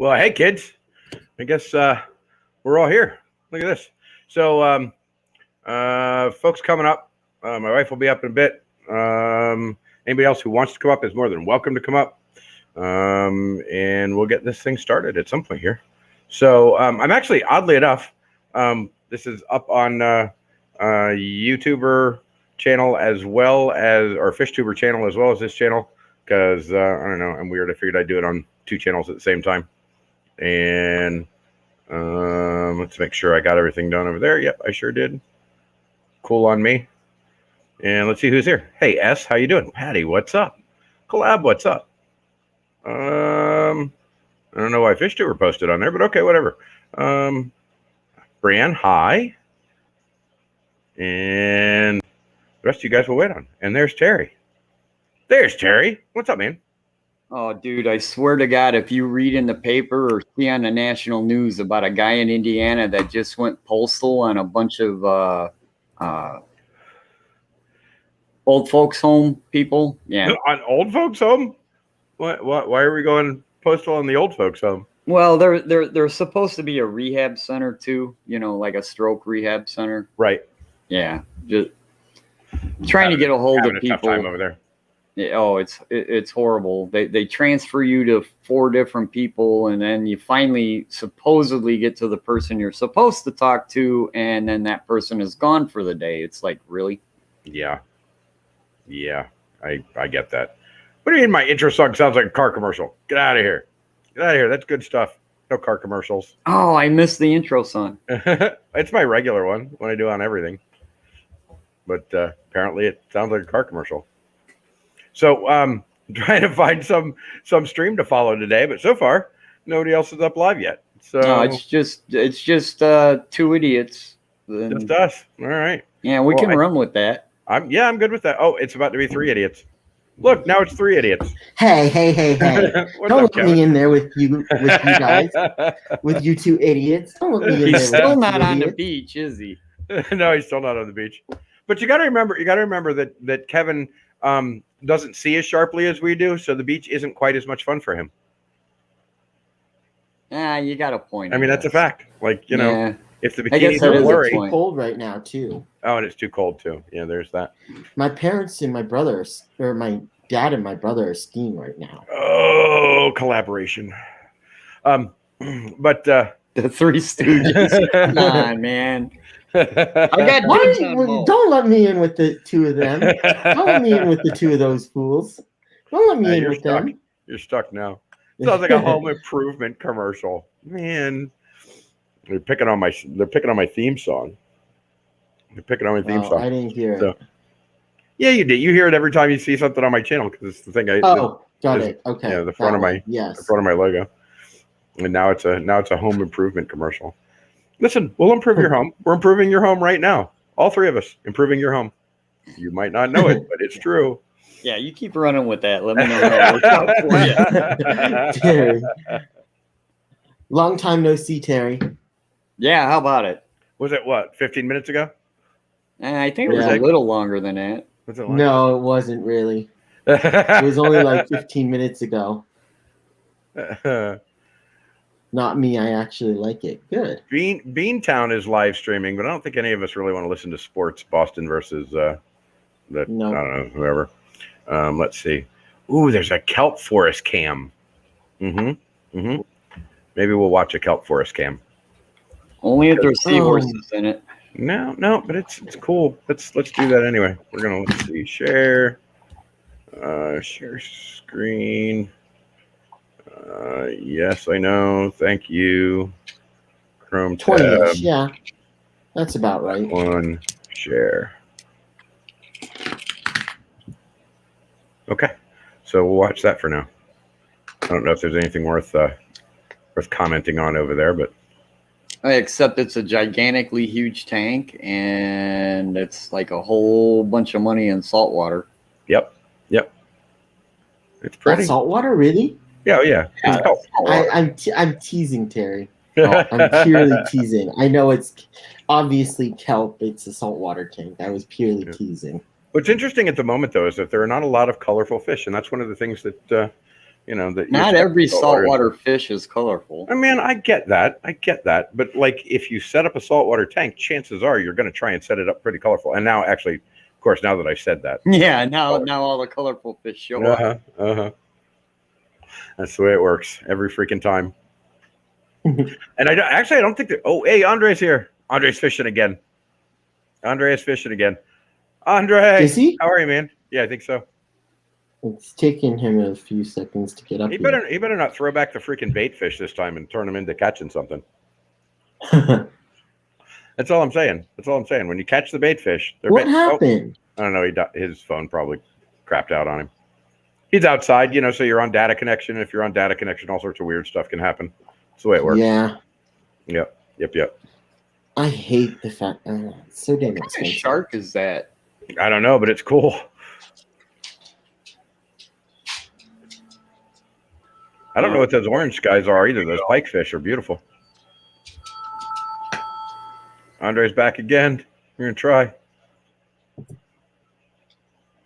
Well, hey, kids. I guess we're all here. Look at this. So, folks coming up. My wife will be up in a bit. Anybody else who wants to come up is more than welcome to come up. And we'll get this thing started at some point here. So, I'm actually, oddly enough, this is up on YouTuber channel as well as, or FishTuber channel as well as this channel. Because, I don't know, I'm weird. I figured I'd do it on two channels at the same time. And let's make sure I got everything done over there. Yep, I sure did. Cool on me. And let's see who's here. Hey, S, how you doing? Patty, what's up? Collab, what's up? I don't know why FishTuber posted on there, but okay, whatever. Brian, hi. And the rest of you guys will wait on. And there's Terry. There's Terry. What's up, man? Oh, dude, I swear to God, if you read in the paper or see on the national news about a guy in Indiana that just went postal on a bunch of old folks home people. Yeah. On old folks home? What? Why are we going postal on the old folks home? Well, there's supposed to be a rehab center too, you know, like a stroke rehab center. Right. Yeah. Just trying to get a hold of people. Tough time over there. Oh, it's horrible. They transfer you to 4 different people, and then you finally supposedly get to the person you're supposed to talk to, and then that person is gone for the day. It's like, really? Yeah, I get that. What do you mean my intro song sounds like a car commercial? Get out of here. Get out of here. That's good stuff. No car commercials. Oh, I missed the intro song. It's my regular one when I do on everything. But apparently it sounds like a car commercial. So trying to find some stream to follow today, but so far nobody else is up live yet. So no, it's just 2 idiots. Just us. All right. Yeah, we can run with that. I'm good with that. Oh, it's about to be 3 idiots. Look, now it's 3 idiots. Hey. Don't let me in there with you guys. With you 2 idiots. Don't let me in there. He's still not on the beach, is he? No, he's still not on the beach. But you gotta remember that Kevin doesn't see as sharply as we do, so the beach isn't quite as much fun for him. Yeah, you got a point. I mean, that's a fact. Like, you know, if the bikinis are blurry, it's cold right now too. Oh, and it's too cold too. Yeah, there's that. My parents and my brothers, or my dad and my brother, are skiing right now. Oh, collaboration. But the 3 Stooges. Come on, man. I got don't let me in with the 2 of them. Don't let me in with the 2 of those fools. Don't let me in with them. You're stuck now. Sounds like a home improvement commercial. Man, they're picking on my theme song. They're picking on my theme song. I didn't hear it. Yeah, you did. You hear it every time you see something on my channel because it's the thing. Got it. Okay. Yeah, the front of my logo. And now it's a home improvement commercial. Listen, we'll improve your home. We're improving your home right now. All 3 of us improving your home. You might not know it, but it's true. Yeah, you keep running with that. Let me know how it works out for you. Terry. Long time no see, Terry. Yeah, how about it? Was it, 15 minutes ago? I think it was a little longer than that. Was it no, it wasn't really. It was only like 15 minutes ago. Not me. I actually like it. Good. Beantown is live streaming, but I don't think any of us really want to listen to sports. Boston versus I don't know, whoever. Let's see. Ooh, there's a kelp forest cam. Maybe we'll watch a kelp forest cam. Only if there's seahorses in it. No, but it's cool. Let's do that anyway. We're gonna share screen. Yes, I know. Thank you. Chrome 20. tab. Yeah, that's about right. One share. Okay, so we'll watch that for now. I don't know if there's anything worth commenting on over there, but except it's a gigantically huge tank, and it's like a whole bunch of money in salt water. Yep. It's pretty. That's salt water, really? Yeah. I'm teasing, Terry. I'm purely teasing. I know it's obviously kelp. It's a saltwater tank. I was purely teasing. What's interesting at the moment, though, is that there are not a lot of colorful fish, and that's one of the things that you know, that Not you're every saltwater. saltwater fish is colorful. I mean, I get that. But like, if you set up a saltwater tank, chances are you're going to try and set it up pretty colorful. And now, actually, of course, now that I said that, Yeah, now all the colorful fish show up. That's the way it works every freaking time. And I don't think that. Oh, hey, Andre's here. Andre's fishing again. Andre is fishing again. Andre, Is he? how are you, man? Yeah, I think so. It's taking him a few seconds to get up. He better not throw back the freaking bait fish this time and turn him into catching something. Here. That's all I'm saying. When you catch the bait fish, What happened? I don't know. His phone probably crapped out on him. He's outside, you know, so you're on data connection. If you're on data connection, all sorts of weird stuff can happen. That's the way it works. Yeah. Yep. I hate the fact it's so damn What kind of expensive. shark is that? I don't know, but it's cool. I don't know what those orange guys are either. Those pike fish are beautiful. Andre's back again. We're gonna try.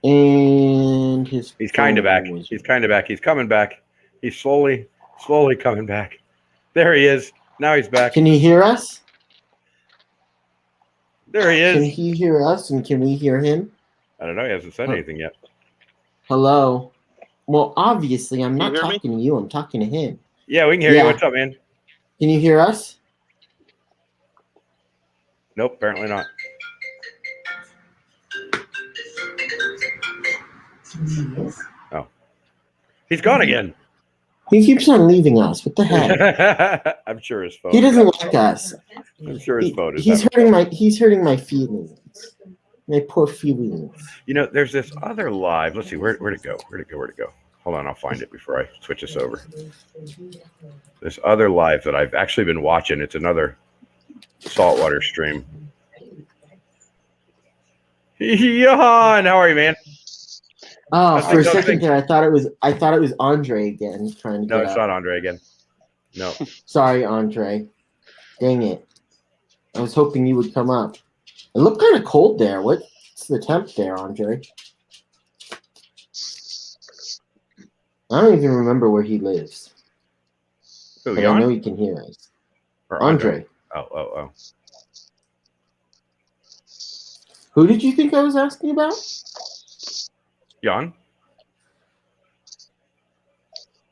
And He's kind of back. He's coming back. He's slowly coming back. There he is. Now he's back. Can he hear us? There he Can is. he hear us and can we hear him? I don't know. He hasn't said anything yet. Hello. Well, obviously, I'm not you hear me? talking to you. I'm talking to him. Yeah, we can hear you. Yeah. What's up, man? Can you hear us? Nope, apparently not. Oh, he's gone again. He keeps on leaving us. What the heck? I'm sure his phone. He doesn't like us. I'm sure his phone is. He's hurting my feelings. My poor feelings. You know, there's this other live. Let's see, where'd it go? Hold on, I'll find it before I switch this over. This other live that I've actually been watching. It's another saltwater stream. Johan, how are you, man? Oh, That's for a like second something- there, I thought it was Andre again trying to No, get it's up. not Andre again. No. Sorry, Andre. Dang it. I was hoping you would come up. It looked kind of cold there. What's the temp there, Andre? I don't even remember where he lives. Who, But I Jan? know he can hear us. Or Andre. Oh. Who did you think I was asking about? Jan?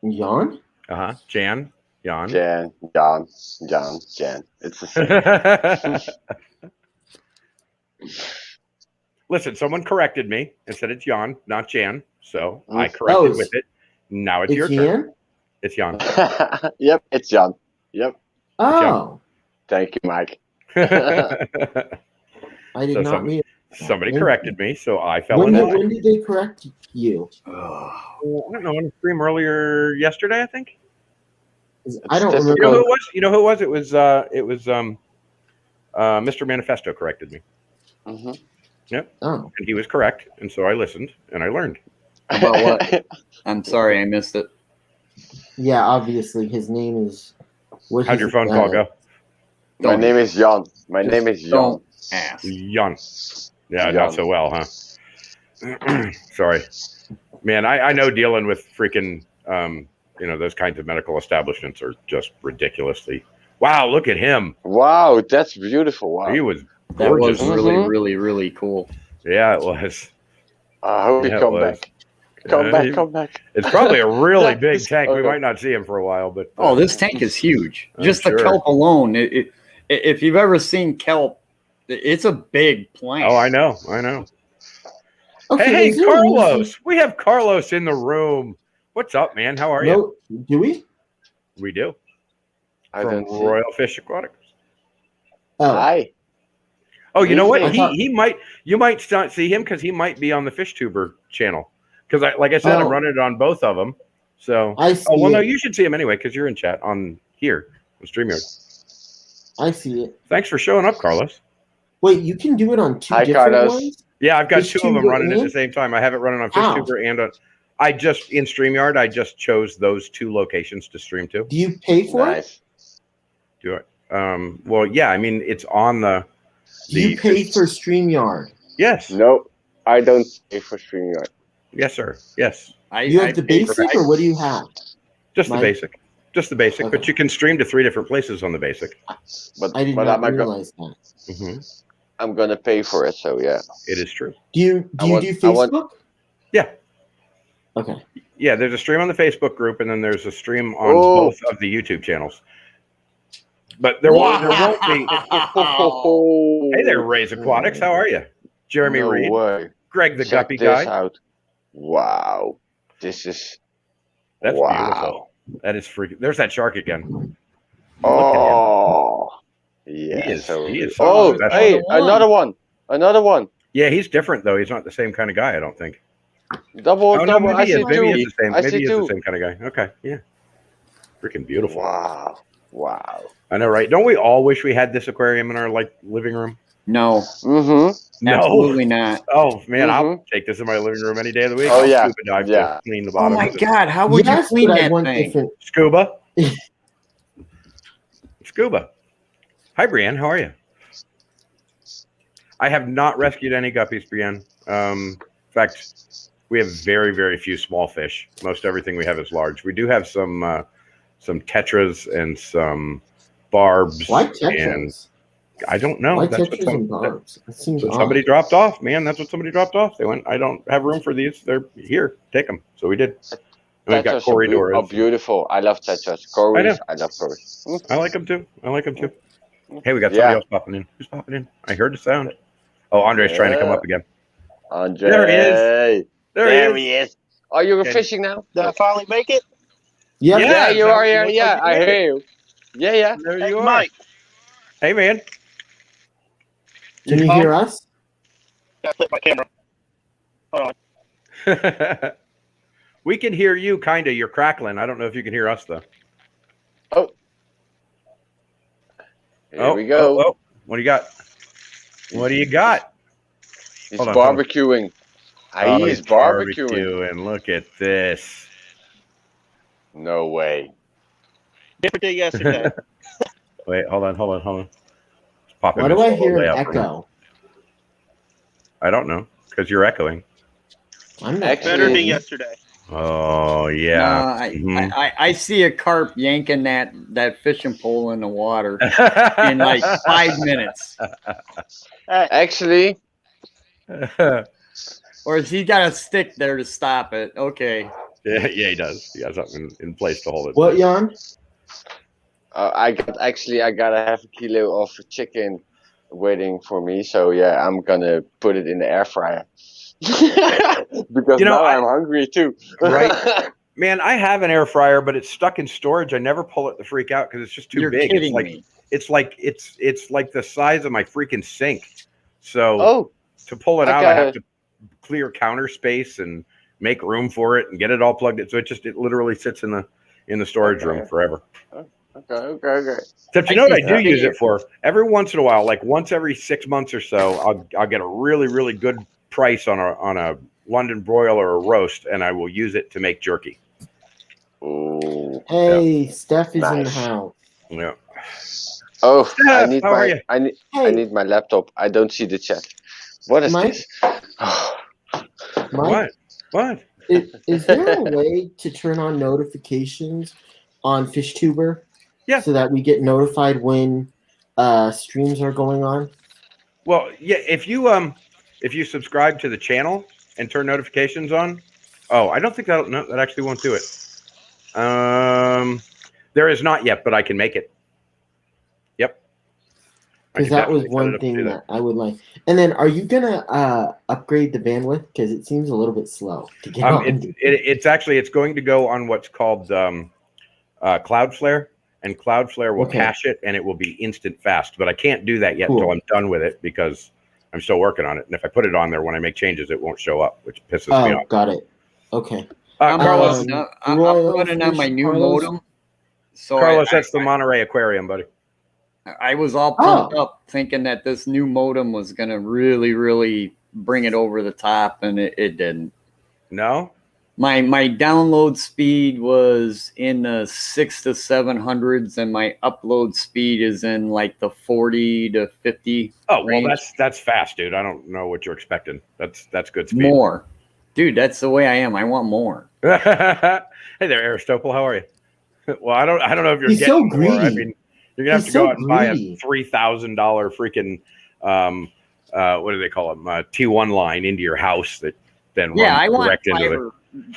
Jan? Jan? Jan? Jan. It's the same. Listen, someone corrected me and said it's Jan, not Jan. So I Oh, corrected with it. Now it's your It's turn. Jan? It's Jan. Yep, it's Jan. Yep. Oh, Thank you, Mike. I did So not read. Somebody corrected me, so I fell When in did, line. when did they correct you? I don't know, on the stream earlier yesterday, I think. I don't It's remember. You know who it was? It was Mr. Manifesto corrected me. Mm-hmm. Oh, And he was correct, and so I listened and I learned. About what? I'm sorry, I missed it. yeah. Obviously, his name is. What How'd is your it? phone call go? My name is Jan. My name is Jan. Don't ask. Jan. Yeah, Jan. not so well, huh? Sorry. Man, I know dealing with freaking, those kinds of medical establishments are just ridiculously. Wow, look at him. Wow, that's beautiful. Wow. He was That was gorgeous. really, Mhm. really, really cool. Yeah, it was. I hope Yeah, you it come was. back. Come back. It's probably a really That big is tank. We okay. might not see him for a while, but Oh, this tank is huge. I'm Just sure. the kelp alone. If you've ever seen kelp, it's a big plant. Oh, I know. Okay, Hey, is there a reason- Carlos. We have Carlos in the room. What's up, man? How are you? No, do we? We do. I From don't see. Royal Fish Aquatics. Oh, Hi. Oh, you know what? I thought- You might not see him because he might be on the Fish Tuber channel. Because like I said, I'm Oh. running it on both of them. So, I see. oh well, no, it. you should see him anyway because you're in chat on here on StreamYard. I see it. Thanks for showing up, Carlos. Wait, you can do it on two Hi, different Carlos. ones? Yeah, I've got Fish two of them Tuber running at the and- same time. I have it running on Fish Wow. Tuber and on. I just in StreamYard. I just chose those two locations to stream to. Do you pay for it? Nice. Do it. Well, yeah. I mean, it's on the. Do you pay for StreamYard? Yes. No, I don't pay for StreamYard. Yes, sir. Yes. You have the pay for basic, or what do you have? Just the Mike? basic. Just the basic. Okay. But you can stream to 3 different places on the basic. But I did but not I'm realize that. Hmm I'm gonna pay for it. So yeah. It is true. Do you I want- do I want- Facebook? Yeah. Okay. Yeah, there's a stream on the Facebook group, and then there's a stream on Oh. both of the YouTube channels. But there won't be. Hey there, Ray's Aquatics. How are you? Jeremy no Reed, way. Greg the Check Guppy this Guy. out. Wow. This is That's wow. beautiful. That is freaking. There's that shark again. Oh. Yeah. He is- so he is oh, so hey, special. another one. Another one. Yeah, he's different though. He's not the same kind of guy. I don't think. Double, Oh no, double. I maybe he see is. Maybe two. he is the same. I Maybe see he is two. the same kind of guy. Okay, yeah. Freaking beautiful. Wow. Wow. I know, right? Don't we all wish we had this aquarium in our living room? No, Mm-hmm. No. absolutely not. Oh man, I'll Mhm. take this in my living room any day of the week. Oh, I'll yeah. scuba dive Yeah. to clean the Oh bottom. my of it. God, how would Yes, you clean but I that want thing? different. Scuba. Scuba. Hi, Brienne. How are you? I have not rescued any guppies, Brienne. In fact, we have very, very few small fish. Most everything we have is large. We do have some tetras and some barbs. Why And tetras? I don't know. Why That's what tetras and barbs? That seems So odd. somebody dropped off, man. That's what somebody dropped off. They went, I don't have room for these. They're here. Take them. So we did. And we've got Tetras are corridors. beautiful. I love tetras. Corys. I love corys. I like them too. I like them too. Hey, we got somebody else popping in. Who's popping in? I heard the sound. Oh, Andre's trying to come up again. Andre. There he is. There he is. is. Are you Okay. fishing now? Did I finally make it? Yep. Yeah. Yeah, you that are. Yeah, looks yeah. like I you made hear you. Yeah, yeah. There Hey, you are. Mike, Hey, man. Can you hear us? I flipped my camera. Hold on. We can hear you, kind of. You're crackling. I don't know if you can hear us, though. Here we go. Oh. What do you got? What do you got? He's hold on, hold on. barbecuing. Oh, He's barbecuing. barbecuing. Look at this. No way. Different day yesterday. Wait, hold on. Just pop Why him do in I solo hear an layout for a minute. echo? I don't know, because you're echoing. I'm not Actually- Better than hearing. yesterday. Oh, No, yeah. I see a carp yanking that fishing pole in the water in like 5 minutes. Hey, Actually, Or has he got a stick there to stop it? Okay. yeah, he does. He has something in place to hold it. What, Jan? I got a half a kilo of chicken waiting for me. So yeah, I'm gonna put it in the air fryer. Because You know, now I'm hungry too. Right. Man, I have an air fryer, but it's stuck in storage. I never pull it to freak out because it's just too You're big. kidding It's me. like it's like the size of my freaking sink. So Oh, to pull it I out, I got have to clear counter space and make room for it and get it all plugged in. So it literally sits in the storage room forever. okay. Except you know what I do use it for? Every once in a while, like once every 6 months or so, I'll get a really, really good price on a London broiler or roast, and I will use it to make jerky. Ooh. Hey, Steph is in the Nice. house. Yeah. Oh, I Steph, need how are you? I Hey, need my laptop. I don't see the chat. What is Mike? this? Mike, What? is there a way to turn on notifications on FishTuber? Yeah. So that we get notified when streams are going on? Well, yeah. If you subscribe to the channel and turn notifications on, I don't think that actually won't do it. There is not yet, but I can make it. Yep. I Because can that was definitely set it one up to thing do that I would like. And then, are you gonna upgrade the bandwidth? Because it seems a little bit slow to get on. It's going to go on what's called Cloudflare, and Cloudflare will Okay. cache it, and it will be instant fast. But I can't do that yet Cool. until I'm done with it because I'm still working on it. And if I put it on there when I make changes, it won't show up, which pisses me Oh, off. got it. Okay. Carlos, I'm running on my new Carlos? modem. So Carlos, that's the Monterey Aquarium, buddy. I was all pumped up thinking that this new modem was going to really, really bring it over the top, and it didn't. No? My download speed was in the 600 to 700s, and my upload speed is in like the 40 to 50. Oh, well, range. that's fast, dude. I don't know what you're expecting. That's good speed. More. Dude, that's the way I am. I want more. Hey there, Aristotle. How are you? Well, I don't know if you're He's getting so more. greedy. I mean, you're gonna have He's to go so out and buy a greedy. $3,000 freaking what do they call them? T1 line into your house that then Yeah, runs I want direct into fiber.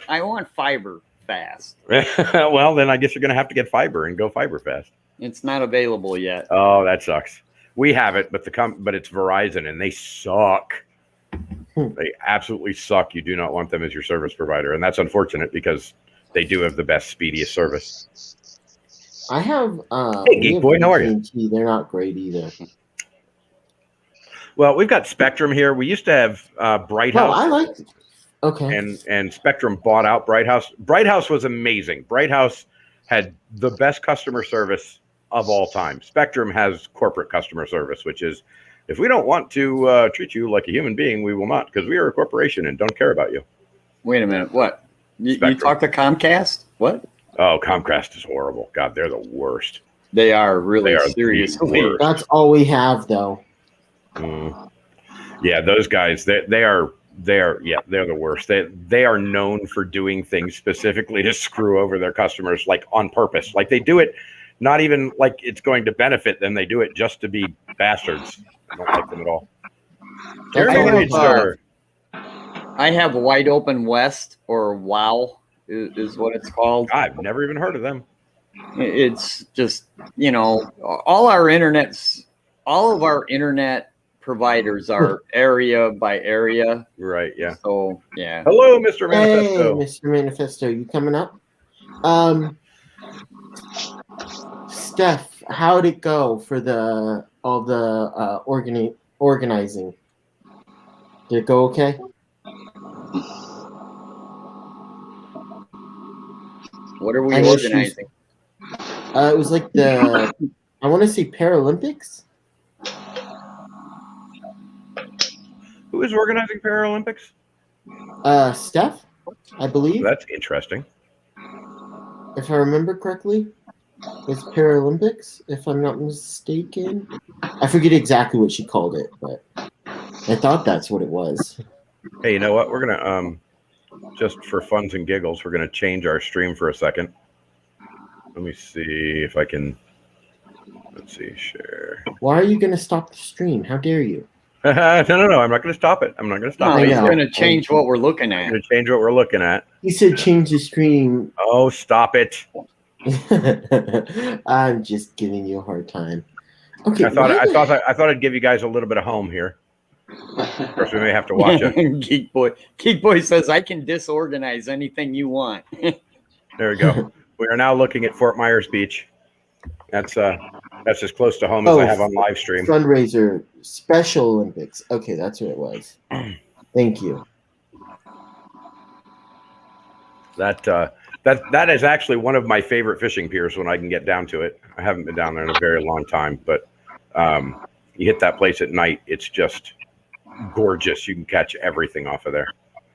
I want fiber fast. the. Well, then I guess you're gonna have to get fiber and go fiber fast. It's not available yet. Oh, that sucks. We have it, but but it's Verizon and they suck. They absolutely suck. You do not want them as your service provider, and that's unfortunate because they do have the best, speediest service. I have. Hey, Geek Boy, how are you? AT&T. They're not great either. Well, we've got Spectrum here. We used to have Bright No, House. I like. Okay. And Spectrum bought out Bright House. Bright House was amazing. Bright House had the best customer service of all time. Spectrum has corporate customer service, which is, if we don't want to treat you like a human being, we will not, because we are a corporation and don't care about you. Wait a minute. What? You Spectrum. talk to Comcast? What? Oh, Comcast is horrible. God, they're the worst. They are really They are seriously. the worst. That's all we have, though. Yeah, those guys, they're the worst. They are known for doing things specifically to screw over their customers, like on purpose. Like they do it not even like it's going to benefit them. They do it just to be bastards. I don't like them at all. I have Wide Open West, or WOW is what it's called. I've never even heard of them. It's just, all of our internet providers are area by area. Right, yeah. So, yeah. Hello, Mr. Hey, Manifesto. Mr. Manifesto, you coming up? Steph, how'd it go for all the organizing? Did it go okay? What are we I know she's- organizing? It was like I want to say Paralympics. Who is organizing Paralympics? Steph, I believe, That's interesting. if I remember correctly. It's Paralympics, if I'm not mistaken. I forget exactly what she called it, but I thought that's what it was. Hey, you know what? We're gonna just for funs and giggles, we're gonna change our stream for a second. Let me see if I can. Let's see, share. Why are you going to stop the stream? How dare you? No. I'm not gonna stop it. I'm not gonna stop No, it. he's know. going to change what we're looking I'm at. gonna change what we're looking at. He said change the stream. Oh, stop it! I'm just giving you a hard time. Okay. I thought I'd give you guys a little bit of home here. Of course, we may have to watch it. Geek Boy says, I can disorganize anything you want. There we go. We are now looking at Fort Myers Beach. That's as close to home as I have on live stream. Fundraiser Special Olympics. Okay, that's what it was. Thank you. That is actually one of my favorite fishing piers when I can get down to it. I haven't been down there in a very long time, but you hit that place at night, it's just gorgeous. You can catch everything off of there.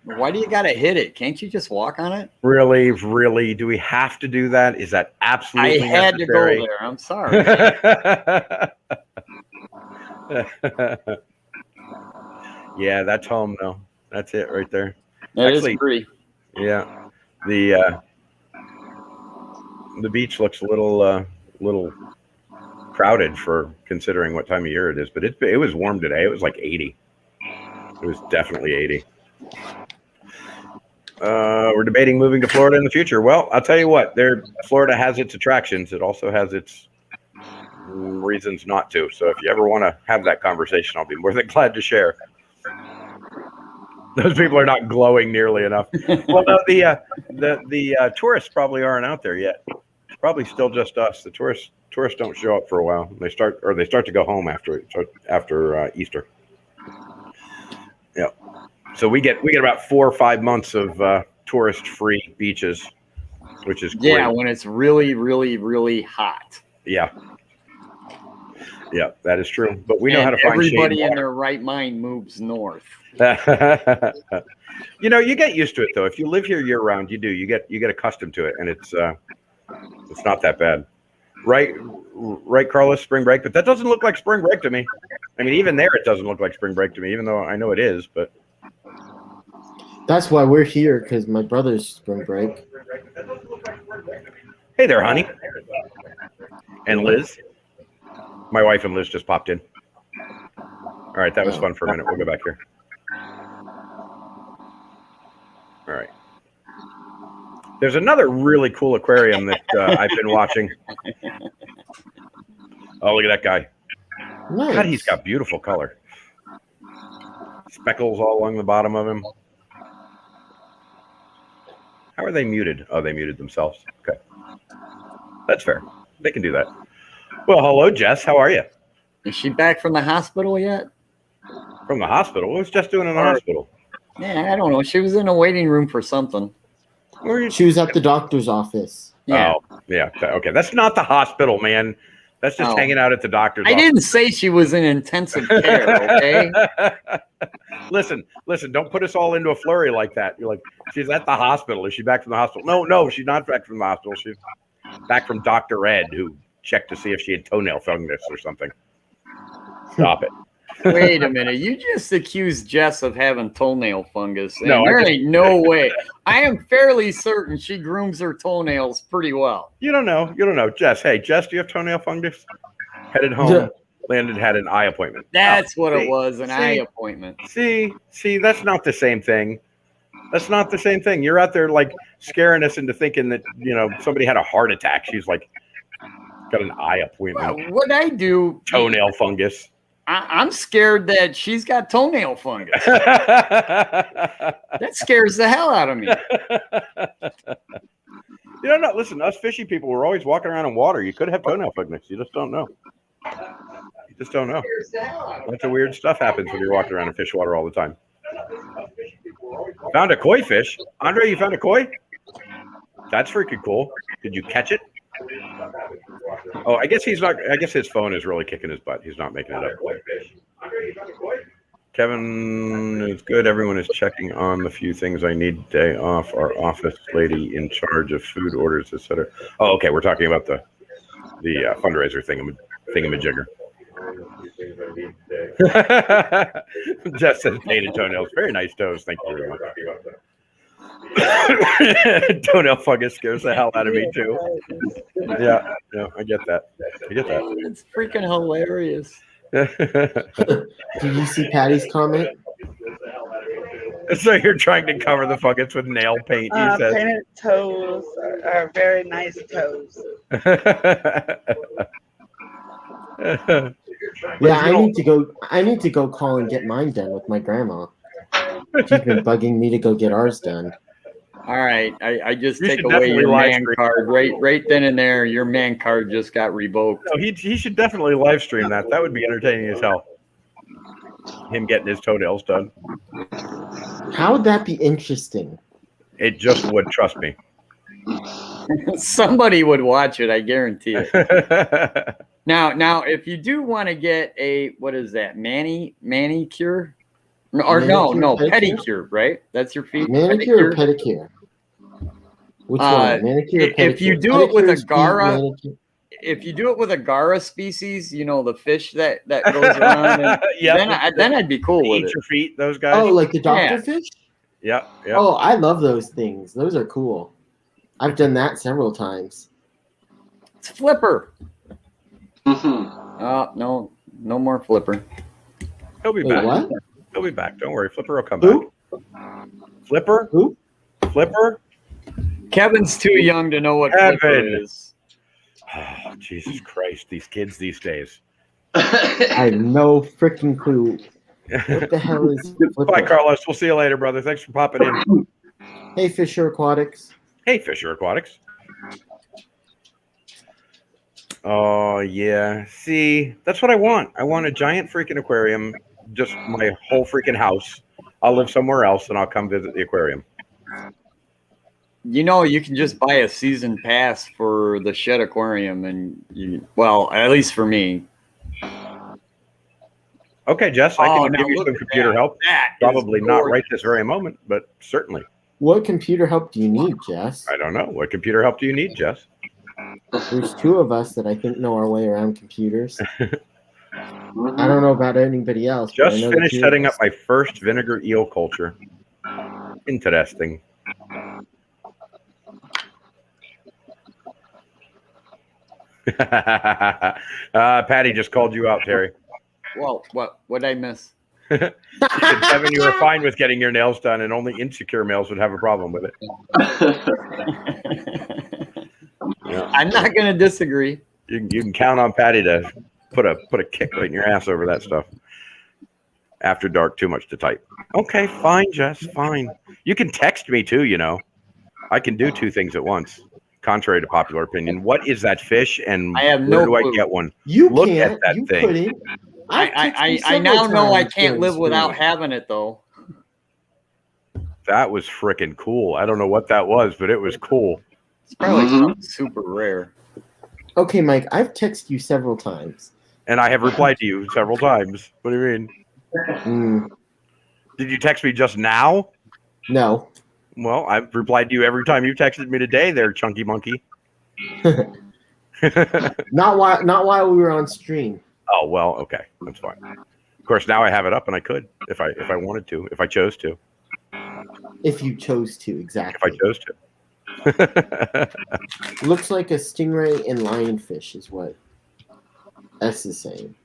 Why do you got to hit it? Can't you just walk on it? Really? Do we have to do that? Is that absolutely I had necessary? to go there. I'm sorry. Yeah, that's home though. That's it right there. That Actually, is pretty. Yeah, the beach looks a little crowded for considering what time of year it is, but it was warm today. It was like 80. It was definitely 80. We're debating moving to Florida in the future. Well, I'll tell you what, Florida has its attractions. It also has its reasons not to. So if you ever want to have that conversation, I'll be more than glad to share. Those people are not glowing nearly enough. Well, no, the tourists probably aren't out there yet. It's probably still just us. The tourists don't show up for a while. They start to go home after Easter. Yeah. So we get about 4 or 5 months of tourist-free beaches, which is great. Yeah, when it's really, really, really hot. Yeah, that is true. But we know how to find everybody in their right mind moves north. You get used to it though. If you live here year round, you get accustomed to it, and it's not that bad, right, Carlos? Spring break, but that doesn't look like spring break to me. I mean, even there, it doesn't look like spring break to me, even though I know it is. But That's why we're here, because my brother's spring break. Hey there, honey. And Liz. My wife and Liz just popped in. All right, that was fun for a minute. We'll go back here. All right. There's another really cool aquarium that I've been watching. Oh, look at that guy. Nice. God, he's got beautiful color. Speckles all along the bottom of him. How are they muted? Oh, they muted themselves. Okay. That's fair. They can do that. Well, hello, Jess. How are you? Is she back from the hospital yet? From the hospital? What was Jess doing in the hospital? Yeah, I don't know. She was in a waiting room for something. Where are you? She was at the doctor's office. Yeah. Oh, yeah. Okay. That's not the hospital, man. That's just Oh. hanging out at the doctor's I office. didn't say she was in intensive care, okay? Listen, don't put us all into a flurry like that. You're like, she's at the hospital. Is she back from the hospital? No, she's not back from the hospital. She's back from Dr. Ed, who checked to see if she had toenail fungus or something. Stop it. Wait a minute. You just accused Jess of having toenail fungus. And No, there ain't no way. I am fairly certain she grooms her toenails pretty well. You don't know. Jess, hey, Jess, do you have toenail fungus? Headed home, Yeah. landed, had an eye appointment. That's what see, it was, an see. eye appointment. See, that's not the same thing. That's not the same thing. You're out there like scaring us into thinking that, somebody had a heart attack. She's like, got an eye appointment. Well, what I do, Toenail fungus. I'm scared that she's got toenail fungus. That scares the hell out of me. No, listen, us fishy people, we're always walking around in water. You could have toenail fungus. You just don't know. Lots of weird stuff happens when you're walking around in fish water all the time. Found a koi fish. Andre, you found a koi? That's freaking cool. Did you catch it? Oh, I guess he's not. I guess his phone is really kicking his butt. He's not making it up. Kevin is good. Everyone is checking on the few things I need. Day off. Our office lady in charge of food orders, etc. Oh, okay. We're talking about the fundraiser thingamajigger. Jess says painted toenails. Very nice toes. Thank you very much. Toenail fungus scares the hell out of me too. Yeah, I get that. It's freaking hilarious. Did you see Patty's comment? So you're trying to cover the fungus with nail paint, you said. Painted toes are very nice toes. Yeah, I need to go call and get mine done with my grandma. She's been bugging me to go get ours done. All right, I just You take should away definitely your live man stream. card right then and there. Your man card just got revoked. No, he should definitely live stream that. That would be entertaining as hell. Him getting his toenails done. How would that be interesting? It just would, trust me. Somebody would watch it, I guarantee it. Now, if you do want to get a what is that manicure? No, pedicure, right? That's your feet. Manicure or pedicure? Which one? Manicure or pedicure? If you do it with a Pedicure's feet, Gara, manicure. if you do it with a Gara species, the fish that goes around, and then I'd be cool with Eat it. your feet, those guys. Oh, like the doctor Yeah. fish? Yeah. Oh, I love those things. Those are cool. I've done that several times. It's Flipper. Mhm. No more Flipper. He'll be Wait, back. what? He'll be back. Don't worry. Flipper will come Who? back. Flipper? Who? Flipper? Kevin's too young to know what Flipper Kevin. is. Oh, Jesus Christ. These kids these days. I have no freaking clue. What the hell is Bye, Flipper? Carlos. We'll see you later, brother. Thanks for popping in. Hey, Fisher Aquatics. Hey, Fisher Aquatics. Oh, yeah. See, that's what I want. I want a giant freaking aquarium, just my whole freaking house. I'll live somewhere else, and I'll come visit the aquarium. You can just buy a season pass for the Shed Aquarium, and at least for me. Okay, Jess, I can now give you look some at computer that. help. That is Probably not gorgeous. right this very moment, but certainly. What computer help do you need, Jess? I don't know. What computer help do you need, Jess? There's two of us that I think know our way around computers. I don't know about anybody else. but I Just know the finished two of setting us. up my first vinegar eel culture. Interesting. Patty just called you out, Terry. Well, what'd I miss? She said, Kevin, you were fine with getting your nails done, and only insecure males would have a problem with it. Yeah. I'm not going to disagree. You can count on Patty to put a kick right in your ass over that stuff. After dark, too much to type. Okay, fine, Jess, fine. You can text me too, you know. I can do two things at once, contrary to popular opinion. What is that fish, and I have where no do I clue. get one? You Look can't. at that You thing. couldn't. I now know I can't live without having it, though. That was freaking cool. I don't know what that was, but it was cool. It's probably something super rare. Okay, Mike, I've texted you several times. And I have replied to you several times. What do you mean? Did you text me just now? No. Well, I've replied to you every time you texted me today there, chunky monkey. Not while we were on stream. Oh, well, okay. That's fine. Of course, now I have it up, and I could if I wanted to, if I chose to. If you chose to, exactly. If I chose to. Looks like a stingray and lionfish is what S is saying.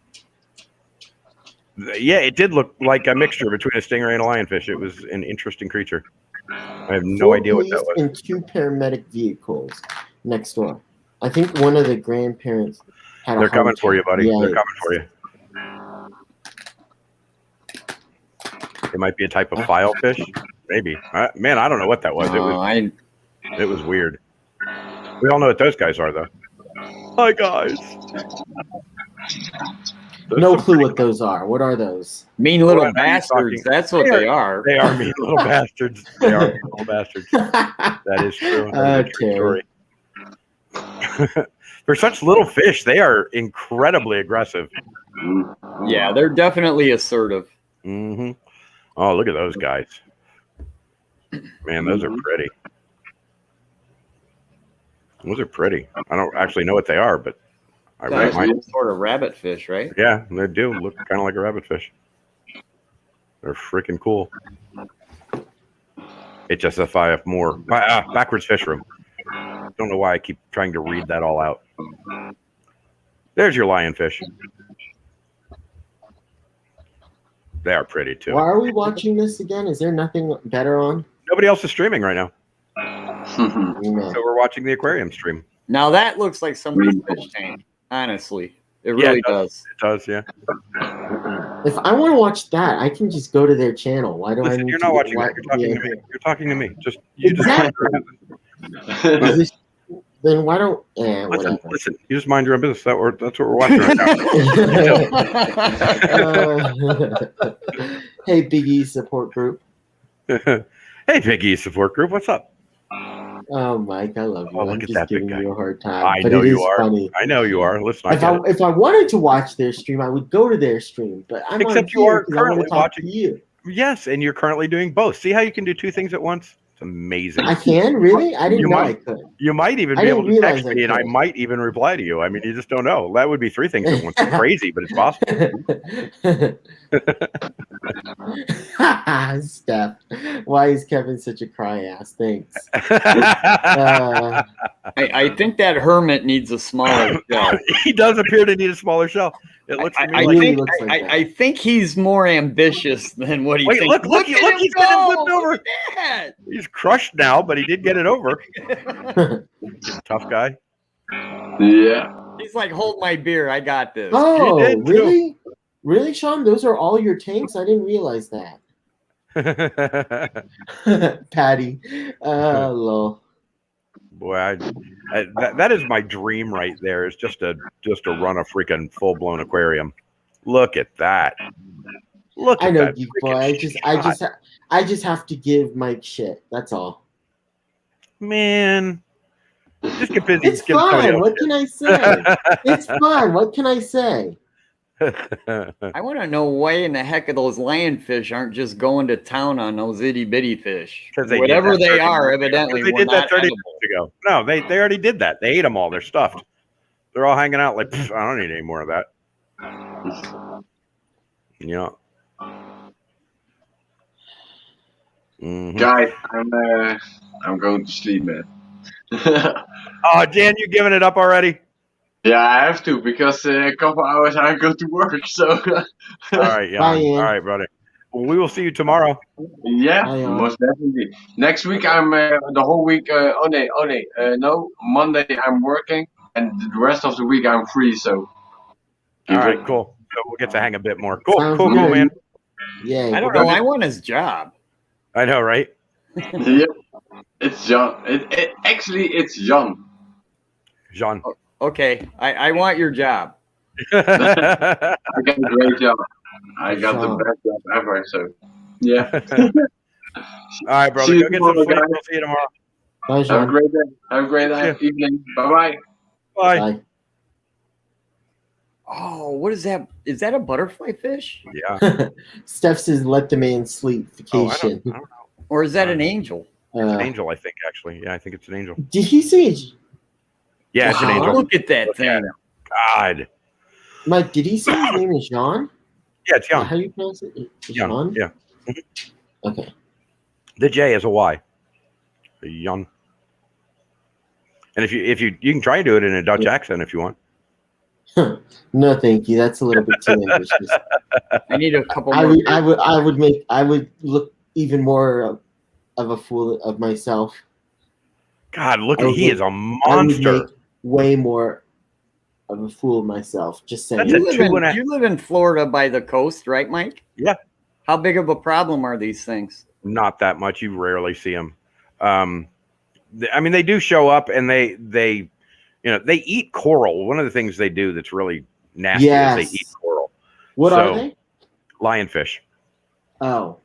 Yeah, it did look like a mixture between a stingray and a lionfish. It was an interesting creature. I have no idea what that was. And 2 paramedic vehicles next door. I think one of the grandparents had They're coming for you, buddy. Yeah, They're coming for you. It might be a type of file fish. Maybe. Man, I don't know what that was. It was weird. We all know what those guys are, though. Hi, guys. No clue what those are. What are those? Mean little bastards. That's what they are. They are mean little bastards. They are mean little bastards. That is true. That is a true story. For such little fish, they are incredibly aggressive. Yeah, they're definitely assertive. Mm-hmm. Oh, look at those guys. Man, those are pretty. Those are pretty. I don't actually know what they are, but I That's might. some sort of rabbit fish, right? Yeah, they do look kind of like a rabbitfish. They're freaking cool. HSFI more. Backwards fish room. Don't know why I keep trying to read that all out. There's your lionfish. They are pretty too. Why are we watching this again? Is there nothing better on? Nobody else is streaming right now. No. So we're watching the aquarium stream. Now that looks like somebody's fish tank. Honestly, it really does. It does, yeah. If I want to watch that, I can just go to their channel. Why do I Listen, need you're to not watching watch that. You're talking to me. You're talking to me. Exactly. Then why don't? Whatever. Listen. You just mind your own business. That's what we're watching right now. Hey, Big E support group. Hey, Big E support group. What's up? Oh, Mike, I love you. Oh, I'm look at just that big giving guy. you a hard time. I but know it you is are. funny. I know you are. Listen, If I wanted to watch their stream, I would go to their stream. But I'm Except on you here are 'cause I want currently to talk watching to you. Yes, and you're currently doing both. See how you can do two things at once? It's amazing. I can really? I didn't know I could. You might even I be didn't able to text realize I me, and I could. might even reply to you. I mean, you just don't know. That would be three things at once. It's crazy, but it's possible. Steph, why is Kevin such a cry ass? Thanks. I think that hermit needs a smaller shell. He does appear to need a smaller shell. It looks to me like I think he's more ambitious than what he Wait, thinks. look, he's getting flipped over. Look at that. He's crushed now, but he did get it over. Tough guy. Yeah. He's like, hold my beer. I got this. Oh, did, too. really? Really, Sean? Those are all your tanks? I didn't realize that. Patty. Lol. Boy, that is my dream right there. Is just to run a freaking full blown aquarium. Look at that. Look at I know, that geek freaking boy. shot. I just have to give Mike shit. That's all. Man, just get busy. It's fine. What can I say? It's fine. What can I say? I want to know why in the heck of those lionfish aren't just going to town on those itty bitty fish. Whatever they are, evidently they were did that not 30 edible. minutes ago. No, they already did that. They ate them all. They're stuffed. They're all hanging out like, I don't need any more of that. Yeah. Mhm. Guys, I'm going to sleep, man. Oh, Jan, you giving it up already? Yeah, I have to because a couple hours I go to work. So All right, Jan. Bye, All Ian. right, brother. Well, we will see you tomorrow. yeah, Bye, Ian. most definitely. Next week I'm the whole week. No, Monday I'm working, and the rest of the week I'm free. So All right, cool. So we'll get to hang a bit more. Cool, Sounds cool, good. man. Yay. I don't We'll know. go I do- want his job. I know, right? Yeah, it's John. It's John. Jean. Okay, I want your job. I got a great job. I got the Sean. best job ever. So yeah. All right, brother. See you Go get some tomorrow, sleep. guys. We'll see you tomorrow. Bye, Have a Sean. great day. Have a great Yeah. evening. Bye-bye. Bye. Bye. Oh, what is that? Is that a butterfly fish? Yeah. Steph says, "Let the man sleep." Oh, I Vacation. don't know. Or is that an angel? It's an angel, I think, actually. Yeah, I think it's an angel. Did he say? Yeah, it's an Wow. angel. Look at that Look at thing. him. God. Mike, did he say his name is Jean? Yeah, it's Is that young. how you pronounce it? Young. Jean? Yeah. Okay. The J is a Y. Young. And if you can try to do it in a Dutch accent if you want. No, thank you. That's a little bit too ambitious. I need a couple I more. would, I would look even more of a fool of myself. God, look I at would he make- is a I would monster. make way more of a fool of myself. Just saying. That's You a live, two and a- you live in Florida by the coast, right, Mike? Yeah. How big of a problem are these things? Not that much. You rarely see them. I mean, they do show up, and they eat coral. One of the things they do that's really nasty is they eat Yes. coral. What So- are they? Lionfish. Oh,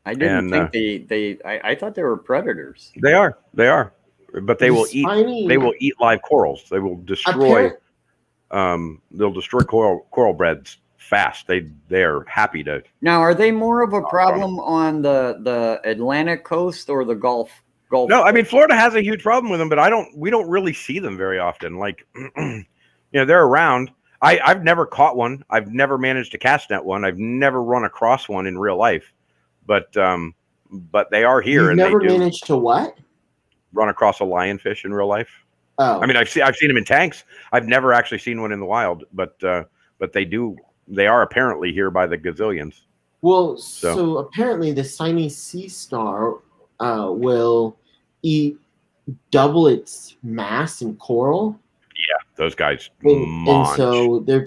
I didn't And, think I thought they were predators. They are, but they will eat. spiny- They will eat live corals. They will destroy. They'll destroy coral beds fast. They are happy to. Now, are they more of a problem on the Atlantic coast or the Gulf? No, I mean Florida has a huge problem with them, but we don't really see them very often. Like, they're around. I've never caught one. I've never managed to cast net one. I've never run across one in real life, but they are here, you've and never they do managed to what? run across a lionfish in real life. Oh, I mean, I've seen them in tanks. I've never actually seen one in the wild, but they do. They are apparently here by the gazillions. well, So- so apparently the Siamese sea star will eat double its mass in coral. Those guys, And munch. so they're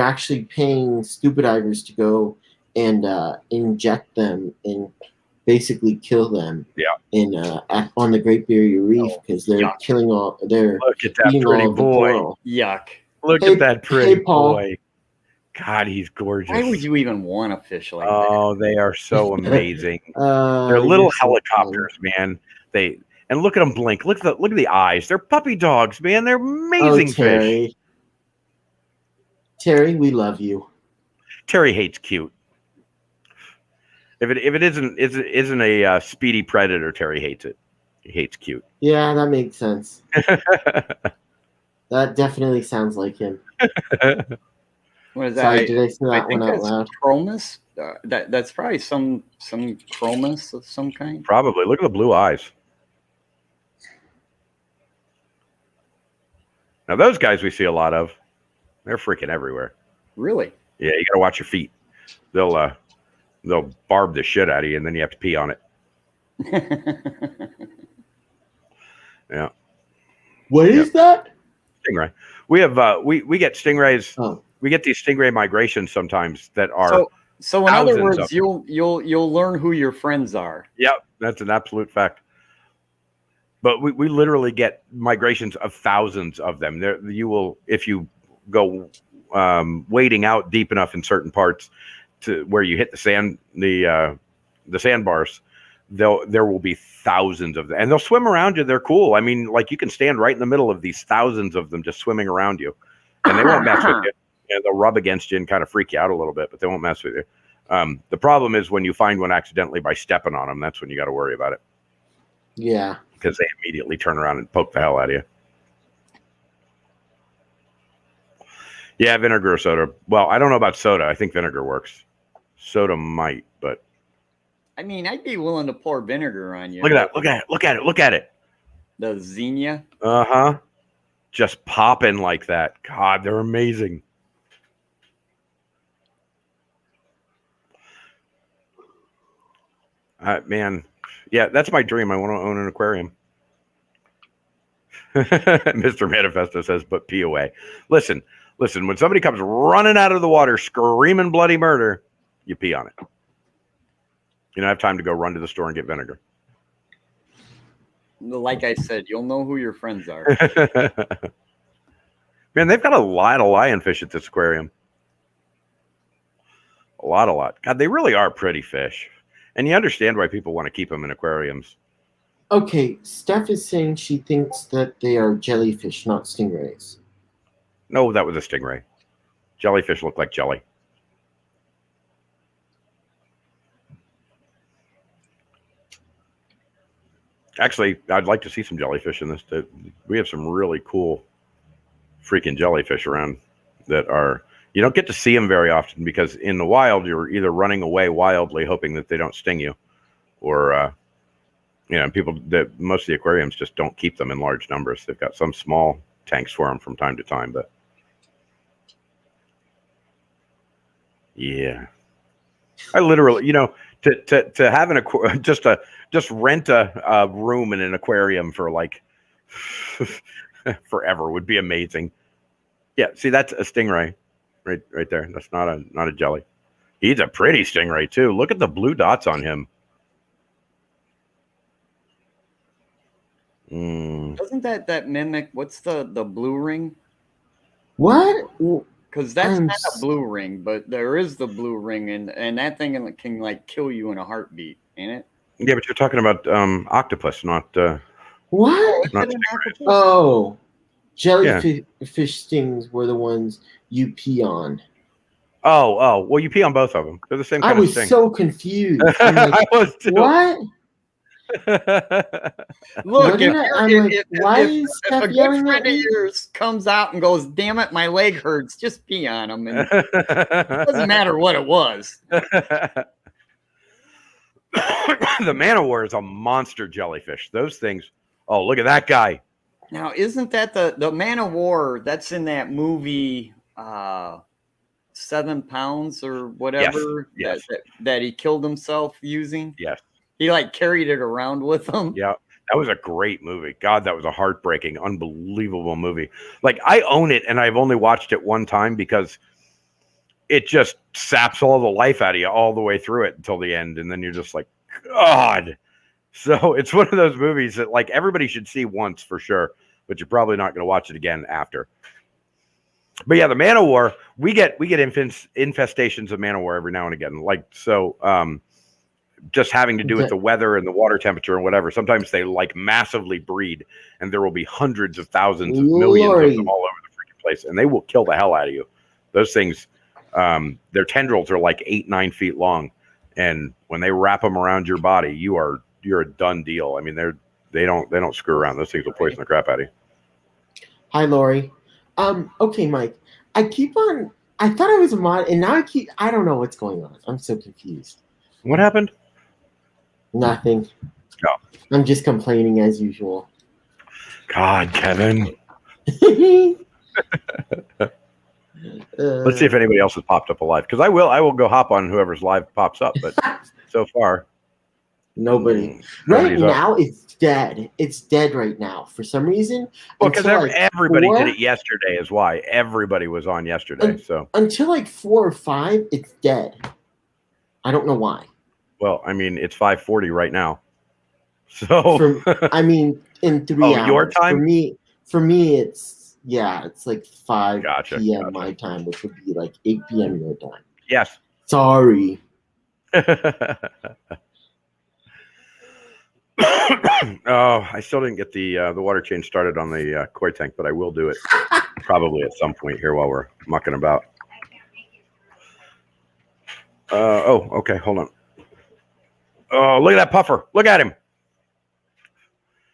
actually paying scuba divers to go and inject them and basically kill them. Yeah. On the Great Barrier Reef because they're yuck. they're Look at that eating pretty all of the boy. coral. Yuck. Look Hey- at that pretty hey, Paul. boy. God, he's gorgeous. Why would you even want a fish like that? Oh, they are so amazing. They're They're little helicopters, man. And look at them blink. Look at the eyes. They're puppy dogs, man. They're amazing fish. Terry. Terry, we love you. Terry hates cute. If it isn't a speedy predator, Terry hates it. He hates cute. Yeah, that makes sense. That definitely sounds like him. What is that? Sorry, did I say I that think one out that's loud? chromis. That's probably some chromis of some kind. Probably. Look at the blue eyes. Now those guys we see a lot of. They're freaking everywhere. Really? Yeah, you gotta watch your feet. They'll barb the shit out of you, and then you have to pee on it. Yeah. What is that? Stingray. We have we get stingrays. Oh. We get these stingray migrations sometimes that are. So in other thousands words, of them. you'll learn who your friends are. Yep, that's an absolute fact. But we literally get migrations of thousands of them. There, you will, if you go wading out deep enough in certain parts to where you hit the sandbars, there will be thousands of them, and they'll swim around you. They're cool. I mean, like you can stand right in the middle of these thousands of them just swimming around you, and they won't mess with you. And they'll rub against you and kind of freak you out a little bit, but they won't mess with you. The problem is when you find one accidentally by stepping on them. That's when you got to worry about it. Yeah. Because they immediately turn around and poke the hell out of you. Yeah, vinegar or soda. Well, I don't know about soda. I think vinegar works. Soda might, but I mean, I'd be willing to pour vinegar on you. Look at that. Look at it. Look at it. Look at it. The Xenia. Uh-huh. Just popping like that. God, they're amazing. Man, yeah, that's my dream. I want to own an aquarium. Mr. Manifesto says, but pee away. Listen, when somebody comes running out of the water screaming bloody murder, you pee on it. You don't have time to go run to the store and get vinegar. Like I said, you'll know who your friends are. Man, they've got a lot of lionfish at this aquarium. A lot. God, they really are pretty fish. And you understand why people want to keep them in aquariums. Okay, Steph is saying she thinks that they are jellyfish, not stingrays. No, that was a stingray. Jellyfish look like jelly. Actually, I'd like to see some jellyfish in this. We have some really cool freaking jellyfish around that are... You don't get to see them very often because in the wild, you're either running away wildly, hoping that they don't sting you, or, most of the aquariums just don't keep them in large numbers. They've got some small tanks for them from time to time, but yeah, I literally, to have an just rent a room in an aquarium for like forever would be amazing. Yeah, see, that's a stingray. Right there. That's not a jelly. He's a pretty stingray too. Look at the blue dots on him. Doesn't that mimic what's the blue ring? What? Because that's not a blue ring, but there is the blue ring, and that thing can like kill you in a heartbeat, ain't it? Yeah, but you're talking about octopus, not what? Not Oh, jellyfish stings were the ones you pee on. Oh, well, you pee on both of them. They're the same kind I of sting. was so confused. I'm like, I was too. What? Look, if why is a Steph good yelling friend at of me? yours comes out and goes, "Damn it, my leg hurts," just pee on him, and it doesn't matter what it was. The man-o-war is a monster jellyfish. Those things. Oh, look at that guy. Now, isn't that the man-o-war that's in that movie 7 pounds or whatever? Yes. That he killed himself using? Yes. He like carried it around with him. Yeah. That was a great movie. God, that was a heartbreaking, unbelievable movie. Like, I own it, and I've only watched it one time because it just saps all the life out of you all the way through it until the end, and then you're just like, God. So it's one of those movies that like everybody should see once for sure, but you're probably not going to watch it again after. But yeah, the man-o-war, we get infestations of man-o-war every now and again. Like, so just having to do with the weather and the water temperature and whatever. Sometimes they like massively breed, and there will be hundreds of thousands of millions of them all over the freaking place, and they will kill the hell out of you. Those things, their tendrils are like 8-9 feet long, and when they wrap them around your body, you're a done deal. I mean, they don't screw around. Those things will poison the crap out of you. Hi, Lori. Okay, Mike. I thought I was a mod, and now I don't know what's going on. I'm so confused. What happened? Nothing. Oh. I'm just complaining as usual. God, Kevin. Let's see if anybody else has popped up alive. Because I will go hop on whoever's live pops up, but so far. Nobody. Right now, it's dead. It's dead right now for some reason. Well, because everybody did it yesterday is why. Everybody was on yesterday. So until like 4 or 5, it's dead. I don't know why. Well, I mean, it's 5:40 right now. So in 3 hours. Your time? For me, it's like 5 p.m. Gotcha. my time, which would be like 8 p.m. your time. Yes. Sorry. Oh, I still didn't get the water change started on the koi tank, but I will do it probably at some point here while we're mucking about. Okay, hold on. Oh, look at that puffer. Look at him.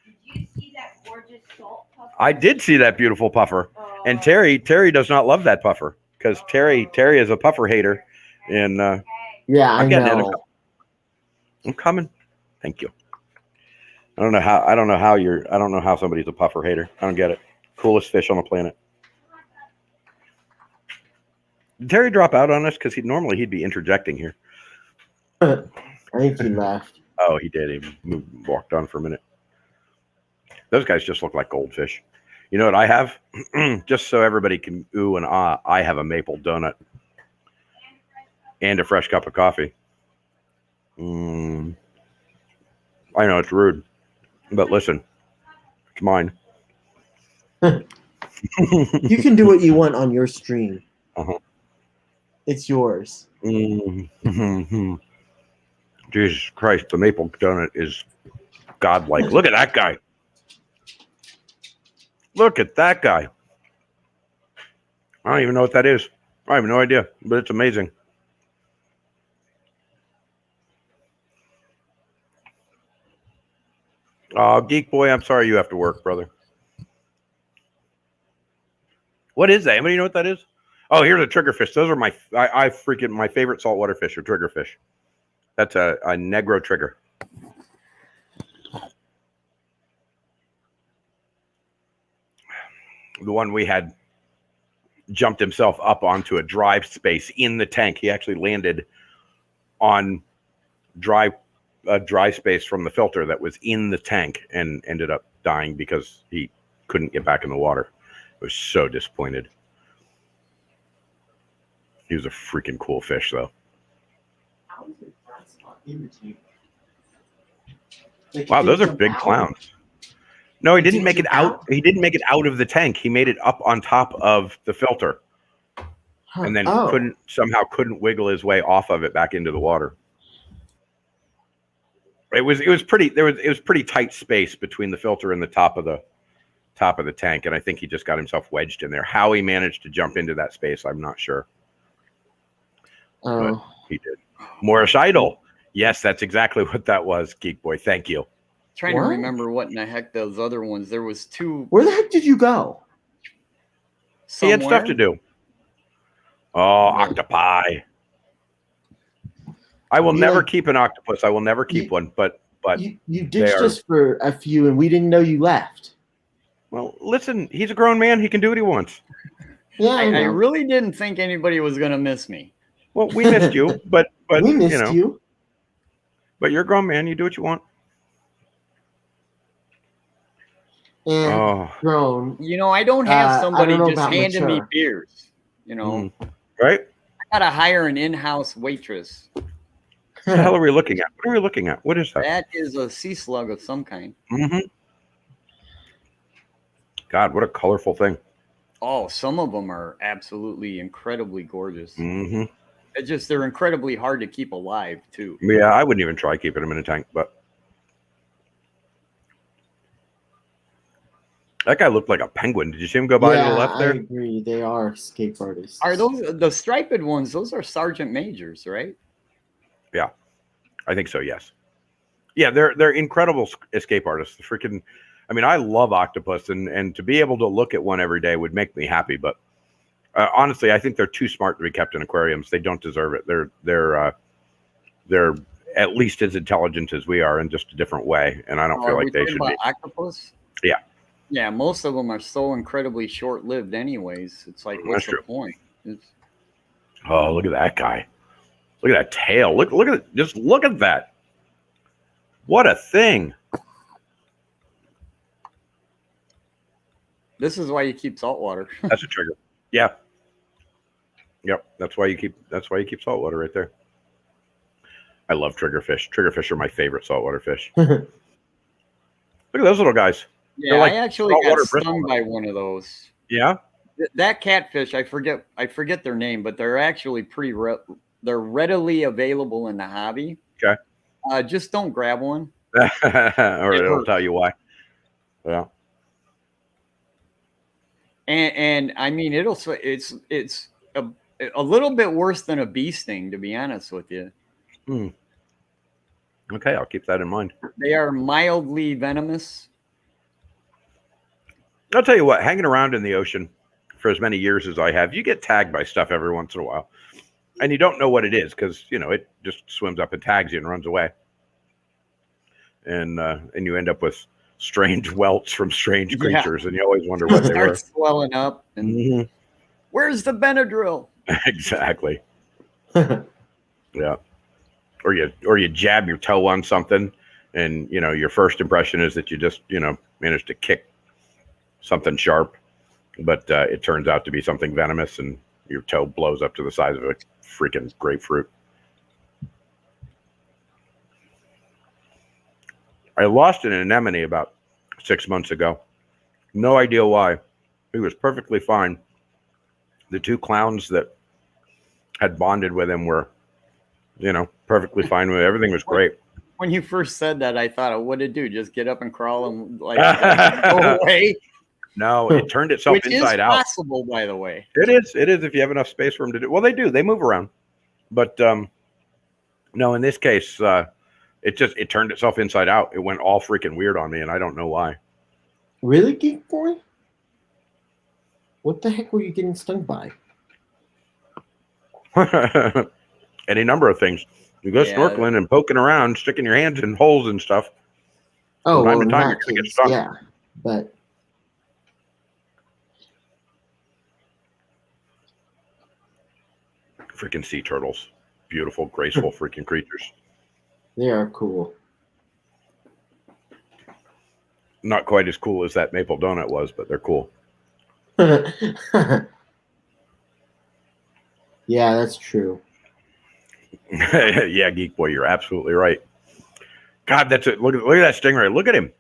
Did you see that gorgeous salt puffer? I did see that beautiful puffer. And Terry does not love that puffer because Terry is a puffer hater. And yeah, I know. I'm coming. Thank you. I don't know how somebody's a puffer hater. I don't get it. Coolest fish on the planet. Did Terry drop out on us? Because he'd be interjecting here. I think he left. Oh, he did. He walked on for a minute. Those guys just look like goldfish. You know what I have? Just so everybody can ooh and ah, I have a maple donut and a fresh cup of coffee. I know it's rude, but listen, it's mine. You can do what you want on your stream. Uh-huh. It's yours. Jesus Christ, the maple donut is godlike. Look at that guy. Look at that guy. I don't even know what that is. I have no idea, but it's amazing. Oh, Geek Boy, I'm sorry you have to work, brother. What is that? Anybody know what that is? Oh, here's a triggerfish. Those are my favorite saltwater fish are triggerfish. That's a negro trigger. The one we had jumped himself up onto a dry space in the tank. He actually landed on a dry space from the filter that was in the tank and ended up dying because he couldn't get back in the water. I was so disappointed. He was a freaking cool fish, though. Wow, those are big clowns. No, he didn't make it out. He didn't make it out of the tank. He made it up on top of the filter, and then couldn't wiggle his way off of it back into the water. It was pretty tight space between the filter and the top of the tank, and I think he just got himself wedged in there. How he managed to jump into that space, I'm not sure. But he did. Morris Idol. Yes, that's exactly what that was, Geek Boy. Thank you. Trying to remember what in the heck those other ones. There was two. Where the heck did you go? He had stuff to do. Oh, octopi. I will never keep an octopus. I will never keep one. But you ditched us for a few, and we didn't know you left. Well, listen, he's a grown man. He can do what he wants. Yeah, I really didn't think anybody was going to miss me. Well, we missed you, but we missed you. But you're a grown man. You do what you want. And grown. You know, I don't have somebody just handing me beers. You know, right? I gotta hire an in-house waitress. What the hell are we looking at? What are we looking at? What is that? That is a sea slug of some kind. Mm-hmm. God, what a colorful thing. Oh, some of them are absolutely incredibly gorgeous. Mm-hmm. They're incredibly hard to keep alive too. Yeah, I wouldn't even try keeping them in a tank, but that guy looked like a penguin. Did you see him go by to the left there? I agree. They are escape artists. Are those the striped ones? Those are sergeant majors, right? Yeah, I think so. Yes. Yeah, they're incredible escape artists. Freaking, I mean, I love octopus, and to be able to look at one every day would make me happy. But honestly, I think they're too smart to be kept in aquariums. They don't deserve it. They're at least as intelligent as we are in just a different way, and I don't feel like they should be. Octopus? Yeah. Yeah, most of them are so incredibly short-lived anyways. It's like, what's the point? Oh, look at that guy. Look at that tail. Look at it. Just look at that. What a thing. This is why you keep saltwater. That's a trigger. Yeah. Yep. That's why you keep saltwater right there. I love triggerfish. Triggerfish are my favorite saltwater fish. Look at those little guys. Yeah, like I actually got stung by one of those. Yeah. That catfish, I forget their name, but they're actually they're readily available in the hobby. Okay. Just don't grab one. Or it'll tell you why. Yeah. And I mean, it's a little bit worse than a bee sting, to be honest with you. Okay, I'll keep that in mind. They are mildly venomous. I'll tell you what, hanging around in the ocean for as many years as I have, you get tagged by stuff every once in a while. And you don't know what it is because, it just swims up and tags you and runs away. and you end up with strange welts from strange creatures, and you always wonder what they were. Starts swelling up. And Mhm. where's the Benadryl? Exactly. Yeah. Or you jab your toe on something, and your first impression is that you just managed to kick something sharp, but it turns out to be something venomous, and your toe blows up to the size of a freaking grapefruit. I lost an anemone about 6 months ago. No idea why. He was perfectly fine. The two clowns that had bonded with him were, perfectly fine with it. Everything was great. When you first said that, I thought, what did it do? Just get up and crawl and go away? No, it turned itself Which inside is out. possible, by the way. It is if you have enough space for them to do. Well, they do. They move around. But no, in this case, it turned itself inside out. It went all freaking weird on me, and I don't know why. Really, Geek Boy? What the heck were you getting stung by? Any number of things. You go snorkeling and poking around, sticking your hands in holes and stuff. Oh, From time well, to time, in you're that gonna get case, stung. yeah, but Freaking sea turtles. Beautiful, graceful freaking creatures. they are cool. Not quite as cool as that maple donut was, but they're cool. Yeah, that's true. Yeah, Geek Boy, you're absolutely right. God, that's it. Look at that stingray. Look at him.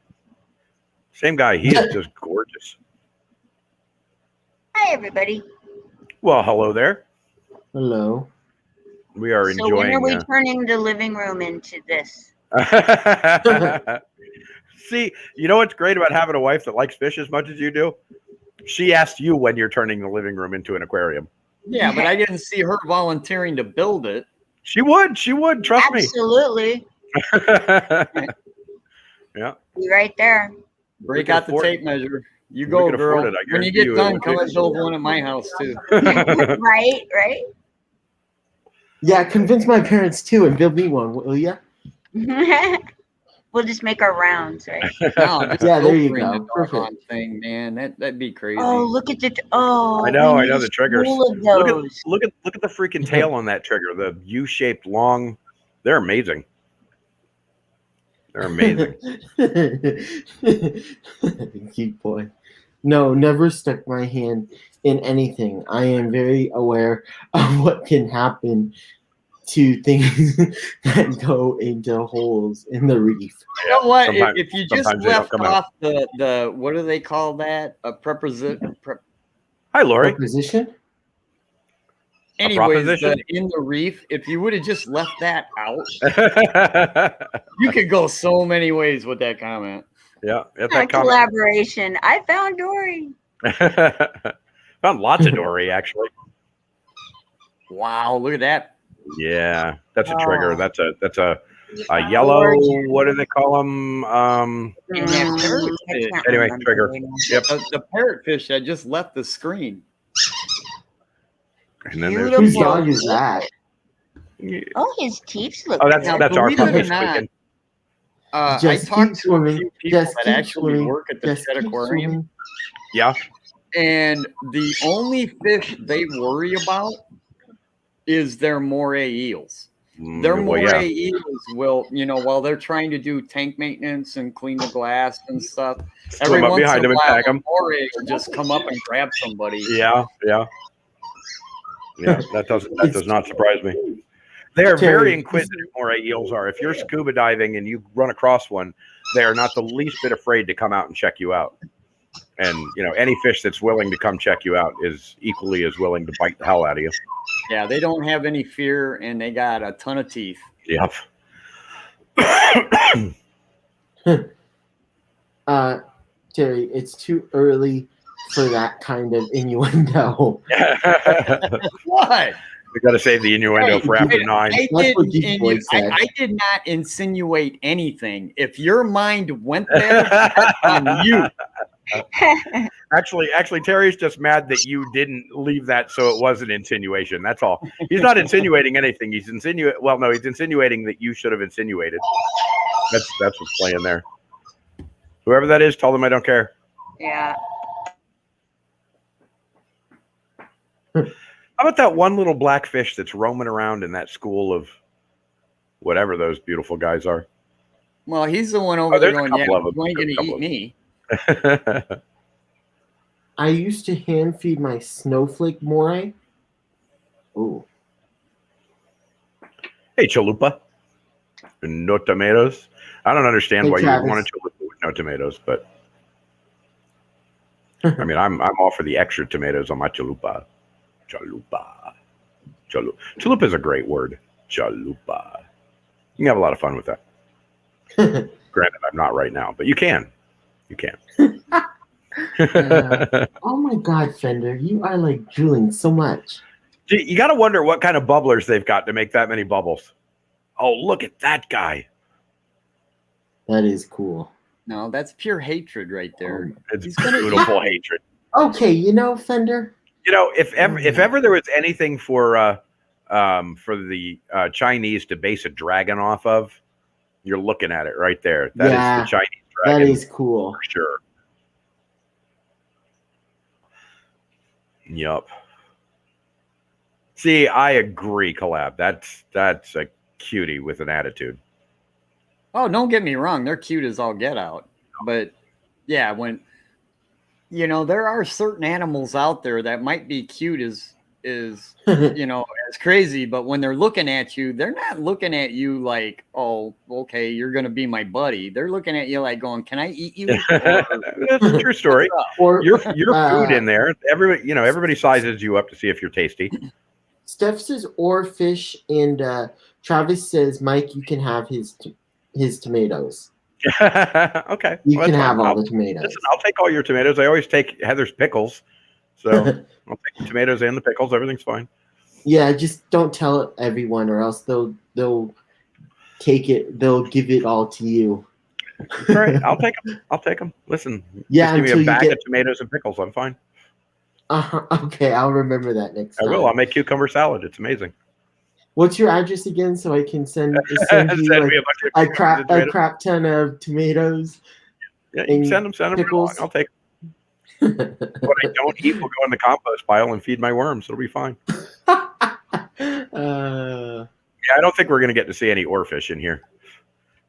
Same guy. He is just gorgeous. Hi, everybody. Well, hello there. Hello. We are So when are enjoying. we turning the living room into this? See, you know what's great about having a wife that likes fish as much as you do? She asked you when you're turning the living room into an aquarium. Yeah, but I didn't see her volunteering to build it. She would. Trust Absolutely. me. Yeah. Be right there. Break can out the afford tape measure. You We go, can girl. afford it, I When you guarantee get you it done, would come be. and build one at my house, too. Right. Yeah, convince my parents too and build me one, will ya? We'll just make our rounds, right? No, just Yeah, there you filtering go. the doggone Perfect. thing, man. That'd be crazy. Oh, look at the I know we need the triggers. full of Look those. at the freaking tail on that trigger. The U-shaped long. They're amazing. They're amazing. Geek Boy. No, never stuck my hand in anything. I am very aware of what can happen to things that go into holes in the reef. You know what? Sometimes- If you just sometimes they don't left come out. off the what do they call that? A preposition. Hi, Lori. Preposition? Anyways, proposition? in the reef, if you would have just left that out, Yeah, you could go so many ways with that comment. that comment. Collaboration. I found Dory. Found lots of Dory, actually. Wow, look at that. Yeah, that's a trigger. Oh. That's a yellow. Gorgeous. What do they call them? And that I parrotfish. can't Anyway, remember trigger. right now. Yep. The parrotfish that just left the screen. And then there's. Whose Beautiful. dog is that? Oh, his teeth look Oh, that's Now, our believe it or puppy not, speaking. I Just talked keep to a swimming. few people Just that keep actually swimming. work at the Just Shed keep Aquarium, swimming. Yeah. and the only fish they worry about is their moray eels. Their Well, moray yeah. eels will, while they're trying to do tank maintenance and clean the glass and stuff, every Swim up once behind in a them and while, tag a 'em. moray will just come up and grab somebody. Yeah. That does not surprise me. They are Terry, very inquisitive. Moray eels are. If you're scuba diving and you run across one, they are not the least bit afraid to come out and check you out. And any fish that's willing to come check you out is equally as willing to bite the hell out of you. Yeah, they don't have any fear, and they got a ton of teeth. Yep. Terry, it's too early for that kind of innuendo. What? We got to save the innuendo Hey, for after wait, 9. That's what Geek Boy said. I did not insinuate anything. If your mind went there, that's on you. Actually, Terry's just mad that you didn't leave that so it was an insinuation. That's all. He's not insinuating anything. He's insinuating that you should have insinuated. That's what's playing there. Whoever that is, tell them I don't care. Yeah. How about that one little black fish that's roaming around in that school of whatever those beautiful guys are? Well, he's the one over there there's a going, yeah, couple of them. you ain't There's a going to couple eat of me. I used to hand feed my snowflake moray. Ooh. Hey, chalupa. No tomatoes. I don't understand Hey, why Travis. you want a chalupa with no tomatoes, but I mean, I'm all for the extra tomatoes on my chalupa. Chalupa. Chalupa is a great word. Chalupa. You can have a lot of fun with that. Granted, I'm not right now, but you can. You can. Oh my God, Fender, you are like drooling so much. You got to wonder what kind of bubblers they've got to make that many bubbles. Oh, look at that guy. That is cool. No, that's pure hatred right there. It's He's gonna beautiful hatred. Okay, you know, Fender. You know, if ever there was anything for the Chinese to base a dragon off of, you're looking at it right there. That is the Chinese dragon. That is cool. For sure. Yup. See, I agree, Collab. That's a cutie with an attitude. Oh, don't get me wrong. They're cute as all get out. But yeah, when there are certain animals out there that might be cute as as crazy, but when they're looking at you, they're not looking at you like, oh, okay, you're gonna be my buddy. They're looking at you like going, can I eat you? That's a true story. Or Your food in there. Everybody sizes you up to see if you're tasty. Steph says or fish, and Travis says, Mike, you can have his tomatoes. Okay. You well, can that's have fine. all the tomatoes. Listen, I'll take all your tomatoes. I always take Heather's pickles. So I'll take the tomatoes and the pickles. Everything's fine. Yeah, just don't tell everyone, or else they'll take it. They'll give it all to you. All right, I'll take them. I'll take them. Listen, Yeah, just give me until a you bag get- of tomatoes and pickles. I'm fine. Okay, I'll remember that next I time. will. I'll make cucumber salad. It's amazing. What's your address again, so I can send you Send like me a bunch of a cucumbers and tomatoes. crap ton of tomatoes? Yeah, you can send them. Send them. pickles. I'll take them. What I don't eat will go in the compost pile and feed my worms. It'll be fine. Yeah, I don't think we're going to get to see any oarfish in here.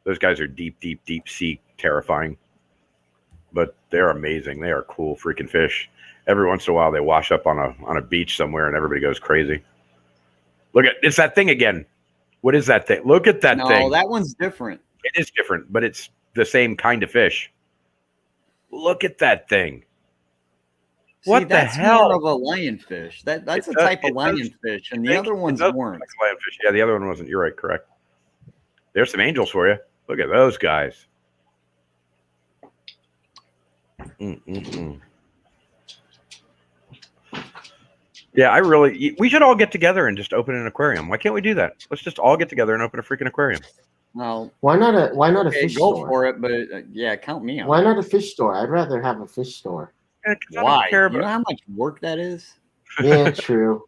Those guys are deep, deep, deep sea terrifying. But they're amazing. They are cool freaking fish. Every once in a while, they wash up on a beach somewhere, and everybody goes crazy. Look at it's that thing again. What is that thing? Look at that thing. No, that one's different. It is different, but it's the same kind of fish. Look at that thing. What the that's hell? more of a lionfish. That's It a does- type of it does- lionfish, and the other one's does look worms. like lionfish. Yeah, the other one wasn't. You're right. Correct. There's some angels for you. Look at those guys. Yeah, we should all get together and just open an aquarium. Why can't we do that? Let's just all get together and open a freaking aquarium. Well, Why not a okay, fish go store? for it, but yeah, count me out. Why not a fish store? I'd rather have a fish store. Yeah, 'cause I Why? don't care You know about, how much work that is? Yeah, true.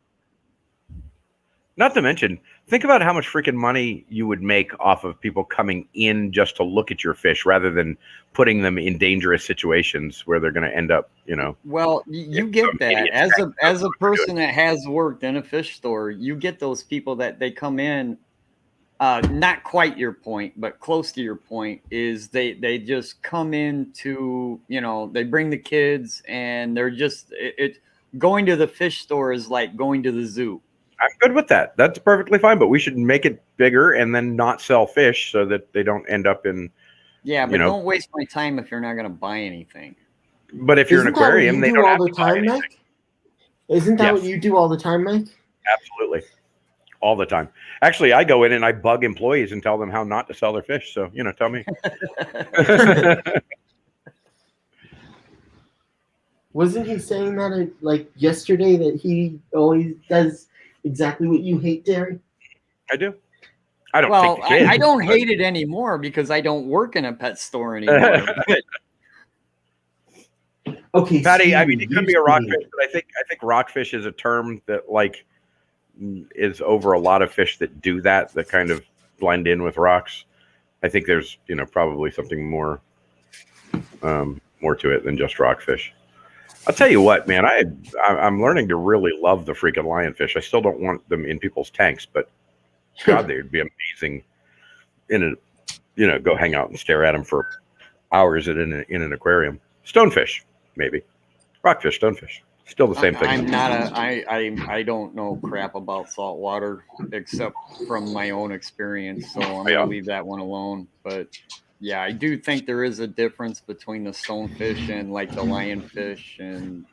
not to mention, think about how much freaking money you would make off of people coming in just to look at your fish rather than putting them in dangerous situations where they're going to end up, Well, you get some that idiot as trying a person that has worked in a fish store. You get those people that they come in, not quite your point, but close to your point. Is they just come in to they bring the kids and they're just going to the fish store is like going to the zoo. I'm good with that. That's perfectly fine, but we should make it bigger and then not sell fish so that they don't end up in. Yeah, but don't waste my time if you're not going to buy anything. But if you're an Isn't that what aquarium, you they do don't all have the to buy time, anything. Mike? Isn't that Yes. what you do all the time, Mike? Absolutely. All the time. Actually, I go in and I bug employees and tell them how not to sell their fish. So, tell me. Wasn't he saying that like yesterday that he always does exactly what you hate, Derry? I do. I don't Well, take the kids. I don't hate it anymore because I don't work in a pet store anymore. Okay, Patty, I Steve, mean, it could you be a Steve. rockfish, but I think rockfish is a term that is over a lot of fish that do that kind of blend in with rocks. I think there's, probably something more to it than just rockfish. I'll tell you what, man, I'm learning to really love the freaking lionfish. I still don't want them in people's tanks, but God, they'd be amazing go hang out and stare at them for hours in an aquarium. Stonefish, maybe. Rockfish, stonefish. Still the same thing. I don't know crap about saltwater except from my own experience, so I'm gonna leave that one alone. But yeah, I do think there is a difference between the stonefish and like the lionfish, and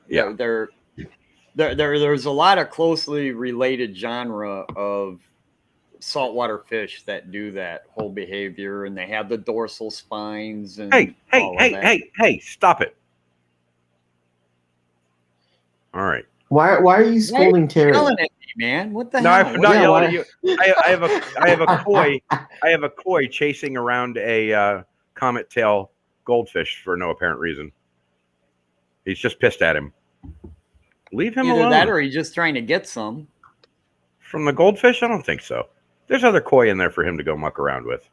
there's a lot of closely related genre of saltwater fish that do that whole behavior, and they have the dorsal spines and hey, stop it. All right. Why are you scolding Terry? Yelling at me, man. What the no, hell? I'm not yelling at you. I have a koi chasing around a comet tail goldfish for no apparent reason. He's just pissed at him. Leave him alone. Either that or he's just trying to get some. From the goldfish? I don't think so. There's other koi in there for him to go muck around with.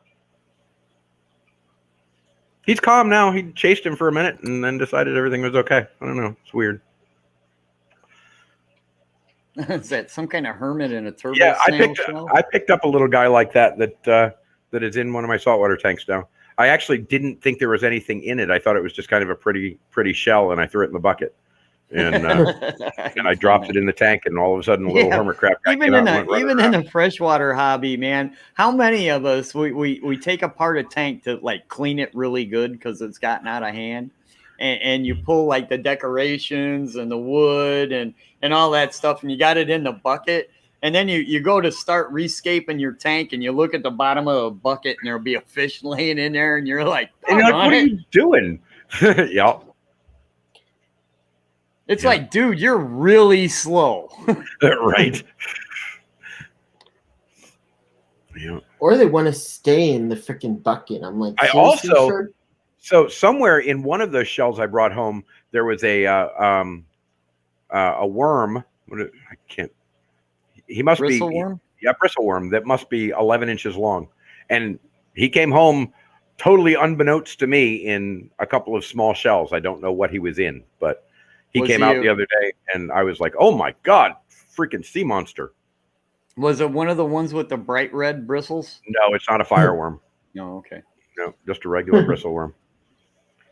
He's calm now. He chased him for a minute and then decided everything was okay. I don't know. It's weird. Is that some kind of hermit in a turtle? Yeah, I picked up a little guy like that is in one of my saltwater tanks now. I actually didn't think there was anything in it. I thought it was just kind of a pretty shell, and I threw it in the bucket. And and I dropped it in the tank, and all of a sudden, a little hermit crab guy even in the freshwater hobby, man. How many of us we take apart a tank to like clean it really good because it's gotten out of hand, and you pull like the decorations and the wood and all that stuff, and you got it in the bucket, and then you go to start rescaping your tank, and you look at the bottom of the bucket, and there'll be a fish laying in there, and you're like, what are you doing? Yeah. It's like, dude, you're really slow. Right. Yeah. Or they want to stay in the freaking bucket. I'm like, so somewhere in one of those shells I brought home, there was a worm. He must bristle be worm? Bristle worm that must be 11 inches long, and he came home totally unbeknownst to me in a couple of small shells. I don't know what he was in, but he came out the other day, and I was like, "Oh my god, freaking sea monster!" Was it one of the ones with the bright red bristles? No, it's not a fireworm. No, okay. No, just a regular bristle worm.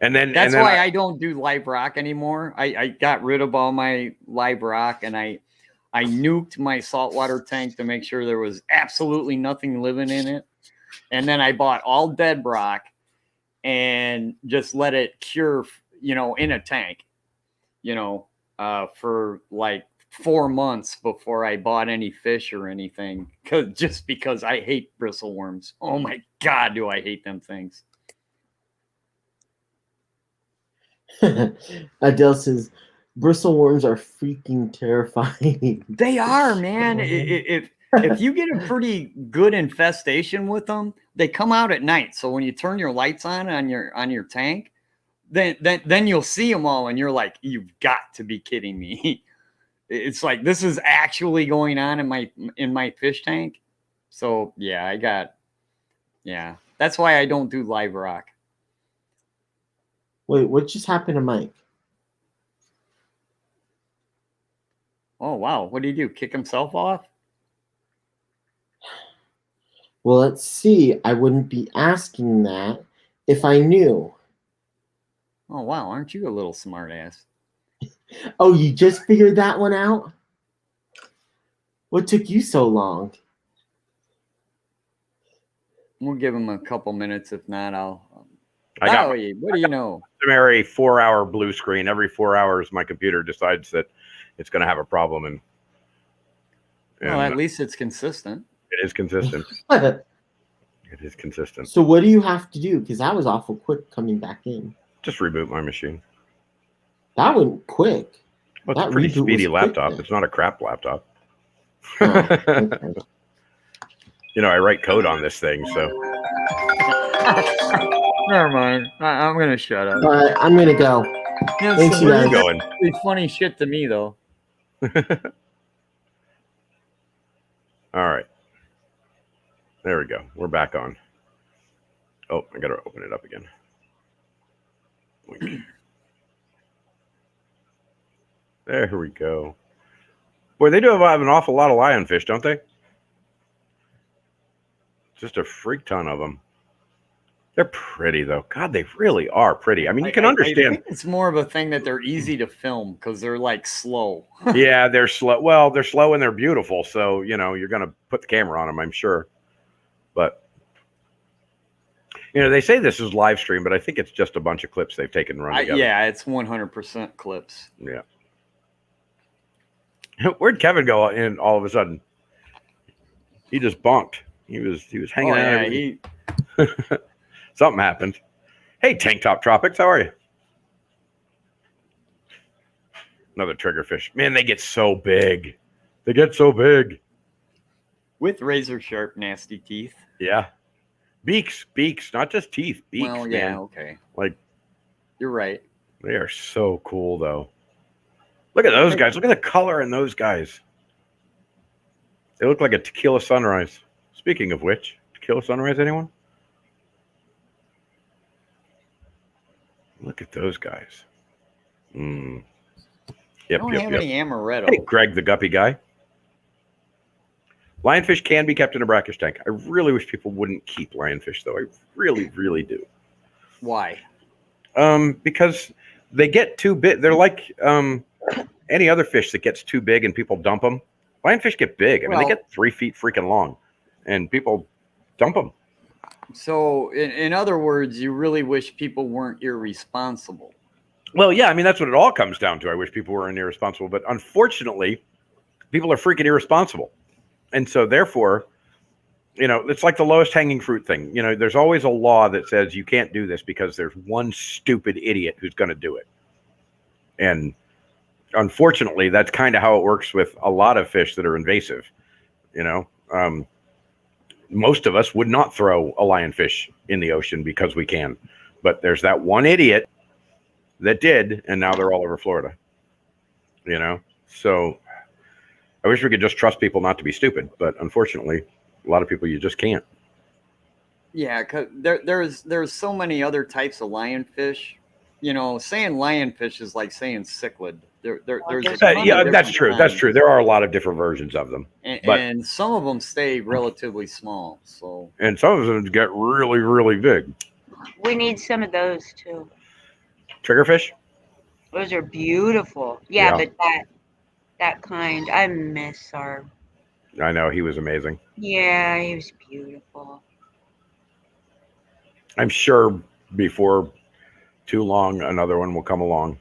And then that's why I don't do live rock anymore. I got rid of all my live rock, and I nuked my saltwater tank to make sure there was absolutely nothing living in it. And then I bought all dead rock and just let it cure, in a tank, for like 4 months before I bought any fish or anything. Because I hate bristle worms. Oh my God, do I hate them things. Adele says, bristle worms are freaking terrifying. They are, man. If you get a pretty good infestation with them, they come out at night. So when you turn your lights on your tank, then you'll see them all, and you're like, you've got to be kidding me. It's like, this is actually going on in my fish tank. So yeah, that's why I don't do live rock. Wait, what just happened to Mike? Oh wow, what did he do? Kick himself off? Well, let's see. I wouldn't be asking that if I knew. Oh wow, aren't you a little smart ass? Oh, you just figured that one out? What took you so long? We'll give him a couple minutes. If not, what do you know? Customary 4-hour blue screen. Every 4 hours, my computer decides that it's going to have a problem, and well, at least it's consistent. It is consistent. It is consistent. So what do you have to do? Because that was awful quick coming back in. Just reboot my machine. That went quick. Well, it's a pretty speedy laptop. It's not a crap laptop. Oh, okay. I write code on this thing, so. Never mind. I'm gonna shut up. All right, I'm gonna go. Yeah, thanks, you guys. Going. It's funny shit to me though. All right. There we go. We're back on. Oh, I gotta open it up again. There we go. Boy, they do have an awful lot of lionfish, don't they? Just a freak ton of them. They're pretty, though. God, they really are pretty. I mean, you can understand. I think it's more of a thing that they're easy to film because they're like slow. Yeah, they're slow. Well, they're slow and they're beautiful. So, you know, you're going to put the camera on them, I'm sure. But, you know, they say this is live stream, but I think it's just a bunch of clips they've taken and run together. Yeah, it's 100% clips. Yeah. Where'd Kevin go in all of a sudden? He just bonked. He was hanging out. Yeah, Something happened. Hey, Tank Top Tropics, how are you? Another triggerfish. Man, they get so big. They get so big. with razor sharp, nasty teeth. Yeah. Beaks, not just teeth. Beaks, Well, yeah, man. okay. Like, you're right. they are so cool, though. Look at those guys. Look at the color in those guys. They look like a tequila sunrise. Speaking of which, tequila sunrise, anyone? Look at those guys. Yep, I don't have any amaretto. Hey, Greg, the guppy guy. Lionfish can be kept in a brackish tank. I really wish people wouldn't keep lionfish, though. I really, really do. Why? Because they get too big. They're like any other fish that gets too big and people dump them. Lionfish get big. I mean, they get 3 feet freaking long, and people dump them. So, in other words, you really wish people weren't irresponsible. Well, yeah, I mean, that's what it all comes down to. I wish people weren't irresponsible, but unfortunately, people are freaking irresponsible. And so, therefore, you know, it's like the lowest hanging fruit thing. You know, there's always a law that says you can't do this because there's one stupid idiot who's going to do it. And unfortunately, that's kind of how it works with a lot of fish that are invasive. You know, most of us would not throw a lionfish in the ocean because we can. But there's that one idiot that did, and now they're all over Florida. You know, so I wish we could just trust people not to be stupid, but unfortunately, a lot of people you just can't. Yeah, because there's so many other types of lionfish. You know, saying lionfish is like saying cichlid. There's a ton of yeah, that's different true. kinds. That's true. There are a lot of different versions of them, and some of them stay relatively small. So, and some of them get really, really big. We need some of those too. Triggerfish? Those are beautiful. Yeah, but that kind, I miss our. I know, he was amazing. Yeah, he was beautiful. I'm sure before too long, another one will come along.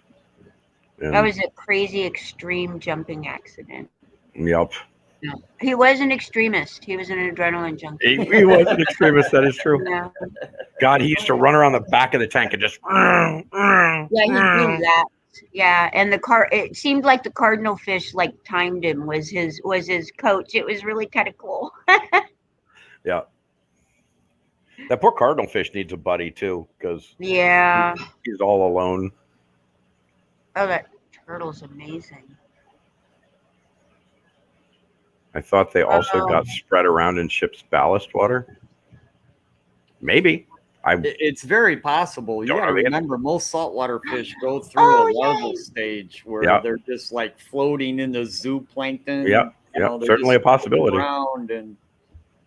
And, That was a crazy extreme jumping accident. Yep. No. He was an extremist. He was an adrenaline junkie. He was an extremist, that is true. Yeah. God, he used to run around the back of the tank and just. Yeah, he do that. Yeah, and it seemed like the cardinal fish like timed him was his coach. It was really kind of cool. Yeah. That poor cardinal fish needs a buddy too, because Yeah. he's all alone. Oh, that turtle's amazing. I thought they also got spread around in ship's ballast water. Maybe. it's very possible. You Don't got to know, man. remember, most saltwater fish go through a larval yay. stage where they're just like floating in the zooplankton. Yeah, You know, they're certainly a just floating possibility. around and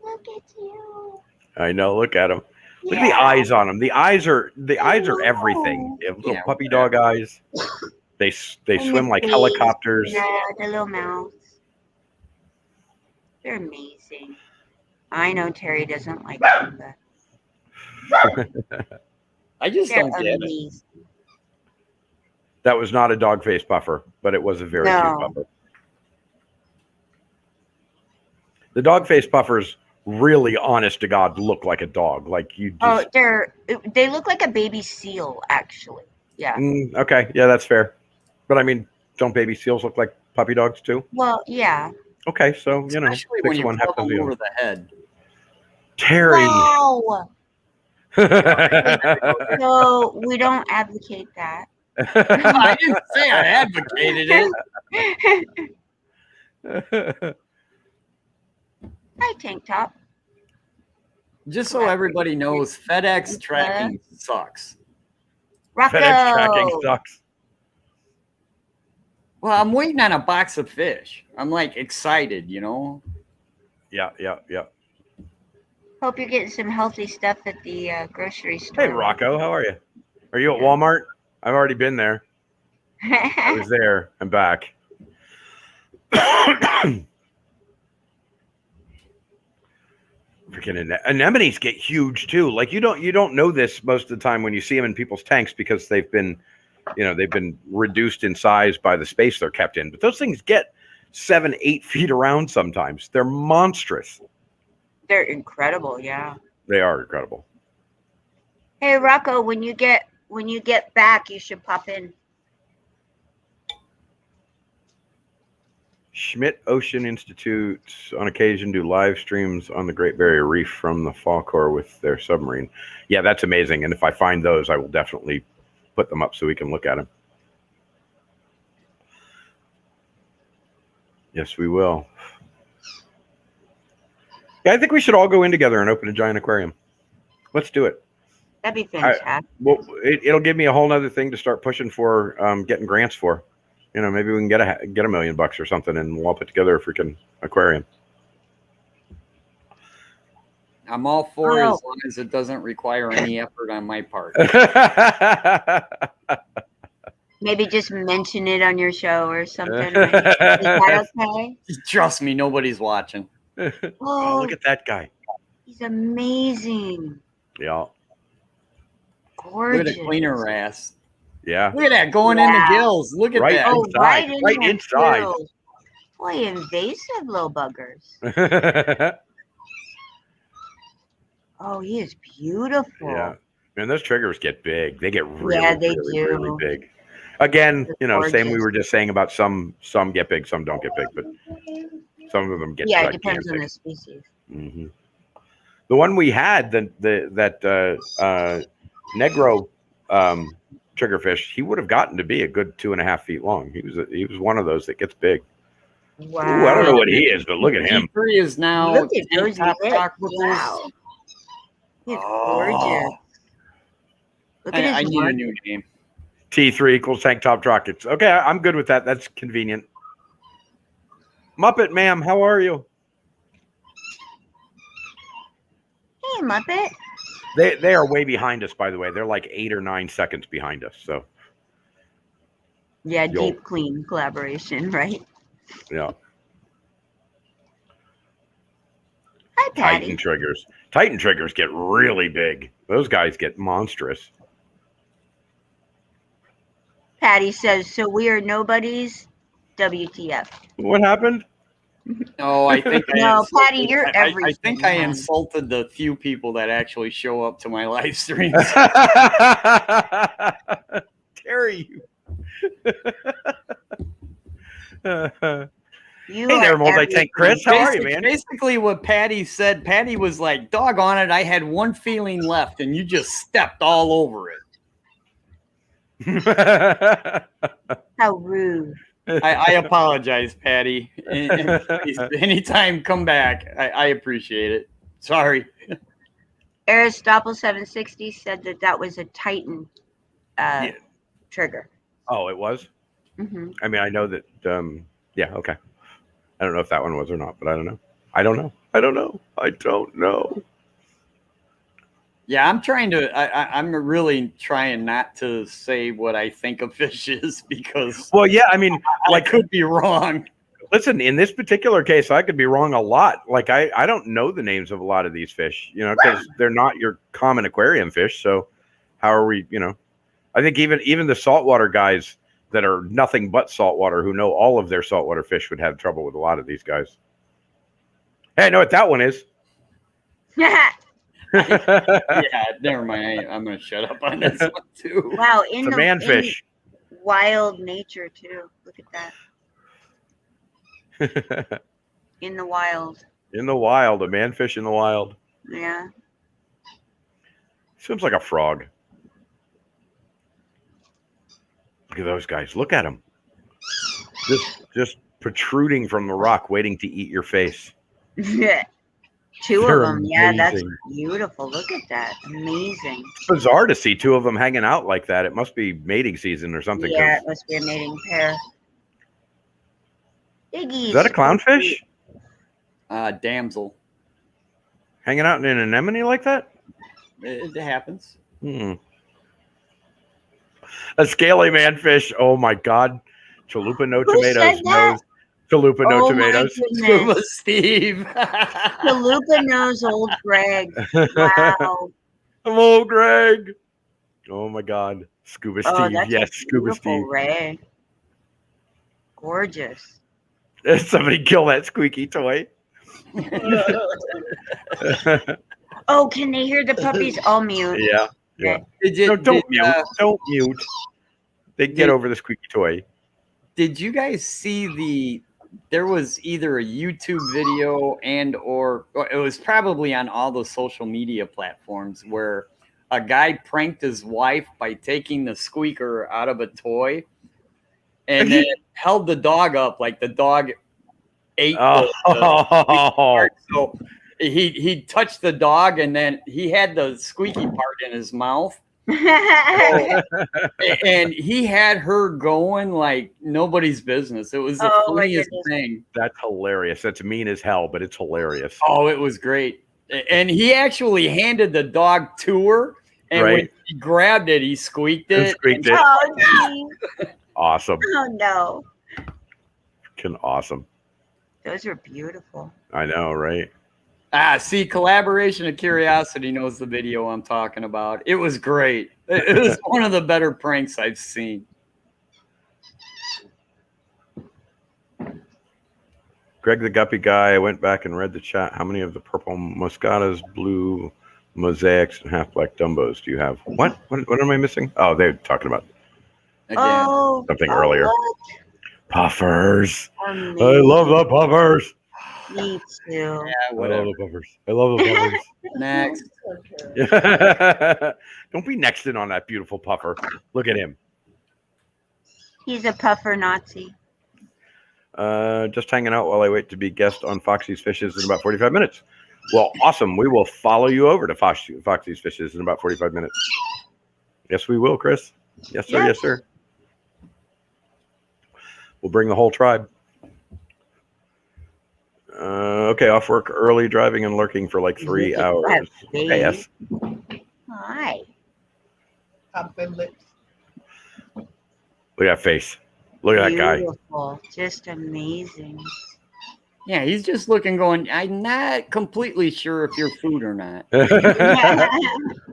Look at you. I know. Look at him. Look at the eyes on him. The eyes are everything. They have little puppy dog eyes. They swim like helicopters. Yeah, the little mouths. They're amazing. I know Terry doesn't like them, but I just they're don't get it. amazing. That was not a dog face puffer, but it was a very cute puffer. The dog face puffers really, honest to God, look like a dog. Like you just. They look like a baby seal, actually. Yeah. Okay, yeah, that's fair. But I mean, don't baby seals look like puppy dogs too? Well, yeah. Okay, so you know, Especially when you one flip half them the over other. the head. Terry. Wow. So we don't advocate that. I didn't say I advocated it. Hi, Tank Top. Just so everybody knows, FedEx tracking sucks. Rocco. FedEx tracking sucks. Well, I'm waiting on a box of fish. I'm like excited, you know. Yeah. Hope you're getting some healthy stuff at the grocery store. Hey, Rocco, how are you? Are you at Walmart? I've already been there. I was there. I'm back. Freaking anemones get huge too. Like you don't know this most of the time when you see them in people's tanks because they've been reduced in size by the space they're kept in. But those things get 7-8 feet around sometimes. They're monstrous. They're incredible, yeah. They are incredible. Hey Rocco, when you get back, you should pop in. Schmidt Ocean Institute on occasion do live streams on the Great Barrier Reef from the Falkor with their submarine. Yeah, that's amazing. And if I find those, I will definitely put them up so we can look at them. Yes, we will. Yeah, I think we should all go in together and open a giant aquarium. Let's do it. That'd be fantastic. Well, it'll give me a whole nother thing to start pushing for, getting grants for. You know, maybe we can get $1 million or something, and we'll all put together a freaking aquarium. I'm all for it as long as it doesn't require any effort on my part. Maybe just mention it on your show or something. Is that okay? Trust me, nobody's watching. Oh, look at that guy. He's amazing. Yeah. Gorgeous. Look at a cleaner ass. Yeah. Look at that going in the gills. Look at Right that. Oh, inside. Right in inside. gills. Boy, invasive little buggers. Oh, he is beautiful. Yeah. Man, those triggers get big. They get really, really big. Again, same we were just saying about some get big, some don't get big, but some of them get it depends on the species. Mm-hmm. The one we had, that Negro triggerfish, he would have gotten to be a good 2.5 feet long. He was one of those that gets big. Wow. Ooh, I don't know what he is, but look at him. He is now. Look at those top lips. aquifers. Wow. He's gorgeous. Look at his I need a new name. T3 equals tank top rockets. Okay, I'm good with that. That's convenient. Muppet, ma'am, how are you? Hey, Muppet. They are way behind us, by the way. They're like 8 or 9 seconds behind us. So yeah, deep clean collaboration, right? Yeah. Hi, Patty. Titan triggers get really big. Those guys get monstrous. Patty says, so we are nobodies. WTF. What happened? No, I think Patty, you're everything. I think I insulted the few people that actually show up to my live streams. Terry. Hey there, multi-tank Chris. How are you, man? Basically, what Patty said, Patty was like, doggone it, I had one feeling left, and you just stepped all over it. How rude. I apologize, Patty. And please, anytime, come back. I appreciate it. Sorry. Aristotle 760 said that was a Titan trigger. Oh, it was? Mm-hmm. I mean, I know that, yeah, okay. I don't know if that one was or not, but I don't know. I don't know. Yeah, I'm trying to. I'm really trying not to say what I think a fish is because. Well, yeah, I mean, I could be wrong. Listen, in this particular case, I could be wrong a lot. Like I don't know the names of a lot of these fish, because they're not your common aquarium fish. So how are we? I think even the saltwater guys that are nothing but saltwater, who know all of their saltwater fish, would have trouble with a lot of these guys. Hey, I know what that one is. Yeah, never mind. I'm gonna shut up on this one too. Wow, it's a manfish. Wild nature too. Look at that. In the wild. In the wild, a manfish in the wild. Yeah. Seems like a frog. Look at those guys. Look at them. Just protruding from the rock, waiting to eat your face. Two They're of them. Yeah, that's amazing. beautiful. Look at that. Amazing. It's bizarre to see two of them hanging out like that. It must be mating season or something. Yeah, 'Cause it must be a mating pair. Iggy's is that a so clownfish cute. Damsel. hanging out in an anemone like that? It happens. A scaly manfish. Oh my God. Chalupa, no Who said tomatoes. that? No. Chalupa, no Oh tomatoes. my Scuba goodness. Steve. Chalupa knows old Greg. Wow. Hello, Greg. Oh my God. Scuba Oh, Steve. that's Yes, a Scuba beautiful Steve. ray. Gorgeous. Somebody kill that squeaky toy. Oh, can they hear the puppies? I'll mute. Yeah. Yeah. No, don't mute. Don't mute. They can get over the squeaky toy. Did you guys see there was either a YouTube video or it was probably on all the social media platforms where a guy pranked his wife by taking the squeaker out of a toy and then held the dog up like the dog ate the part. So he touched the dog and then he had the squeaky part in his mouth. And he had her going like nobody's business. It was the funniest thing. That's hilarious. That's mean as hell, but it's hilarious. Oh, it was great. And he actually handed the dog to her, and when he grabbed it, he squeaked it. Oh, geez. Awesome. Oh, no. Freaking awesome. Those are beautiful. I know, right? See, Collaboration of Curiosity knows the video I'm talking about. It was great. It was one of the better pranks I've seen. Greg the Guppy guy, I went back and read the chat. How many of the purple Moscatas, blue mosaics, and half black Dumbos do you have? What am I missing? Oh, they're talking about something earlier. Puffers. Amazing. I love the puffers. Me too. Yeah, I whatever. love the puffers. I love the puffers. Next. Don't be nexting on that beautiful puffer. Look at him. He's a puffer Nazi. Just hanging out while I wait to be guest on Foxy's Fishes in about 45 minutes. Well, awesome. We will follow you over to Foxy's Fishes in about 45 minutes. Yes, we will, Chris. Yes, sir. Yes, sir. We'll bring the whole tribe. Okay, off work early, driving and lurking for like 3 hours. Hey, yes. Hi. Up and lips. Look at that face. Look at that guy. Beautiful. Just amazing. Yeah, he's just looking going, I'm not completely sure if you're food or not.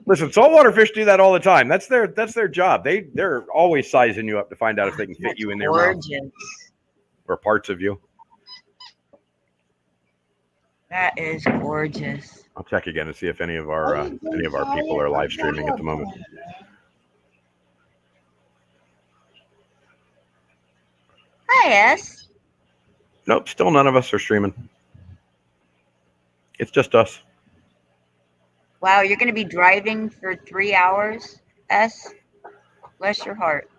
Listen, saltwater fish do that all the time. That's their job. They're always sizing you up to find out if they can fit you in their mouth or parts of you. That is gorgeous. I'll check again and see if any of our people are live streaming at the moment. Hi, S. Nope, still none of us are streaming. It's just us. Wow, you're going to be driving for 3 hours, S? Bless your heart.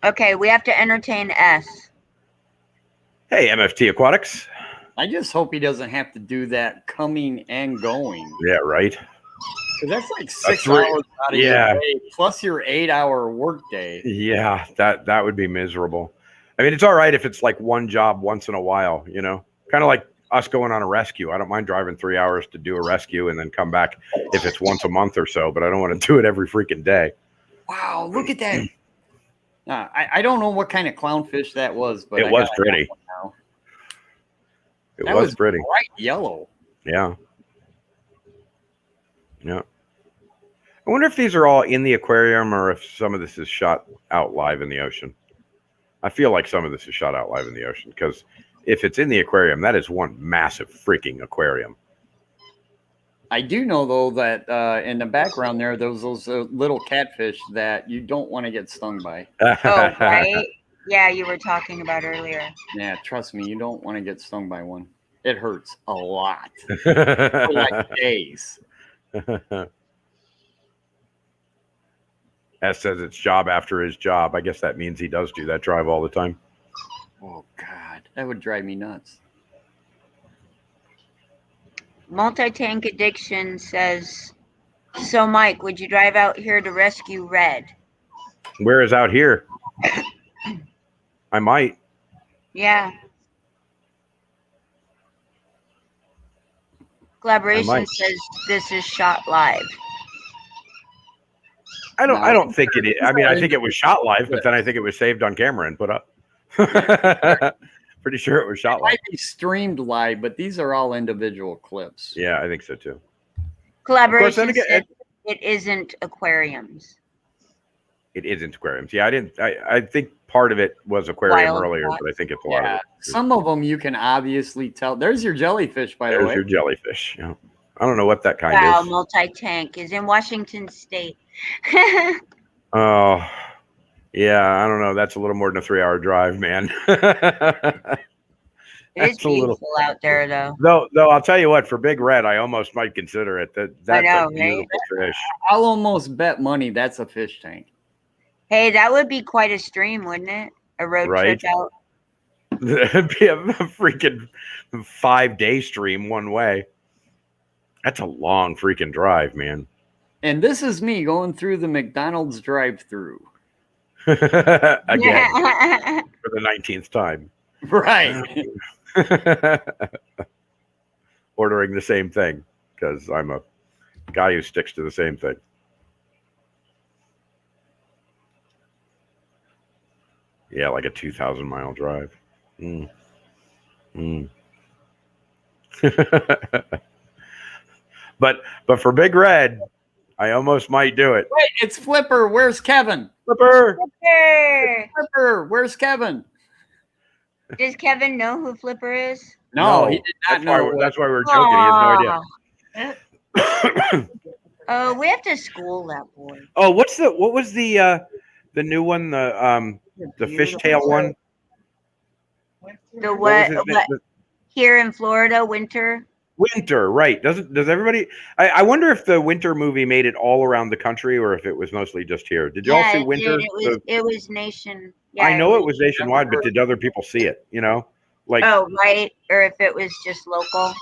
Okay, we have to entertain S. Hey, MFT Aquatics. I just hope he doesn't have to do that coming and going. Yeah, right. That's like 6 hours out of your day, plus your 8-hour workday. Yeah, that would be miserable. I mean, it's all right if it's like one job once in a while, you know, kind of like us going on a rescue. I don't mind driving 3 hours to do a rescue and then come back if it's once a month or so, but I don't want to do it every freaking day. Wow, look at that. I don't know what kind of clownfish that was, but it was pretty. It was pretty. Bright yellow. Yeah. Yeah. I wonder if these are all in the aquarium or if some of this is shot out live in the ocean. I feel like some of this is shot out live in the ocean because if it's in the aquarium, that is one massive freaking aquarium. I do know, though, that in the background there, there's those little catfish that you don't want to get stung by. Oh, right? Yeah, you were talking about earlier. Yeah, trust me, you don't want to get stung by one. It hurts a lot. For like days. S says it's job after his job. I guess that means he does do that drive all the time. Oh, God. That would drive me nuts. Multi-tank addiction says, so Mike, would you drive out here to rescue Red? Where is out here? I might. Yeah. Collaboration might. says this is shot live. I No. don't think it is. I mean, I think it was shot live, but then I think it was saved on camera and put up. Pretty sure it was shot It live. might be streamed live, but these are all individual clips. Yeah, I think so too. Collaboration again, says it isn't aquariums. It isn't aquariums. Yeah, I think part of it was aquarium Wild earlier, caught. but I think it's a lot of Yeah, it. some of them you can obviously tell. There's your jellyfish, by the There's way. your jellyfish. Yeah. I don't know what that kind Wow, is. multi-tank is in Washington State. Oh, yeah. I don't know. That's a little more than a 3-hour drive, man. It is That's a little- beautiful out there, though. Though I'll tell you what, for big red, I almost might consider it. That's know, a beautiful fish. I'll almost bet money that's a fish tank. Hey, that would be quite a stream, wouldn't it? A road Right. trip out. It'd be a freaking 5-day stream one way. That's a long freaking drive, man. And this is me going through the McDonald's drive-through. Again, for the 19th time. Right. Ordering the same thing because I'm a guy who sticks to the same thing. Yeah, like a 2,000-mile drive. Mm. Mm. But for Big Red, I almost might do it. Wait, it's Flipper. Where's Kevin? Flipper. Flipper! Flipper, where's Kevin? Does Kevin know who Flipper is? No, he did not know. That's why we're joking. He has no idea. Oh, we have to school that boy. Oh, what was the new one? The fishtail one? The What what? was his What? name? Here in Florida, winter. Winter, right? Does everybody? I wonder if the Winter movie made it all around the country or if it was mostly just here. Did y'all see it Winter? did. It was nation. Yeah, I know it was nationwide, but did other people see it? You know, like Oh, right. Or if it was just local.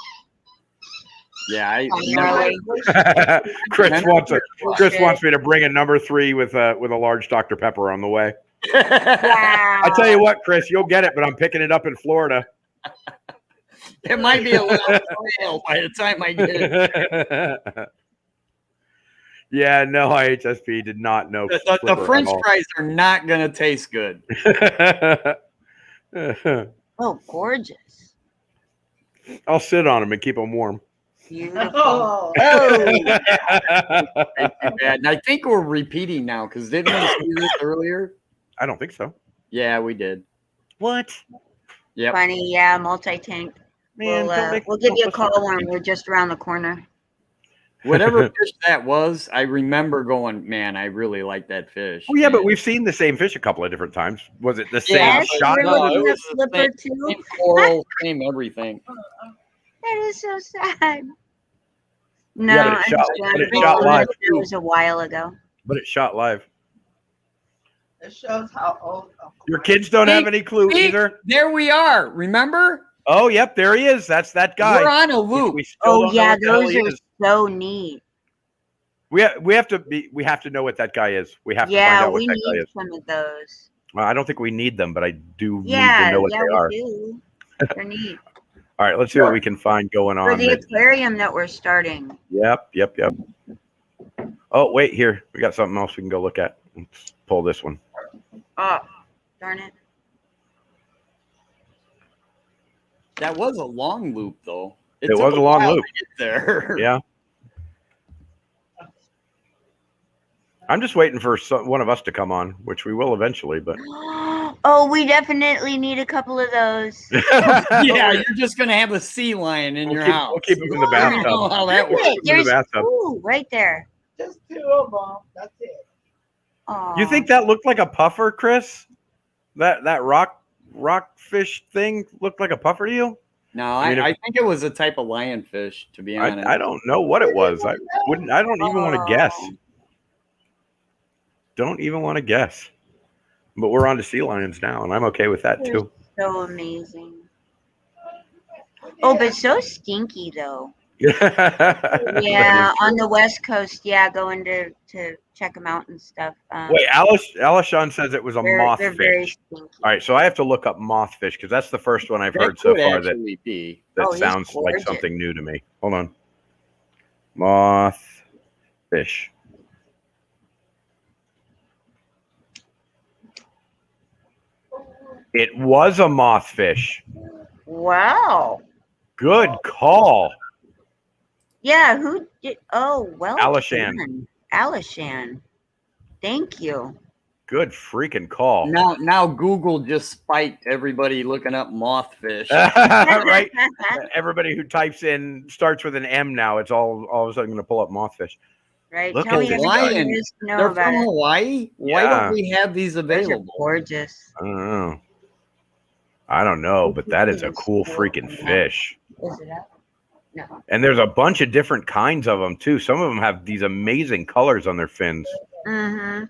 Yeah, I Primarily. Chris wants me to bring a number 3 with a large Dr. Pepper on the way. Wow. I tell you what, Chris, you'll get it, but I'm picking it up in Florida. It might be a little stale by the time I get it. Yeah, no, IHSP did not know. The Flipper French at all. fries are not going to taste good. Oh, gorgeous. I'll sit on them and keep them warm. Beautiful. Oh, And I think we're repeating now because didn't we see this earlier? I don't think so. Yeah, we did. What? Yep. Funny, yeah, multi-tank. Man, We'll give you a call when we're just around the corner. Whatever fish that was, I remember going, man, I really like that fish. Well, yeah, but And we've seen the same fish a couple of different times. Was it the same Yes, shot? we're No, looking it at was the Flipper same- too. same coral, same everything. That is so sad. No, Yeah, but it shot live, It too. was a while ago. But it shot live. it shows how old. Your kids don't have any clue See? either. There we are. Remember? Oh, yep, there he is. That's that guy. We're on a loop. We still Oh don't know yeah, what the hell those he are is. so neat. We have to know what that guy is. We have to find Yeah, out what we that guy need is. some of those. Well, I don't think we need them, but I do need Yeah, to know what yeah, they we are. do. They're neat. All right, let's see what we can find going For on. the aquarium that we're starting. Yep. Oh, wait, here. We got something else we can go look at. Let's pull this one. Oh, darn it. That was a long loop, though. It took was a long while loop. to get there. Yeah. I'm just waiting for one of us to come on, which we will eventually, but Oh, we definitely need a couple of those. Yeah, you're just gonna have a sea lion in your house. We'll keep them in the I don't know bathtub. how that works. Wait, in the there's bathtub. two right there. Just 2 of them. That's it. Aw. You think that looked like a puffer, Chris? That rock fish thing looked like a puffer to you? No, I mean, I think it was a type of lionfish, to be honest. I don't know what it was. I don't even want to guess. Don't even want to guess. But we're on to sea lions now, and I'm okay with that too. So amazing. Oh, but so stinky though. Yeah, on the West Coast. Yeah, going to check them out and stuff. Wait, Alishon says it was a moth they're very fish. stinky. All right, so I have to look up moth fish because that's the first one I've That heard so could far that actually be. Oh, he's sounds like gorgeous. something new to me. Hold on. Moth fish. It was a moth fish. Wow. Good call. Yeah, who did? Oh, well. Alishan. done. Alishan. Thank you. Good freaking call. Now Google just spiked everybody looking up mothfish. Right? Everybody who types in starts with an M now. It's all of a sudden going to pull up mothfish. Right. Look Tell at me this everything guy. there is to know They're about from it. Hawaii. Why Yeah. don't we have these Those are available? gorgeous. I don't know, but that is a cool freaking fish. Is it up? No. And there's a bunch of different kinds of them too. Some of them have these amazing colors on their fins. Mm-hmm.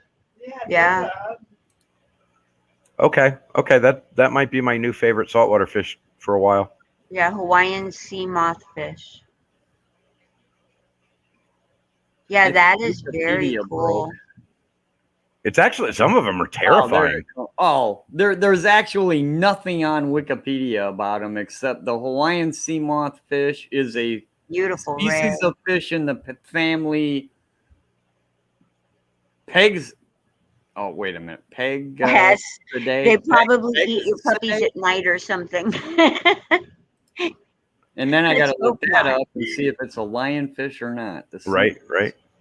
Yeah. Okay, that might be my new favorite saltwater fish for a while. Yeah, Hawaiian sea mothfish. Yeah, It's that is very Wikipedia, cool. bro. It's actually, some of them are terrifying. There's actually nothing on Wikipedia about them except the Hawaiian sea mothfish is a Beautiful, rare. species of fish in the family Pegs. Oh, wait a minute. Peg. Yes, Today. they probably eat your Pegs puppies today? at night or something. And then I got to Let's look hope that not. up and see if it's a lionfish or not. Right.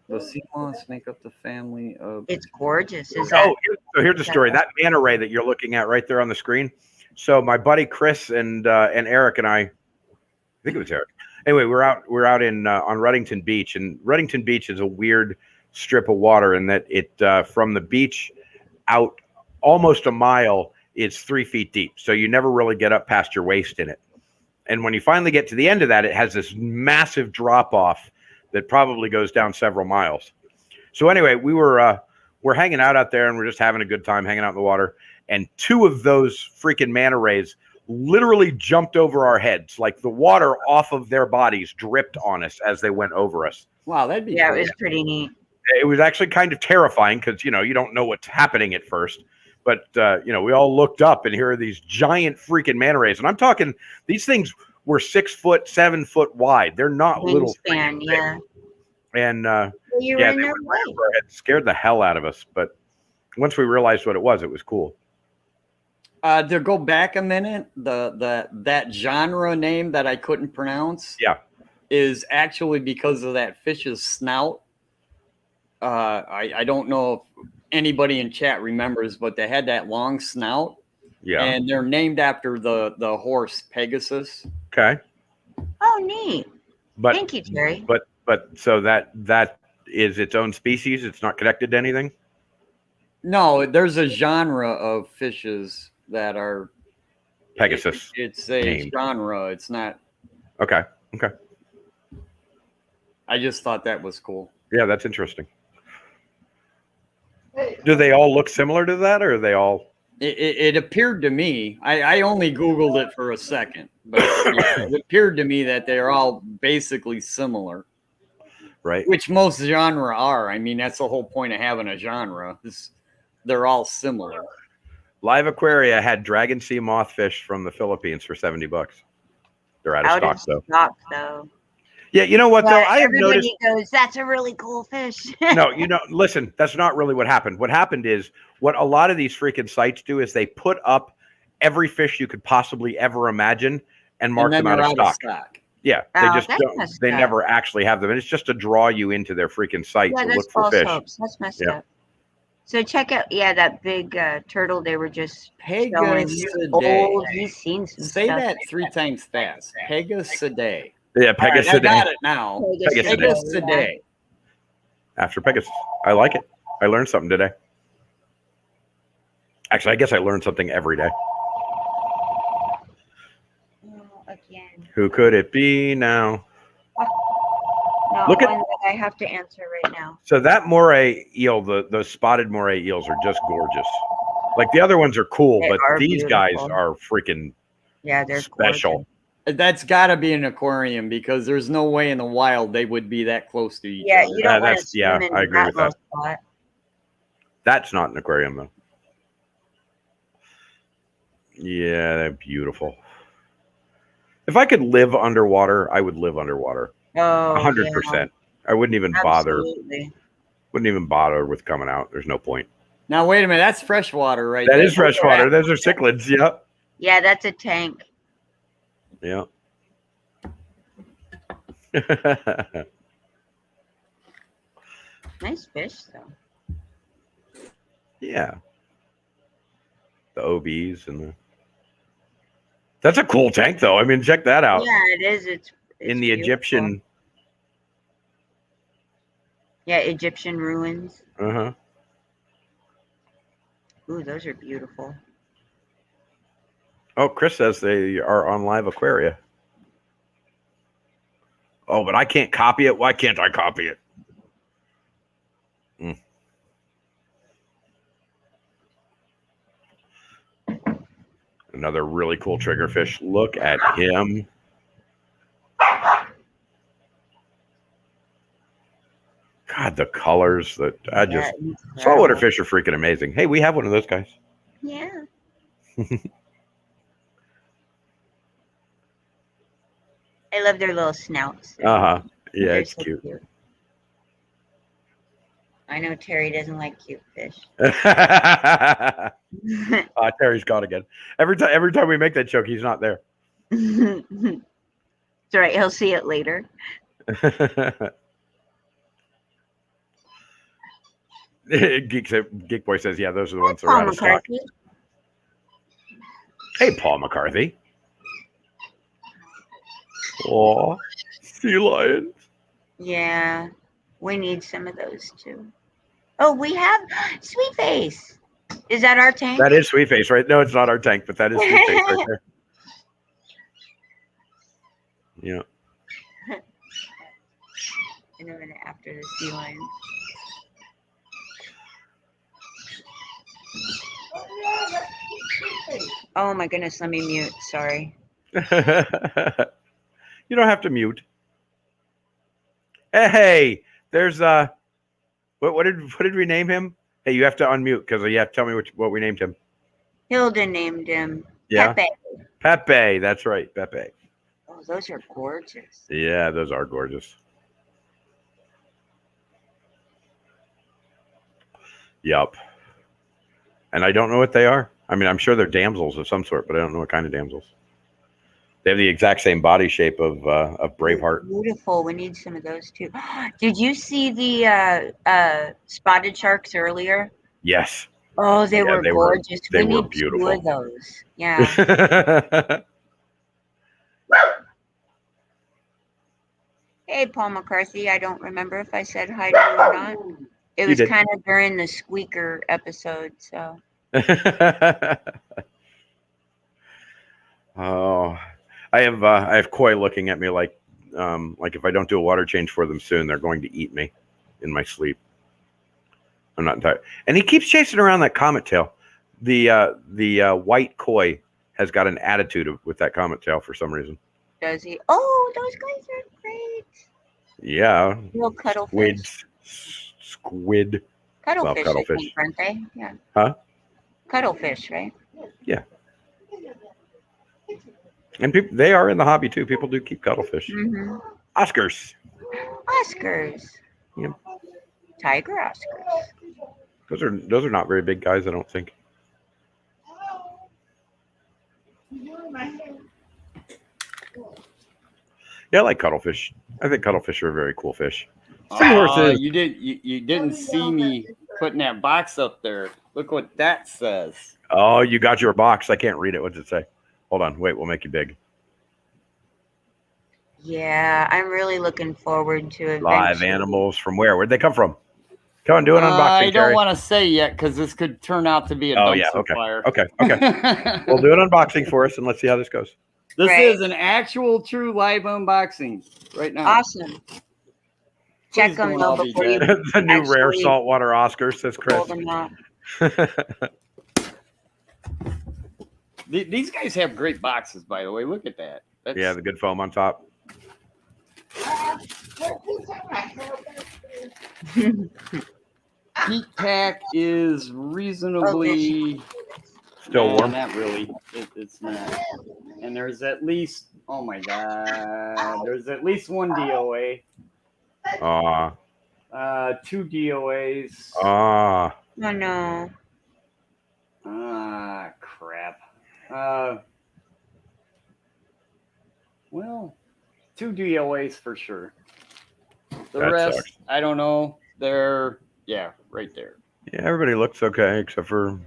The sea moths make up the family of. It's gorgeous. Is that? Oh, so here's the story. That manta ray that you're looking at right there on the screen. So my buddy Chris and Eric and I think it was Eric. Anyway, we're out in on Reddington Beach, and Reddington Beach is a weird strip of water in that it from the beach out almost a mile is 3 feet deep. So you never really get up past your waist in it. And when you finally get to the end of that, it has this massive drop off that probably goes down several miles. So anyway, we're hanging out there and we're just having a good time hanging out in the water. And 2 of those freaking manta rays literally jumped over our heads. Like the water off of their bodies dripped on us as they went over us. Wow, that'd be Yeah, cool. it was pretty neat. It was actually kind of terrifying because, you don't know what's happening at first. But, we all looked up and here are these giant freaking manta rays. And I'm talking, these things were 6 foot, 7 foot wide. They're not little. Wingspan, yeah. And You yeah, were in they their went right way. over our heads, scared the hell out of us. But once we realized what it was cool. To go back a minute, that genre name that I couldn't pronounce, is actually because of that fish's snout. I don't know if anybody in chat remembers, but they had that long snout. Yeah. And they're named after the horse Pegasus. Okay. Oh, neat. But Thank you, Terry. But so that is its own species. It's not connected to anything. No, there's a genre of fishes that are Pegasus. It's a name. genre. It's not. Okay. I just thought that was cool. Yeah, that's interesting. Do they all look similar to that, or are they all? It appeared to me. I only Googled it for a second, but it appeared to me that they're all basically similar. Right. Which most genre are. I mean, that's the whole point of having a genre. They're all similar. Live Aquaria had dragon sea mothfish from the Philippines for $70. They're out of stock, though. Yeah, you know what though? I have noticed. Everybody goes, "That's a really cool fish." No, listen, that's not really what happened. What happened is what a lot of these freaking sites do is they put up every fish you could possibly ever imagine and mark them out of stock. Yeah, they Oh, just that's don't. messed They up. never actually have them, and it's just to draw you into their freaking site Yeah, to that's look for false fish. hopes. That's messed Yeah. up. So check out, that big turtle they were just showing. He's Pegasidae. old. He's seen some Say stuff. that 3 times fast. Pegasidae. Yeah, All right, Pegasus. I got it now. Pegasidae. Pegasidae. After Pegasus. I like it. I learned something today. Actually, I guess I learned something every day. Oh, again. Who could it be now? Not Look at- one that I have to answer right now. So that moray eel, those spotted moray eels are just gorgeous. Like the other ones are cool, They but are these guys beautiful. are freaking Yeah, they're special. gorgeous. That's got to be an aquarium because there's no way in the wild they would be that close to each Yeah, other. you don't want to That's yeah, swim in I agree that with little that. spot. That's not an aquarium though. Yeah, they're beautiful. If I could live underwater, I would live underwater. Oh, 100%. I wouldn't even bother. absolutely. Wouldn't even bother with coming out. There's no point. Now wait a minute, that's freshwater, right? That there. is freshwater. Those are cichlids. Yep. Yeah, that's a tank. Yeah. Nice fish, though. Yeah. The OBs and the. That's a cool tank, though. I mean, check that out. Yeah, it is. It's In the beautiful. Egyptian. Yeah, Egyptian ruins. Uh-huh. Ooh, those are beautiful. Oh, Chris says they are on Live Aquaria. Oh, but I can't copy it. Why can't I copy it? Another really cool triggerfish. Look at him. God, the colors that I just saltwater fish are freaking amazing. Hey, we have one of those guys. Yeah. I love their little snouts. Uh-huh. Yeah, They're it's so cute. I know Terry doesn't like cute fish. Terry's gone again. Every time we make that joke, he's not there. It's all right. He'll see it later. Geek Boy says, yeah, those are the ones that are Paul out of stock. McCarthy. Hey, Paul McCarthy. Aw, sea lions. Yeah, we need some of those too. Oh, we have Sweet Face. Is that our tank? That is Sweet Face, right? No, it's not our tank, but that is Sweet Face right there. Yeah. In a minute after the sea lions. Oh my goodness, let me mute. Sorry. You don't have to mute. Hey, there's what did we name him? Hey, you have to unmute because you have to tell me what we named him. Hilda named him Yeah. Pepe. Pepe, that's right, Pepe. Oh, those are gorgeous. Yeah, those are gorgeous. Yup. And I don't know what they are. I mean, I'm sure they're damsels of some sort, but I don't know what kind of damsels. They have the exact same body shape of Braveheart. Beautiful. We need some of those too. Did you see the spotted sharks earlier? Yes. Oh, they Yeah, were they were- gorgeous. they we were need beautiful. 2 of those. Yeah. Hey, Paul McCarthy. I don't remember if I said hi to you or not. It was did. kind of during the squeaker episode, so. Oh, I have Koi looking at me like if I don't do a water change for them soon, they're going to eat me in my sleep. I'm not tired. And he keeps chasing around that comet tail. The white Koi has got an attitude with that comet tail for some reason. Does he? Oh, those guys are great. Yeah. Little cuttlefish. Squid. Cuttlefish, cuttlefish. I think, aren't they? Yeah. Huh? Cuttlefish, right? Yeah. And people, they are in the hobby too. People do keep cuttlefish. Mm-hmm. Oscars. Oscars. Yep. Tiger Oscars. Those are not very big guys, I don't think. Yeah, I like cuttlefish. I think cuttlefish are a very cool fish. Seahorses. You didn't see me putting that box up there. Look what that says. Oh, you got your box. I can't read it. What's it say? Hold on. Wait, we'll make you big. Yeah, I'm really looking forward to it. Live animals from where? Where'd they come from? Come on, do an unboxing. I don't Terry. want to say yet because this could turn out to be a Oh dumpster yeah. Okay. fire. Okay. We'll do an unboxing for us and let's see how this goes. This Right. is an actual true live unboxing right now. Awesome. Check Please them don't though all be before you dead. The new rare Actually, saltwater Oscar, says Chris. pull them out. These guys have great boxes, by the way. Look at that. Yeah, the good foam on top. Heat pack is reasonably Still warm. Not really. It's not. And there's at least, oh my god, there's at least one DOA. Two DOAs. Oh no. Crap. Well, two DOAs for sure. The That rest, sucks. I don't know. They're, right there. Yeah, everybody looks okay except for,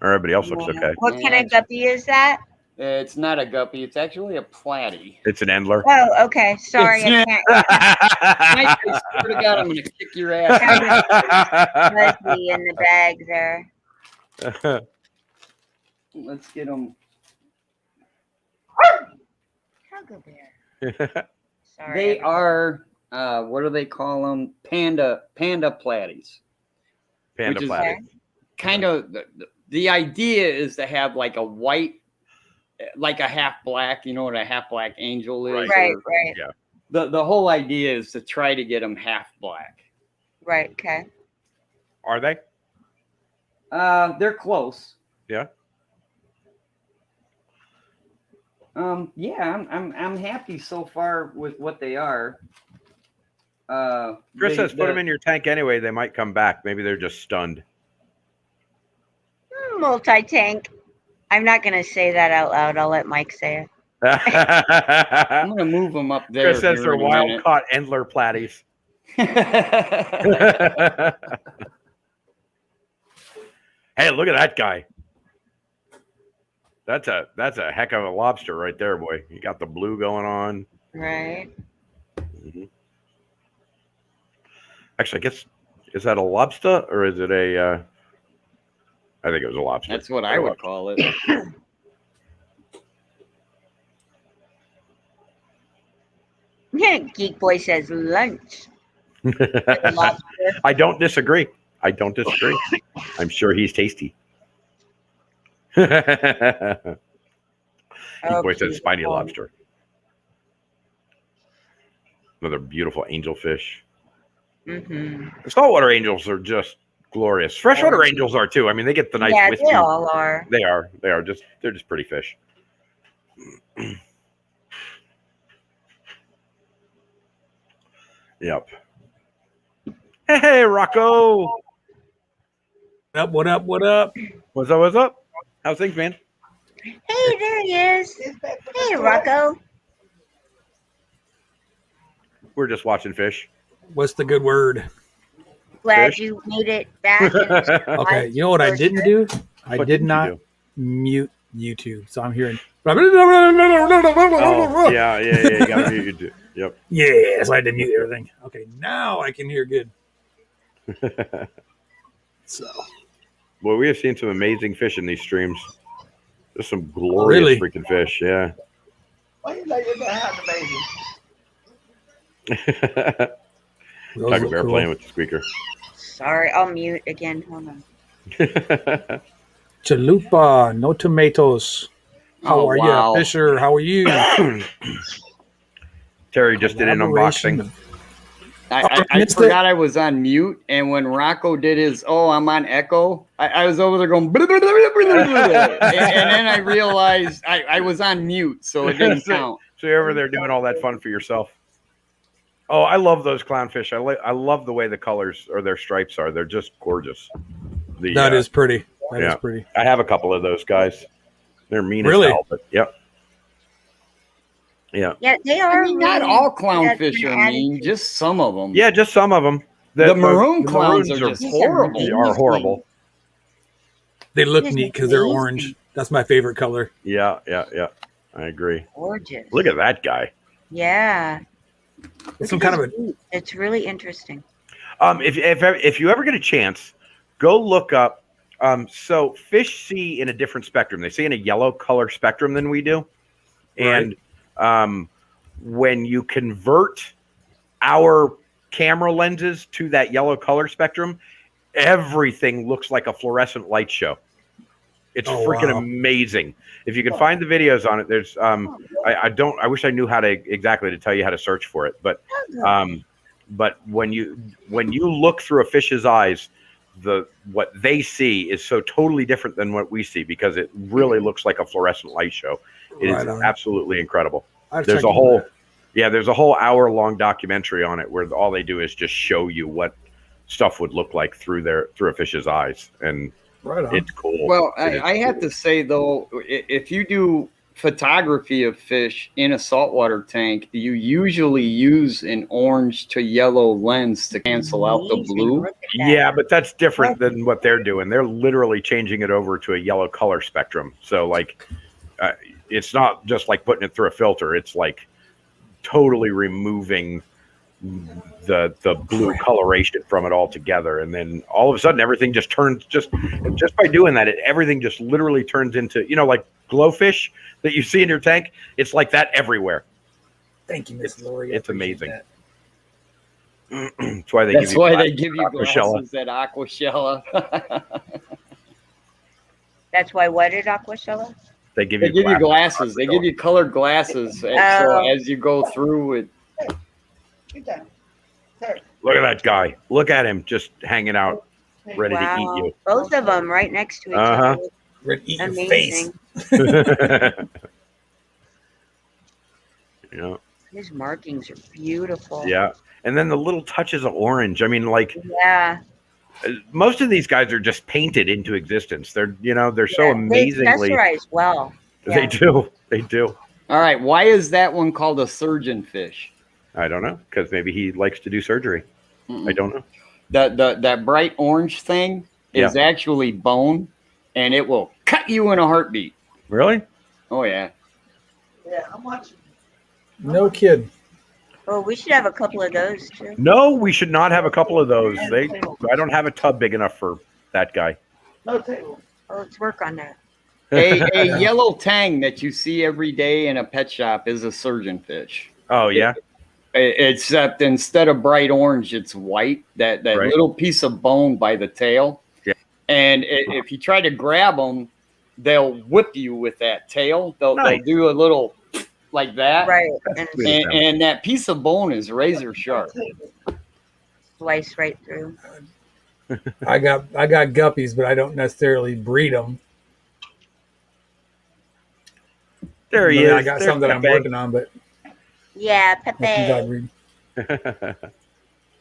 or everybody else looks okay. What kind of guppy is that? It's not a guppy. It's actually a platy. It's an Endler. Oh, okay. Sorry, I can't. I swear to God, I'm gonna kick your ass. Fuzzy in the bag there. Let's get them. Cargo bear. Sorry. They are. What do they call them? Panda platies. Panda Which is platy. Kind of the idea is to have like a white, like a half black. You know what a half black angel is? Right. Yeah. The whole idea is to try to get them half black. Right. Okay. Are they? They're close. Yeah. Yeah, I'm happy so far with what they are. Chris says put them in your tank anyway. They might come back. Maybe they're just stunned. Multi-tank. I'm not going to say that out loud. I'll let Mike say it. I'm gonna move them up there. Chris says here they're in a wild minute. caught Endler platies. Hey, look at that guy. That's a heck of a lobster right there, boy. You got the blue going on. Right. Mm-hmm. Actually, I guess, is that a lobster or is it a? I think it was a lobster. That's what I would call it. Geek Boy says lunch. I don't disagree. I'm sure he's tasty. Boy said spiny lobster. Another beautiful angelfish. Mm-hmm. Saltwater angels are just glorious. Freshwater angels are too. I mean, they get the nice wispy. They all are. They are. They're just pretty fish. Yep. Hey, Rocco. What up? What's up? How's things, man? Hey, there he is. Hey, Rocco. We're just watching fish. What's the good word? Glad Fish? you made it back. Okay, you know what I didn't do? I What did didn't you not do? mute YouTube, so I'm hearing. Oh, yeah. You gotta mute YouTube. Yep. Yes, I did mute everything. Okay, now I can hear good. So, Well, we have seen some amazing fish in these streams. There's some glorious freaking fish. Yeah. Why you let your dad have the baby? those Tiger look bear cool. playing with the squeaker. Sorry, I'll mute again. Hold on. Chalupa, no tomatoes. How are wow. you, Fisher? How are you? Terry just did an unboxing. I missed forgot I was on mute, and when Rocco did his, I'm on echo, I was over there going, blah, blah, blah, blah, blah, blah. And then I realized I was on mute, so it didn't count. So you're over there doing all that fun for yourself. Oh, I love those clownfish. I love the way the colors or their stripes are. They're just gorgeous. That is pretty. That is yeah. pretty. I have a couple of those guys. They're mean Really? as hell, but yep. Yeah. Yeah, they are. I mean, not really- all clownfish that's are an mean, attitude. just some of them. Yeah, just some of them. The maroon clowns maroons are just These horrible. They are horrible. They look It's neat because they're amazing. orange. That's my favorite color. Yeah. I agree. Gorgeous. Look at that guy. Yeah. It's some kind of a. It's really interesting. If you ever get a chance, go look up. So fish see in a different spectrum. They see in a yellow color spectrum than we do, and when you convert our camera lenses to that yellow color spectrum, everything looks like a fluorescent light show. It's Oh, freaking wow. amazing. If you can find the videos on it, there's I wish I knew how to exactly to tell you how to search for it, but when you look through a fish's eyes, what they see is so totally different than what we see, because it really looks like a fluorescent light show. It is Right on. absolutely incredible. I'll There's check a into whole that. there's a whole hour-long documentary on it where all they do is just show you what stuff would look like through a fish's eyes, and Right on. it's cool. Well, It is I have cool. to say though, if you do photography of fish in a saltwater tank, you usually use an orange to yellow lens to cancel out the Amazing. blue. Look at that. Yeah, but that's different than what they're doing. They're literally changing it over to a yellow color spectrum. So like, it's not just like putting it through a filter. It's like totally removing the blue coloration from it altogether, and then all of a sudden everything just turns just by doing that. Everything just literally turns into, like glowfish that you see in your tank. It's like that everywhere. Thank you, Miss Lori. I It's appreciate amazing. that. That's why they That's give you why glasses they give you at Aquashella. glasses at Aquashella. That's why what at Aquashella? They give They you give you glasses. glasses. They give you colored glasses. And so as you go through it, Look at that guy. Look at him just hanging out, ready to eat you. Both of them right next to each Uh-huh. other. Ready to eat your face. Amazing. Yeah. His markings are beautiful. Yeah. And then the little touches of orange. I mean, like, Yeah. most of these guys are just painted into existence. They're, they're so They amazingly. accessorize well. They do. They do. all right, why is that one called a surgeon fish? I don't know, because maybe he likes to do surgery. I don't know. That bright orange thing is actually bone, and it will cut you in a heartbeat. Really? Oh yeah. Yeah, I'm watching. No kid. Oh, we should have a couple of those too. No, we should not have a couple of those. I don't have a tub big enough for that guy. No table. Oh, let's work on that. A yellow tang that you see every day in a pet shop is a surgeon fish. Oh yeah. Except instead of bright orange, it's white. That Right. little piece of bone by the tail. Yeah. And if you try to grab them, they'll whip you with that tail. They'll do a little like that. Right. And that piece of bone is razor sharp. Slice right through. I got guppies, but I don't necessarily breed them. There he is. I got There's some that I'm Pepe. working on, but Yeah, nothing got Pepe. breed.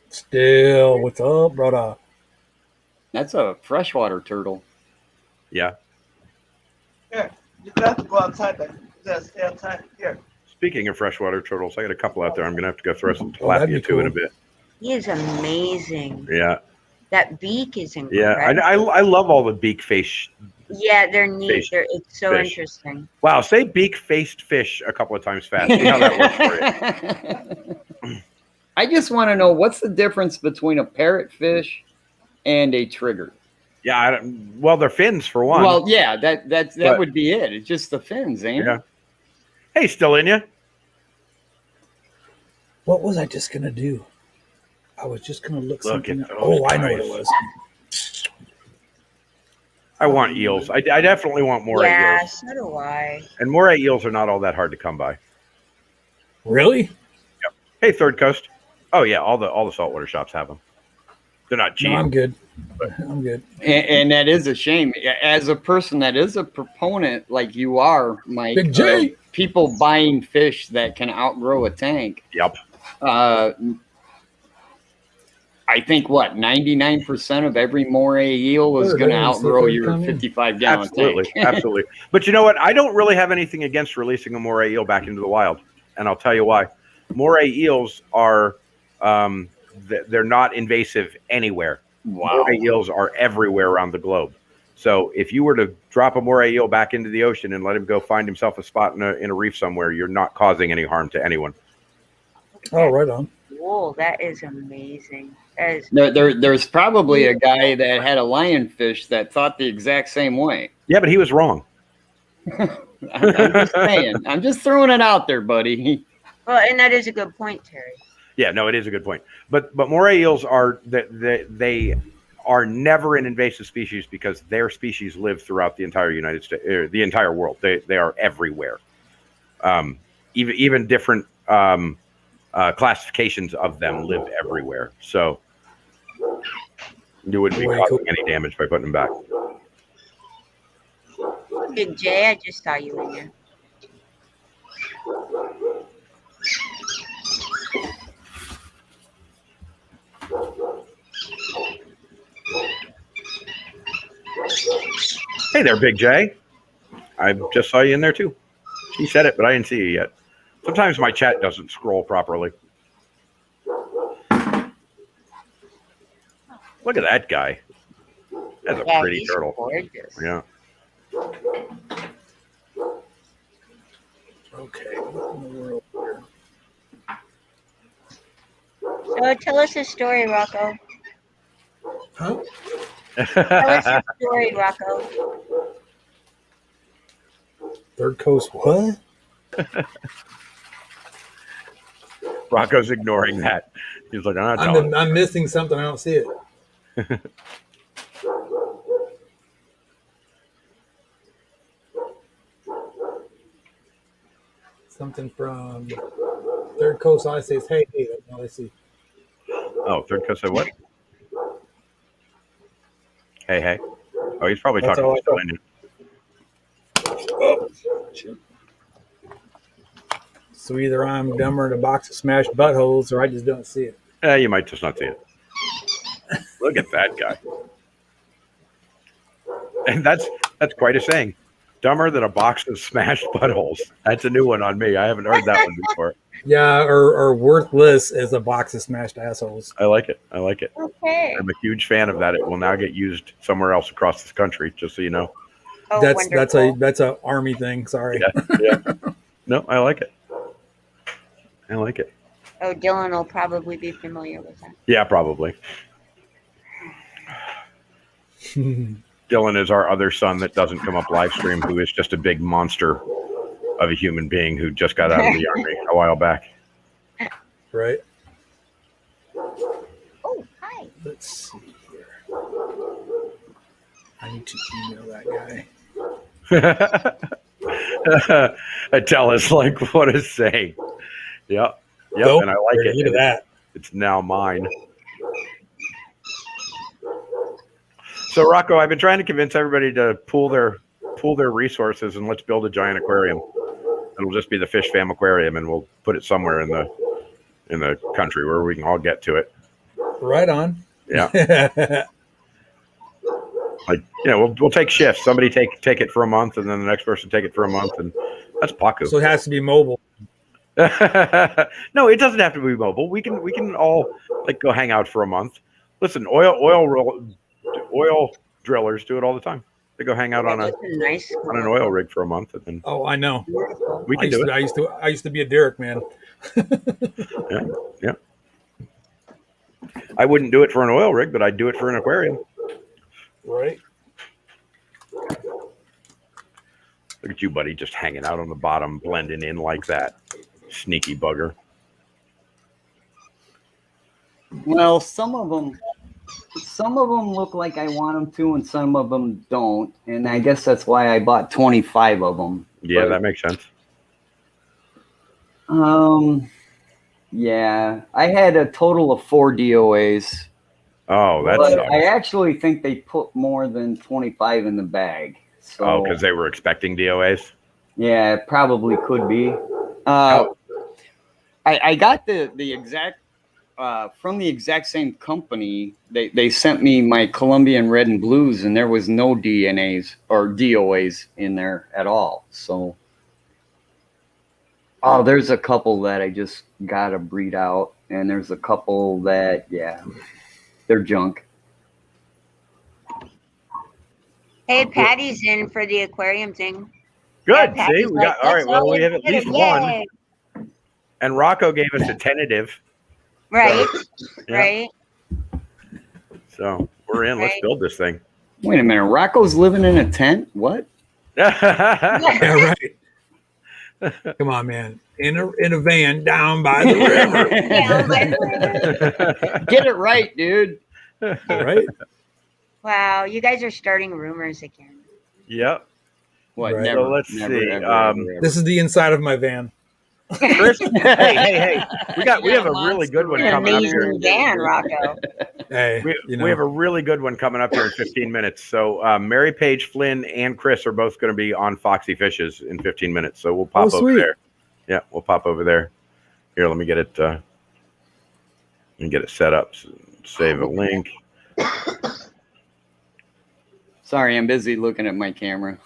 Still, what's up, brother? That's a freshwater turtle. Yeah. Here, you don't have to go outside there. Just stay outside. Here. Speaking of freshwater turtles, I got a couple out there. I'm gonna have to go throw some Oh, that'd tilapia be to in a cool. bit. He is amazing. Yeah. That beak is Yeah. incredible. I love all the beak face. Yeah, they're neat. Fish. It's so Fish. interesting. Wow. Say beak faced fish a couple of times fast. See how that works for you. I just want to know what's the difference between a parrotfish and a trigger. Yeah. Well, they're fins for one. Well, yeah, that But- would be it. It's just the fins, ain't Yeah. it? Hey, still in you? What was I just gonna do? I was just gonna look something at up. those Oh, I know what guys. it was. I want eels. I definitely want moray Yeah, eels. so do I. And moray eels are not all that hard to come by. Really? Hey, Third Coast. Oh yeah, all the saltwater shops have them. They're not cheap. No, I'm good. I'm good. And that is a shame. As a person that is a proponent like you are, Mike, Big J. people buying fish that can outgrow a tank. Yep. I think 99% of every moray eel is Sure, going to there is. outgrow They're your coming. 55-gallon Absolutely, tank. absolutely. But you know what? I don't really have anything against releasing a moray eel back into the wild, and I'll tell you why. Moray eels are they're not invasive anywhere. Wow. Moray eels are everywhere around the globe. So if you were to drop a moray eel back into the ocean and let him go find himself a spot in a reef somewhere, you're not causing any harm to anyone. Oh, right on. Whoa, that is amazing. That is There's probably a guy that had a lionfish that thought the exact same way. Yeah, but he was wrong. I'm just saying. I'm just throwing it out there, buddy. well, and that is a good point, Terry. Yeah, no, it is a good point. But moray eels are they are never an invasive species because their species live throughout the entire United States, the entire world. They are everywhere. Even different classifications of them live everywhere. So you wouldn't be causing any damage by putting them back. Big J, I just saw you in there. Hey there, Big J. I just saw you in there too. She said it, but I didn't see you yet. Sometimes my chat doesn't scroll properly. Look at that guy. That's a pretty turtle. Gorgeous. Yeah. Okay. What in the world here? So tell us a story, Rocco. Huh? Tell us a story, Rocco. Third Coast what? Rocco's ignoring that. He's like, I'm missing something. I don't see it. Something from Third Coast I says, hey, that's all I see. Oh, Third Coast said what? Hey. Oh, he's probably That's talking all to Oh, shit. So either I'm dumber in a box of smashed buttholes or I just don't see it. You might just not see it. Look at that guy. And that's quite a saying. Dumber than a box of smashed buttholes. That's a new one on me. I haven't heard that one before. Yeah, or worthless as a box of smashed assholes. I like it. I like it. Okay. I'm a huge fan of that. It will now get used somewhere else across this country, just so you know. Oh, That's a army thing. Sorry. Yeah. No, I like it. I like it. Oh, Dylan will probably be familiar with that. Yeah, probably. Dylan is our other son that doesn't come up live stream, who is just a big monster of a human being who just got out of the army a while back. Right. Oh, hi. Let's see here. I need to email that guy. Tell us like what to say. Yep. Nope, And I like it. Look at that. It's now mine. So Rocco, I've been trying to convince everybody to pool their resources and let's build a giant aquarium. It'll just be the Fish Fam Aquarium, and we'll put it somewhere in the country where we can all get to it. Right on. Yeah. Like, we'll take shifts. Somebody take it for a month, and then the next person take it for a month, and that's Paku. So it has to be mobile. No, it doesn't have to be mobile. We can all like go hang out for a month. Listen, oil drillers do it all the time. They go hang out on an oil rig for a month, and then I know. We can do it. I used to be a derrick man. Yeah. I wouldn't do it for an oil rig, but I'd do it for an aquarium. Right. Look at you, buddy, just hanging out on the bottom, blending in like that. Sneaky bugger. Well, some of them look like I want them to, and some of them don't. And I guess that's why I bought 25 of them. Yeah, that makes sense. Yeah, I had a total of 4 DOAs. Oh, that but sucks. I actually think they put more than 25 in the bag. So, because they were expecting DOAs? Yeah, it probably could be. I got the exact from the exact same company. They sent me my Colombian red and blues, and there was no DNAs or DOAs in there at all. So, there's a couple that I just gotta breed out, and there's a couple that they're junk. Hey, Patty's in for the aquarium thing. Good. Yeah, See, we got all right. Well, we have at least one. Yay. And Rocco gave us a tentative. Right. Yeah. Right. So we're in. Let's build this thing. Wait a minute, Rocco's living in a tent? What? Yeah, right. Come on, man. In a van down by the river. Get it right, dude. Right? Wow, you guys are starting rumors again. Yep. What? Right. Never. So let's never, see. Ever, ever. This is the inside of my van. Chris, hey. We have a really good one An coming up here. amazing van, Rocco. Hey, We have a really good one coming up here in 15 minutes. So Mary Page, Flynn, and Chris are both going to be on Foxy Fishes in 15 minutes. So we'll pop over sweet. there. Yeah, we'll pop over there. Here, let me get it. Set up. Save a link. Sorry, I'm busy looking at my camera.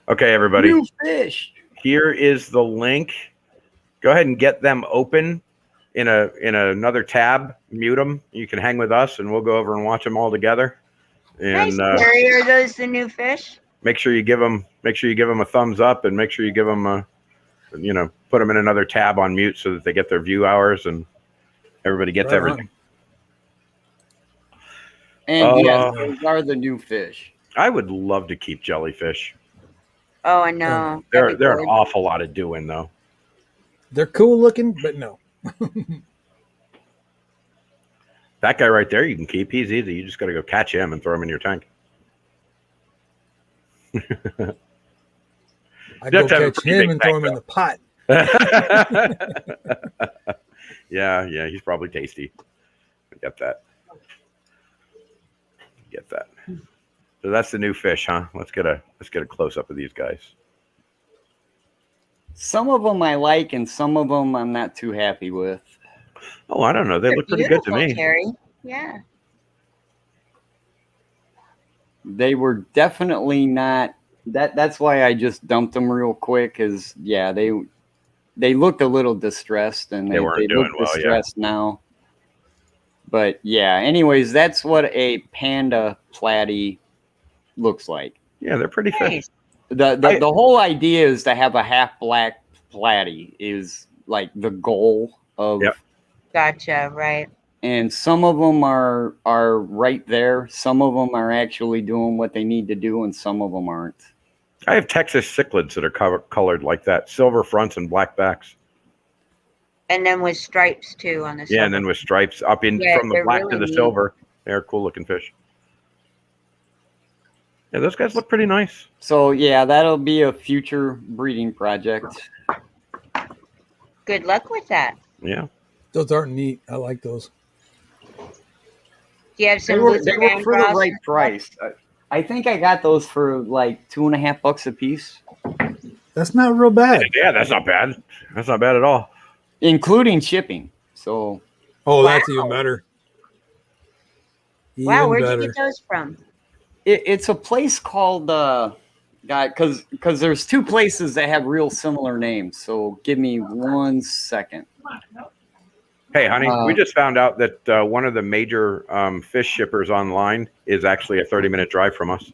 Okay, everybody. New fish. Here is the link. Go ahead and get them open in another tab. Mute them. You can hang with us, and we'll go over and watch them all together. And Nice, Terry. Are those the new fish? make sure you give them a thumbs up, and make sure you give them put them in another tab on mute so that they get their view hours and everybody gets everything. And yes, those are the new fish. I would love to keep jellyfish. Oh, I know. They're an awful lot of doing though. They're cool looking, but no. That guy right there you can keep. He's easy. You just got to go catch him and throw him in your tank. I go catch him and throw him in the pot. Yeah, he's probably tasty. I get that. So that's the new fish, huh? Let's get a close up of these guys. Some of them I like, and some of them I'm not too happy with. Oh, I don't know. They look pretty good to me. Terry. Yeah. They were definitely not. That's why I just dumped them real quick. Cause yeah, they looked a little distressed, and they weren't doing look distressed now. But yeah, anyways, that's what a panda platy looks like. Yeah, they're pretty fish. The whole idea is to have a half black platy is like the goal of. Yep. Gotcha. Right. And some of them are right there. Some of them are actually doing what they need to do, and some of them aren't. I have Texas cichlids that are colored like that, silver fronts and black backs. And then with stripes too on the Yeah, and then with stripes up from the black to the silver. They're cool looking fish. Yeah, those guys look pretty nice. So yeah, that'll be a future breeding project. Good luck with that. Yeah. Those aren't neat. I like those. Do you have some? They were for the right price. I think I got those for like $2.50 a piece. That's not real bad. Yeah, that's not bad. That's not bad at all. Including shipping. So. Oh, that's even better. Wow, where'd you get those from? It's a place called because there's two places that have real similar names. So give me 1 second. Hey, honey, we just found out that one of the major fish shippers online is actually a 30-minute drive from us,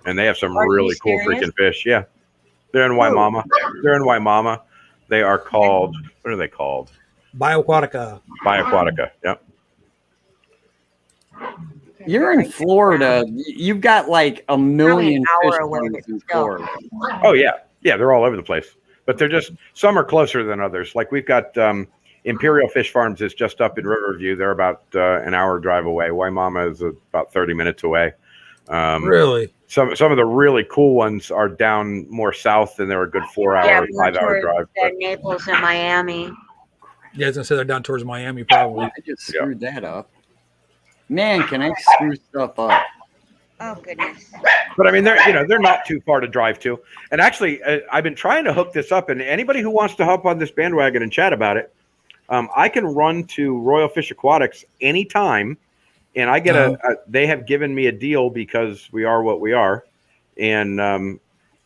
and they have some really cool freaking fish. Yeah, they're in Waimama. They're in Waimama. They are called. What are they called? Bioquatica. Bioquatica. Yep. You're in Florida. You've got like a million fish farms in Florida. Oh yeah, they're all over the place. But they're just some are closer than others. Like we've got Imperial Fish Farms is just up in Riverview. They're about an hour drive away. Waimama is about 30 minutes away. Really? Some of the really cool ones are down more south, and they're a good 4-hour, 5-hour drive. Naples and Miami. Yeah, I was gonna say they're down towards Miami, probably. I just screwed that up. Man, can I screw stuff up? Oh goodness! But I mean, they're not too far to drive to. And actually, I've been trying to hook this up. And anybody who wants to hop on this bandwagon and chat about it, I can run to Royal Fish Aquatics anytime, and I get they have given me a deal because we are what we are, and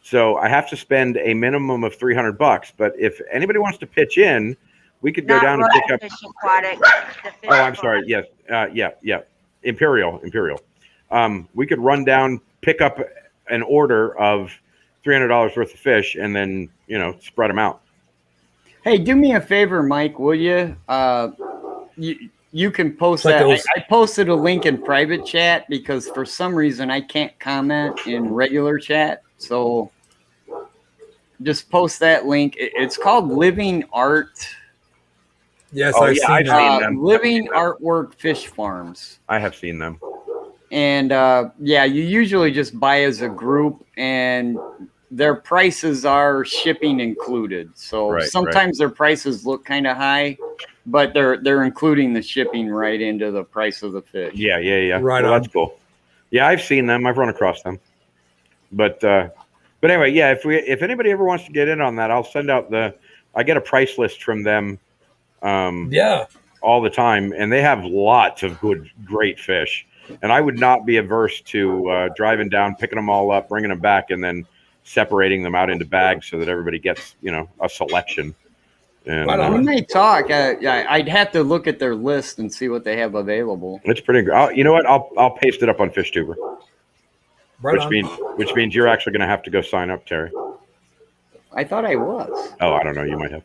so I have to spend a minimum of $300. But if anybody wants to pitch in, we could go down and pick up. Fish Aquatic, Oh, I'm sorry. Yes, yeah. Imperial. We could run down, pick up an order of $300 worth of fish, and then spread them out. Hey, do me a favor, Mike, will you? You can post that. I posted a link in private chat because for some reason I can't comment in regular chat. So just post that link. It's called Living Art. Yes, I've seen them. Living Artwork Fish Farms. I have seen them. And yeah, you usually just buy as a group, and their prices are shipping included. So Right, sometimes their prices look kind of high, but they're including the shipping right into the price of the fish. Yeah. Right Well, on. that's cool. Yeah, I've seen them. I've run across them. But anyway, yeah. If anybody ever wants to get in on that, I'll send out I get a price list from them. Yeah. All the time, and they have lots of great fish. And I would not be averse to driving down, picking them all up, bringing them back, and then separating them out into bags so that everybody gets, a selection. And Right on. When they talk, I'd have to look at their list and see what they have available. it's pretty good. You know what? I'll paste it up on FishTuber, Right on. which means you're actually going to have to go sign up, Terry. I thought I was. Oh, I don't know. You might have.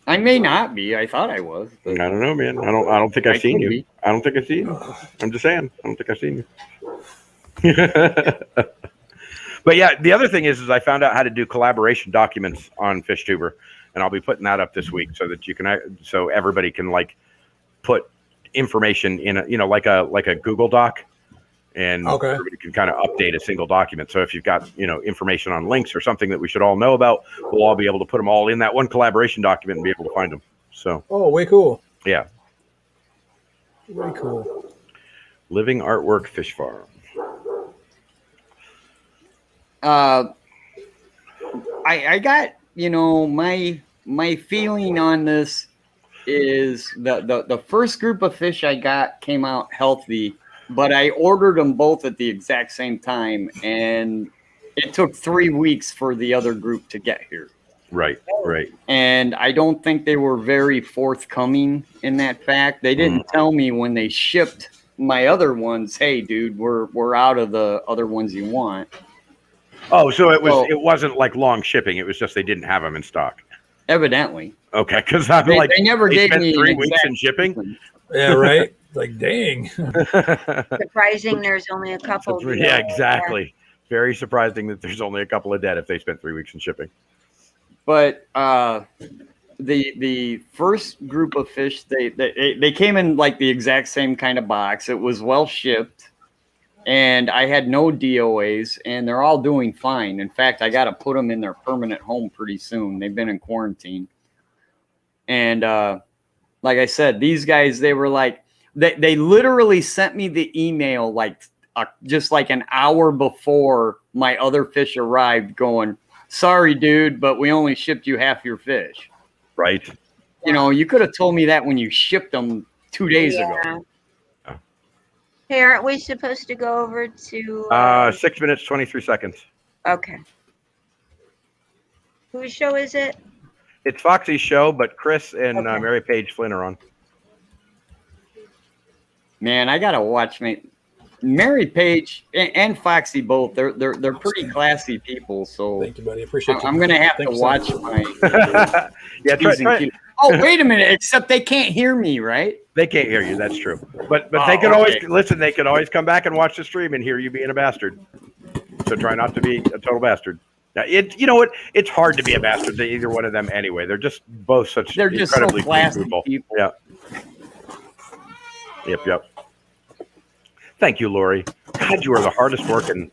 I may not be. I thought I was. I don't know, man. I don't think I've seen could you. be. I don't think I've seen you. I'm just saying. I don't think I've seen you. But yeah, the other thing is I found out how to do collaboration documents on FishTuber, and I'll be putting that up this week so that so everybody can like put information in a, like a Google Doc, and Okay. everybody can kind of update a single document. So if you've got, information on links or something that we should all know about, we'll all be able to put them all in that one collaboration document and be able to find them. So Oh, way cool. yeah, Way cool. Living Artwork Fish Farm. I got, my feeling on this is the first group of fish I got came out healthy, but I ordered them both at the exact same time, and it took 3 weeks for the other group to get here. Right. And I don't think they were very forthcoming in that fact. They didn't tell me when they shipped my other ones, hey, dude, we're out of the other ones you want. Oh, so it wasn't like long shipping. It was just they didn't have them in stock. Evidently. Okay, because I'm They, like, they never they gave spent me 3 an weeks exact in shipping. sequence. Yeah, right. Like, dang. Surprising there's only a couple. Yeah, exactly. Very surprising that there's only a couple of dead if they spent 3 weeks in shipping. But the first group of fish, they came in like the exact same kind of box. It was well shipped, and I had no DOAs, and they're all doing fine. In fact, I got to put them in their permanent home pretty soon. They've been in quarantine. And like I said, these guys, they were like, they literally sent me the email like just like an hour before my other fish arrived going, sorry, dude, but we only shipped you half your fish. Right. You could have told me that when you shipped them 2 days ago. Hey, aren't we supposed to go over to? 6 minutes, 23 seconds. Okay. Whose show is it? It's Foxy's show, but Chris and Okay. Mary Page Flynn are on. Man, I gotta watch Mary Page and Foxy both. They're pretty classy people. So Thank you, buddy. Appreciate you. I'm gonna have Thank to you so watch much. my. Yeah, try. Oh, wait a minute! Except they can't hear me, right? They can't hear you. That's true. But Oh, they can always okay. listen. They can always come back and watch the stream and hear you being a bastard. So try not to be a total bastard. Now, you know what? It's hard to be a bastard to either one of them anyway. They're just both such They're just so incredibly sweet classy people. people. Yeah. Yep. Thank you, Lori. God, you are the hardest working,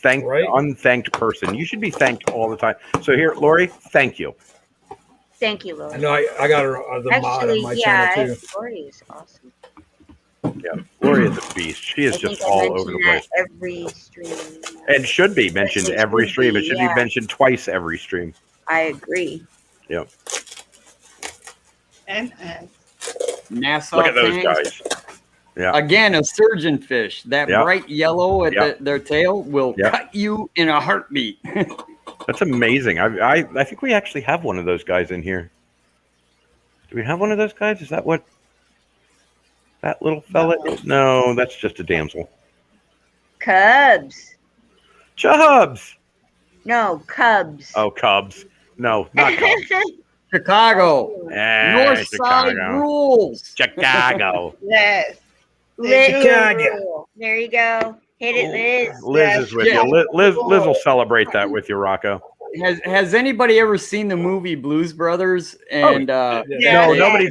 unthanked person. You should be thanked all the time. So here, Lori, thank you. Thank you, I Lori. know I got her the mod on my channel too. Lori is awesome. Yeah, Lori is a beast. She is I just think I all over mention the place. that every stream. And should be mentioned It every should stream. be, It should yeah. be mentioned twice every stream. I agree. Yep. And Nassau Look at those tanks. guys. Yeah. Again, a surgeonfish. That Yeah. bright yellow at their tail will Yeah. cut you in a heartbeat. That's amazing. I think we actually have one of those guys in here. Do we have one of those guys? Is that what that little fella is? No, that's just a damsel. Cubs. Chubs. No, Cubs. Oh, Cubs. No, not Cubs. Chicago. North side Chicago. rules. Chicago. yes. Chicago. There you go. Hit it, Liz. Liz is with you. Liz will celebrate that with you, Rocco. Has anybody ever seen the movie Blues Brothers? And No, Yeah. nobody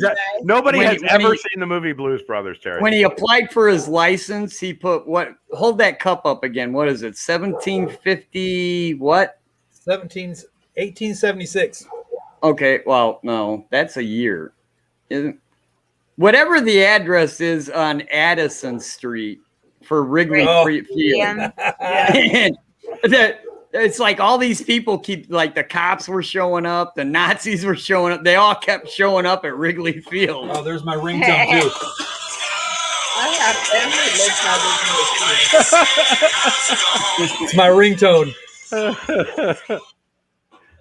has When ever he- seen the movie Blues Brothers, Terry. when he applied for his license, he put what? Hold that cup up again. What is it? 1750 what? 1876. Okay, well, no, that's a year. Whatever the address is on Addison Street for Wrigley Oh. Field. Yeah. And it's like all these people keep, like, the cops were showing up, the Nazis were showing up. They all kept showing up at Wrigley Field. Oh, there's my ringtone too. I have family lives It's my ringtone.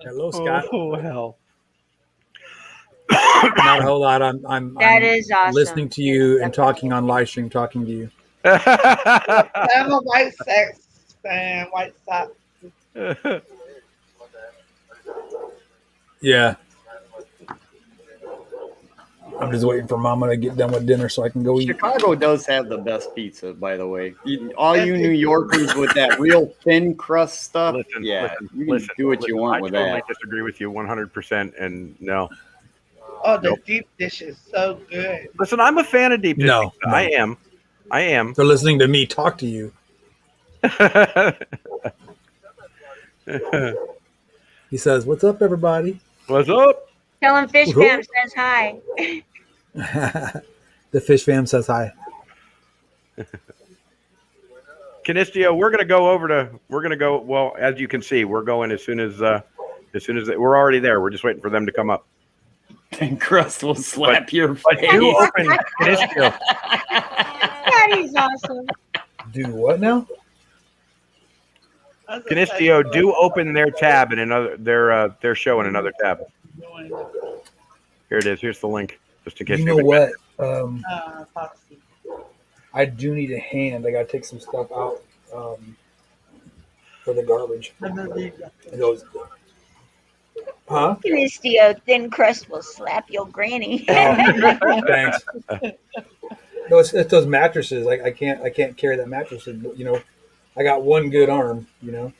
Hello, Scott. Oh hell! Not a whole lot. I'm That is awesome. listening to you and talking on live stream, talking to you. I'm a White Sox fan. White Sox. Yeah. I'm just waiting for Mama to get done with dinner so I can go eat. Chicago does have the best pizza, by the way. All you New Yorkers with that real thin crust stuff, you can do what you want with I totally that. disagree with you 100%. And no, Oh, the deep dish is so good. listen, I'm a fan of deep dish No, pizza. no. I am. They're listening to me talk to you. He says, "What's up, everybody?" What's up? Tell him Fish Whoa. Fam says hi. The fish fam says hi. Canistio, we're gonna go. Well, as you can see, we're going as soon as we're already there. We're just waiting for them to come up. Thin crust will slap your But face. do open Canistio. That is awesome. Do what now? Canistio, do open their tab in another their show in another tab. Here it is. Here's the link, just in case. You know anybody- what? Foxy. I do need a hand. I gotta take some stuff out for the garbage. It goes, huh? Canistio, thin crust will slap your granny. Oh, thanks. No, it's those mattresses. I can't carry that mattress. But, you know, I got one good arm. You know.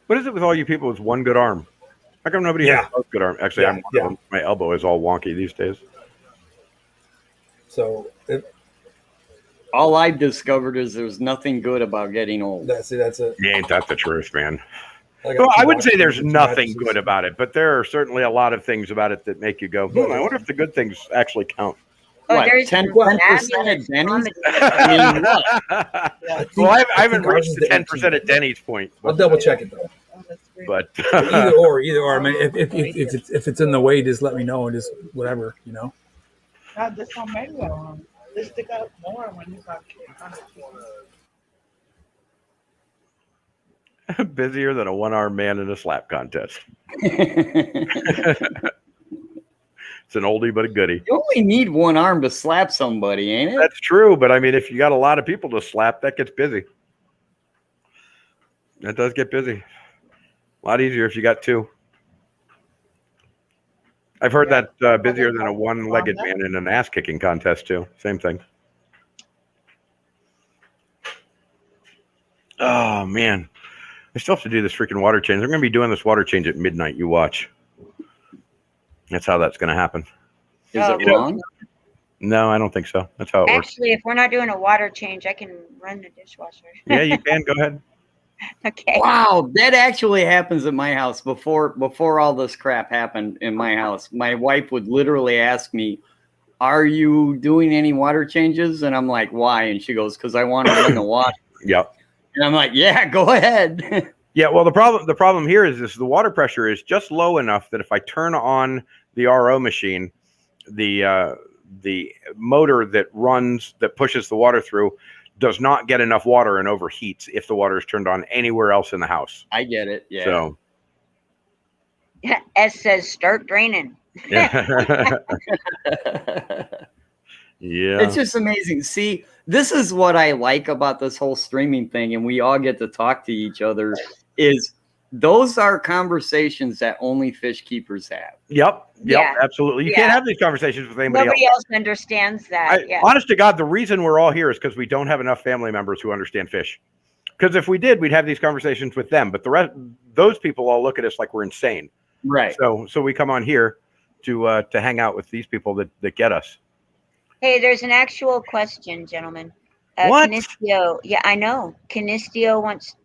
What is it with all you people with one good arm? How come nobody has both good arms? Actually, Yeah, I'm one of them. My elbow is all wonky these days. So All I've discovered is there's nothing good about getting old. that's it. Ain't that the truth, man? got Well, I two wouldn't say boxes there's and two nothing mattresses. good about it, but there are certainly a lot of things about it that make you go, I wonder if the good things actually count. Oh, What, there's 10% fabulous at Denny's? comedy. I mean, what? Well, I haven't think ours reached is the the 10% at Denny's point, I'll double check it though. but Either or. I mean, if it's in the way, just let me know and just whatever, you know. Not this on manual. Just stick out more when you got busier than a one-armed man in a slap contest. It's an oldie but a goodie. You only need one arm to slap somebody, ain't it? That's true, but I mean, if you got a lot of people to slap, that gets busy. That does get busy. A lot easier if you got two. I've heard that busier than a one-legged man in an ass-kicking contest too. Same thing. Oh man, I still have to do this freaking water change. I'm going to be doing this water change at midnight. You watch. That's how that's going to happen. Is it know- wrong? No, I don't think so. That's how it works. Actually, if we're not doing a water change, I can run the dishwasher. Yeah, you can. Go ahead. Okay. Wow, that actually happens at my house. Before all this crap happened in my house, my wife would literally ask me, "Are you doing any water changes?" And I'm like, "Why?" And she goes, "Because I want to run the water." Yep. And I'm like, "Yeah, go ahead." Yeah, well, the problem here is the water pressure is just low enough that if I turn on the RO machine, the motor that pushes the water through does not get enough water and overheats if the water is turned on anywhere else in the house. I get it. Yeah. So, S says start draining. yeah. It's just amazing. See, this is what I like about this whole streaming thing, and we all get to talk to each other, is those are conversations that only fish keepers have. Yep, Yeah. absolutely. You Yeah. can't have these conversations with anybody Nobody else. else understands that. Yeah. Honest to God, the reason we're all here is because we don't have enough family members who understand fish. Because if we did, we'd have these conversations with them. But the rest, those people all look at us like we're insane. Right. So we come on here to hang out with these people that get us. Hey, there's an actual question, gentlemen. What? Canistio, yeah, I know. Canistio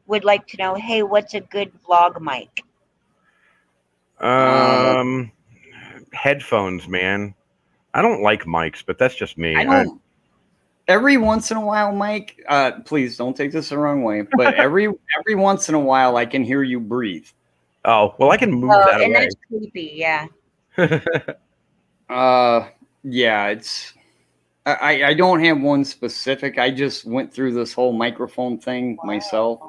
would like to know, hey, what's a good vlog mic? Headphones, man. I don't like mics, but that's just me. I don't. Every once in a while, Mike. Please don't take this the wrong way, but every once in a while, I can hear you breathe. Oh well, I can move that and away. that's creepy. Yeah. Yeah, it's. I don't have one specific. I just went through this whole microphone thing myself.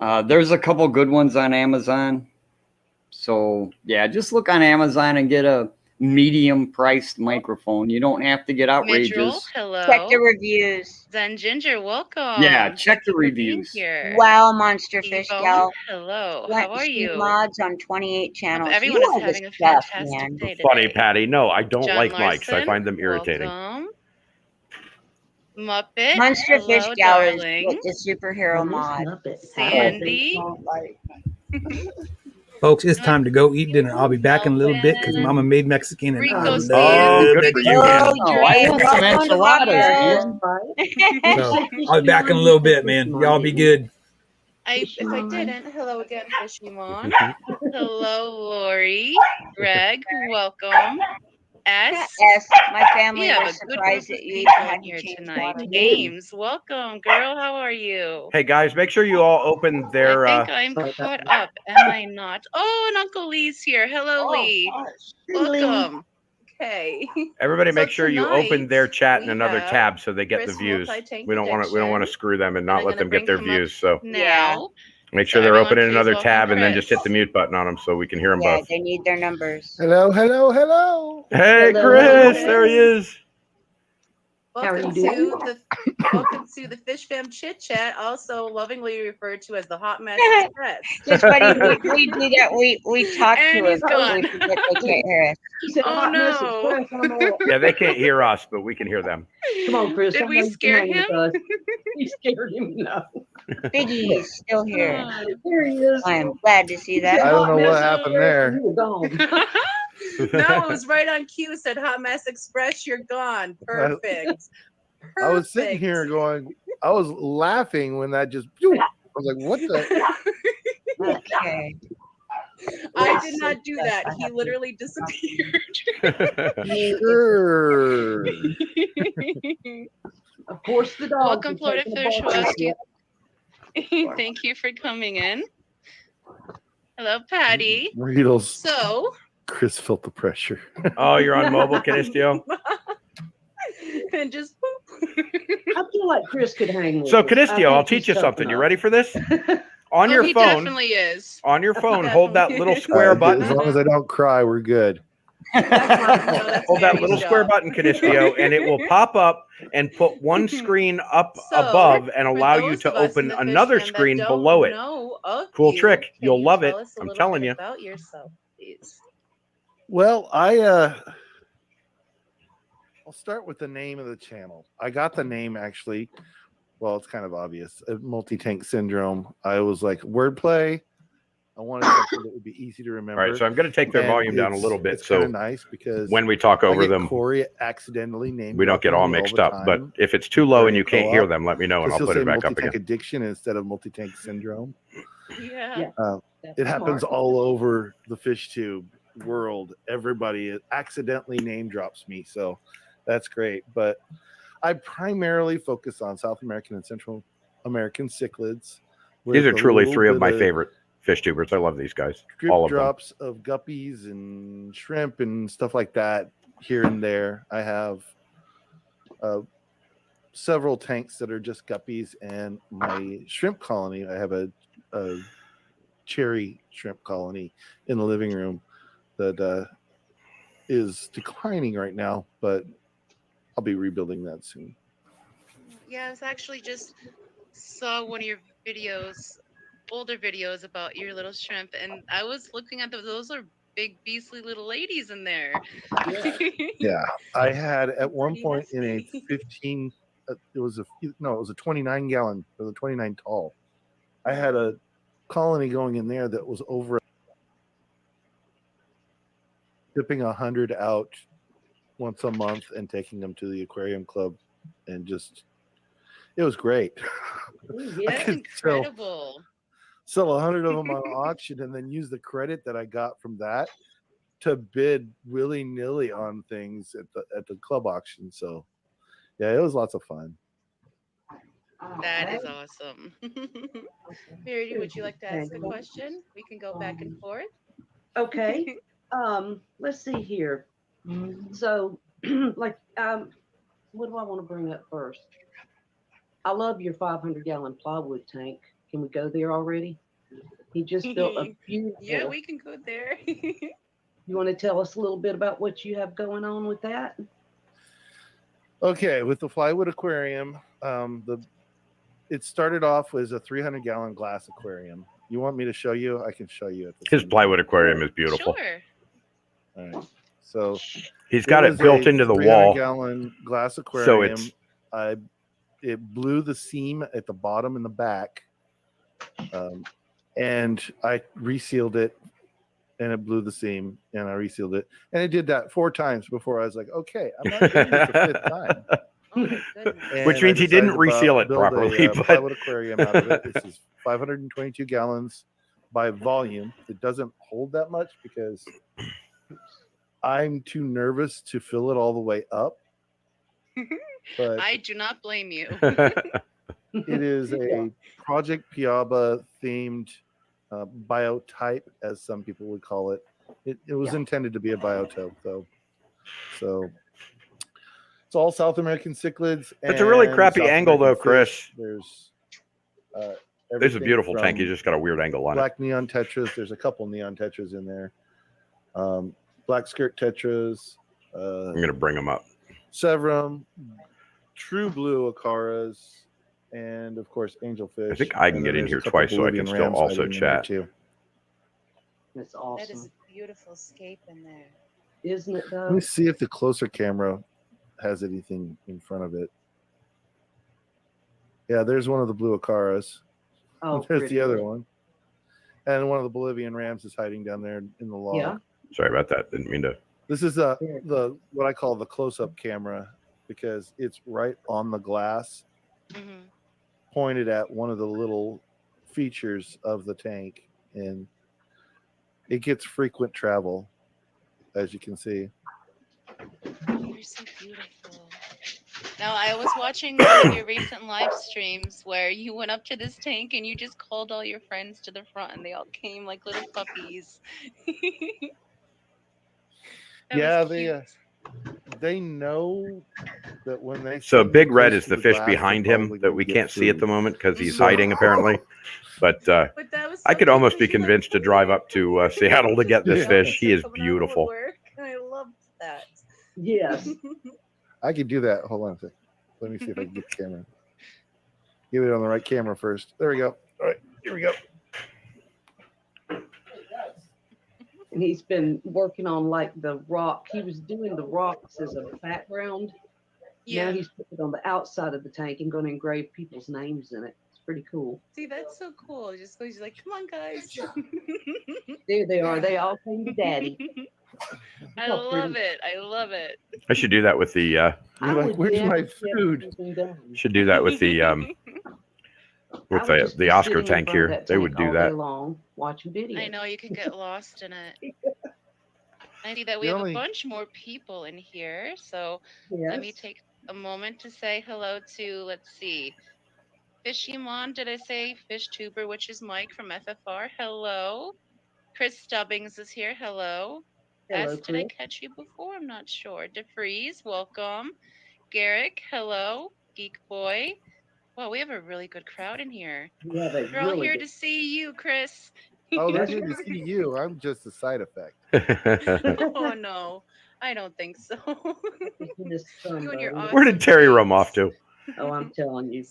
There's a couple good ones on Amazon. So yeah, just look on Amazon and get a medium-priced microphone. You don't have to get outrageous. Midroll, hello. Check the reviews. Zen Ginger, welcome. Yeah, check Thank you the for being reviews. Here. Wow, Monster Fish T-Bone, Gal. hello. Went How are Steve you? Mods on 28 channels. Everyone You is are the having a stuff, fantastic man. day today. Funny, Patty. No, I don't John like mics. I Larson, find them irritating. Welcome. Muppet, Monster hello, Fish Gal is darling. the superhero mod. Sandy. Folks, it's time to go eat dinner. I'll be back in a little bit because Mama made Mexican and Rico I Steve. love good for you, Mexican. man. Oh, I want some enchiladas, man. So I'll be back in a little bit, man. Y'all be good. If I didn't, hello again, Fishymon. Hello, Lori. Greg, welcome. S. My family We have was a good surprised group that of you people had in to here change tonight. water. James, welcome, girl. How are you? Hey guys, make sure you all open their. I think I'm caught up. Am I not? Oh, and Uncle Lee's here. Hello, Lee. Welcome. Okay. Everybody, So make sure you open their chat in we another have tab so they get the Chris views. Multi-Tank We don't want to Addiction. screw them and not I'm let gonna them get bring their him up views. So now. make So sure they're everyone, opening please another welcome tab and then just hit Chris. the mute button on them so we can hear them Yeah, both. they need their numbers. Hello, hello, hello. Hey, Hello. Chris, there he is. Welcome to the Fish Fam Chit Chat, also lovingly referred to as the Hot Mess Express. It's funny, we do that. We talk And to he's him, but gone. we forget they can't hear us. Oh no! Yeah, they can't hear us, but we can hear them. Come on, Chris. Did we scare him? You scared him enough. Biggie is still here. There he is. I am glad to see that. I don't know what happened there. You were gone. No, it was right on cue. Said Hot Mess Express, you're gone. Perfect. I was sitting here going, I was laughing when that just, I was like, what the? Okay. I did not do that. He literally disappeared. Sure. Of course, the dog. Welcome, Florida Fish Rescue. Thank you for coming in. Hello, Patty. Needles. So, Chris felt the pressure. Oh, you're on mobile, Canistio? And just I feel like Chris could hang with So, us. I Canistio, think I'll teach he's you something. tough You enough. ready for this? On your he phone. definitely is. On your phone, hold that little square As button. long as I don't cry, we're good. Hold that little square button, Canistio, and it will pop up and put one screen up above and allow you to open another screen below it. Cool trick. You'll love it. I'm telling you. About yourself, please. Well, I'll start with the name of the channel. I got the name actually. Well, it's kind of obvious. Multi-tank syndrome. I was like, wordplay. I wanted something that would be easy to remember. All right, so I'm going to take their And volume down a little bit, it's so kind of nice because when we talk over them, Corey accidentally named. we don't get all mixed up. But if it's too low and you can't hear them, let me know and I'll put it back up multi-tank again. addiction instead of multi-tank syndrome. Yeah. It happens all over the fish tube world. Everybody accidentally name drops me, so that's great. But I primarily focus on South American and Central American cichlids. These are with a truly little three of bit my favorite fish tubers. I love these guys. drip All of them. drops of guppies and shrimp and stuff like that here and there. I have several tanks that are just guppies, and my shrimp colony. I have a cherry shrimp colony in the living room that is declining right now, but I'll be rebuilding that soon. Yeah, I was actually just saw one of your videos, older videos about your little shrimp, and I was looking at those are big beastly little ladies in there. Yeah, I had at one point in a it was a 29 gallon, or the 29 tall. I had a colony going in there that was over dipping 100 out once a month and taking them to the aquarium club, and just it was great. That's incredible. Sell 100 of them on auction and then use the credit that I got from that to bid willy-nilly on things at the club auction. So yeah, it was lots of fun. That is awesome. Verity, would you like to ask a question? We can go back and forth. Okay. Let's see here. So, like, what do I want to bring up first? I love your 500-gallon plywood tank. Can we go there already? He just built a beautiful. Yeah, we can go there. You want to tell us a little bit about what you have going on with that? Okay, with the plywood aquarium, it started off as a 300-gallon glass aquarium. You want me to show you? I can show you. His plywood aquarium is beautiful. Sure. All right. So he's got it built into the wall. 300-gallon glass aquarium. So it blew the seam at the bottom and the back, and I resealed it, and it blew the seam, and I resealed it, and it did that 4 times before I was like, okay, I'm not doing this the 5th time. Which means he didn't reseal it properly. But plywood aquarium out of it. This is 522 gallons by volume. It doesn't hold that much because I'm too nervous to fill it all the way up. But I do not blame you. it is a Project Piaba themed biotype, as some people would call it. It was intended to be a biotope, though. So it's all South American cichlids. It's a really crappy South angle, American though, Chris. fish. There's a beautiful tank. You just got a weird angle on black neon tetras. There's a couple neon tetras in there. Black skirt tetras. I'm going to bring them up. Severum, true blue acaras, and of course angelfish. I think I can get in here twice, so I can still also chat. That's awesome. That is a beautiful scape in there. Isn't it, though? Let me see if the closer camera has anything in front of it. Yeah, there's one of the blue acaras. Oh, there's pretty. the other one. And one of the Bolivian rams is hiding down there in the log. Yeah. Sorry about that. Didn't mean to. This is the what I call the close-up camera, because it's right on the glass, pointed at one of the little features of the tank, and it gets frequent travel, as you can see. You're so beautiful. Now, I was watching one of your recent live streams where you went up to this tank and you just called all your friends to the front, and they all came like little puppies. Yeah, they know that when they. So Big Red is the fish behind him that we can't see at the moment because he's hiding apparently. But I could almost be convinced to drive up to Seattle to get this fish. He is beautiful. I loved that. Yes. I could do that. Hold on a second. Let me see if I can get the camera. Get it on the right camera first. There we go. All right, here we go. And he's been working on like the rock. He was doing the rocks as a background. Yeah. Now he's putting it on the outside of the tank and going to engrave people's names in it. It's pretty cool. See, that's so cool. Just goes like, come on, guys. There they are. They all came to Daddy. I love it. I love it. I should do that with the. You're like, where's my food? Should do that with the the Oscar tank here. They would do that. Long, watching videos. I know you can get lost in it. I see that we have a bunch more people in here, so let me take a moment to say hello to, let's see, Fishimon, did I say? Fish Tuber, which is Mike from FFR. Hello. Chris Stubbings is here. Hello. Hello, Did I catch you before? I'm not sure. DeFreeze, welcome. Garrick, hello. Geek Boy. Well, we have a really good crowd in here. Yeah, We're all here to see you, Chris. Oh, they're here to see you. I'm just a side effect. Oh, no. I don't think so. You and your Where did Terry roam off to? Oh, I'm telling you.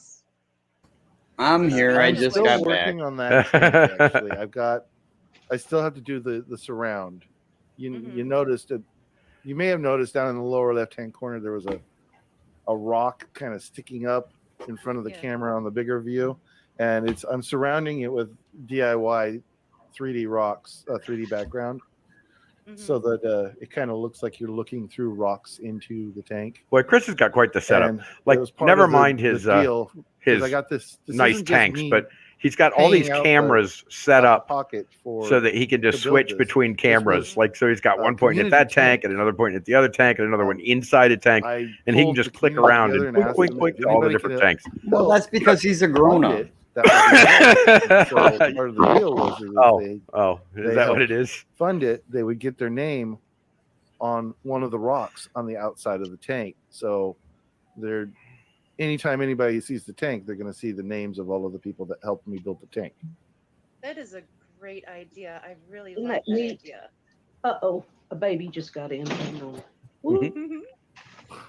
I'm here. I just still got working back. on that tank, actually. I still have to do the surround. You noticed that, you may have noticed down in the lower left hand corner there was a rock kind of sticking up in front of the camera on the bigger view, and I'm surrounding it with DIY 3D rocks, 3D background, so that it kind of looks like you're looking through rocks into the tank. Boy, Chris has got quite the setup. And Like, it was part never of the mind his deal, 'cause his I got this nice isn't just tanks, me but he's got all these paying out cameras set out up the pocket for so that he can just to build switch this. between This cameras. was Like, so he's got one point at community that tank tank. and another point at the other tank and another one inside a tank, I and he can pulled just the click community around together and and quick, asked quick, them quick if to all the anybody different could tanks. Well, that's because he's a grown up. That was the deal. So part of the deal was that Is that what it is? Fund it, they would get their name on one of the rocks on the outside of the tank. So they're anytime anybody sees the tank, they're going to see the names of all of the people that helped me build the tank. That is a great idea. I really Isn't like that that neat? idea. Uh-oh, a baby just got in. Hang on.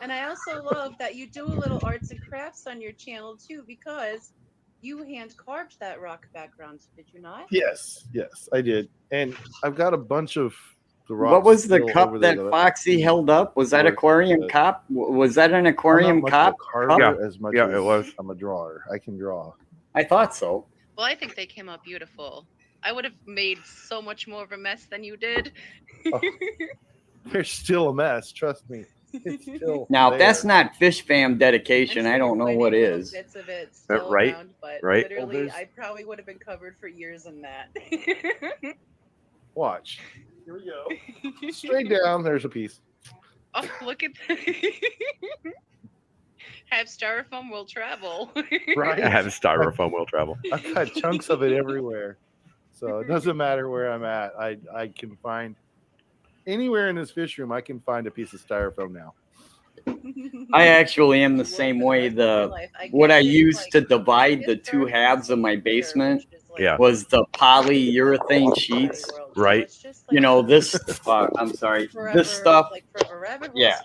And I also love that you do a little arts and crafts on your channel too, because you hand carved that rock background, did you not? Yes, I did. And I've got a bunch of the rocks. What was the still cup over there that Foxy held up? Was that work aquarium with. cup? Was that an aquarium I'm not much of a cup? carver as much Yeah, as it was. I'm a drawer. I can draw. I thought so. Well, I think they came out beautiful. I would have made so much more of a mess than you did. They're still a mess, trust me. It's still Now, there. if that's not Fish Fam dedication, I don't know what is. Bits of it still Right? around, but Right? literally, I probably would have been covered for years in that. Watch. Here we go. Straight down, there's a piece. Oh, look at that. Have styrofoam will travel. Right? Have styrofoam will travel. I've got chunks of it everywhere. So it doesn't matter where I'm at. I can find anywhere in this fish room, I can find a piece of styrofoam now. I actually am the same way. What I used to divide the two halves of my basement was the polyurethane sheets. Right. You know, this, I'm sorry, this stuff. Yeah.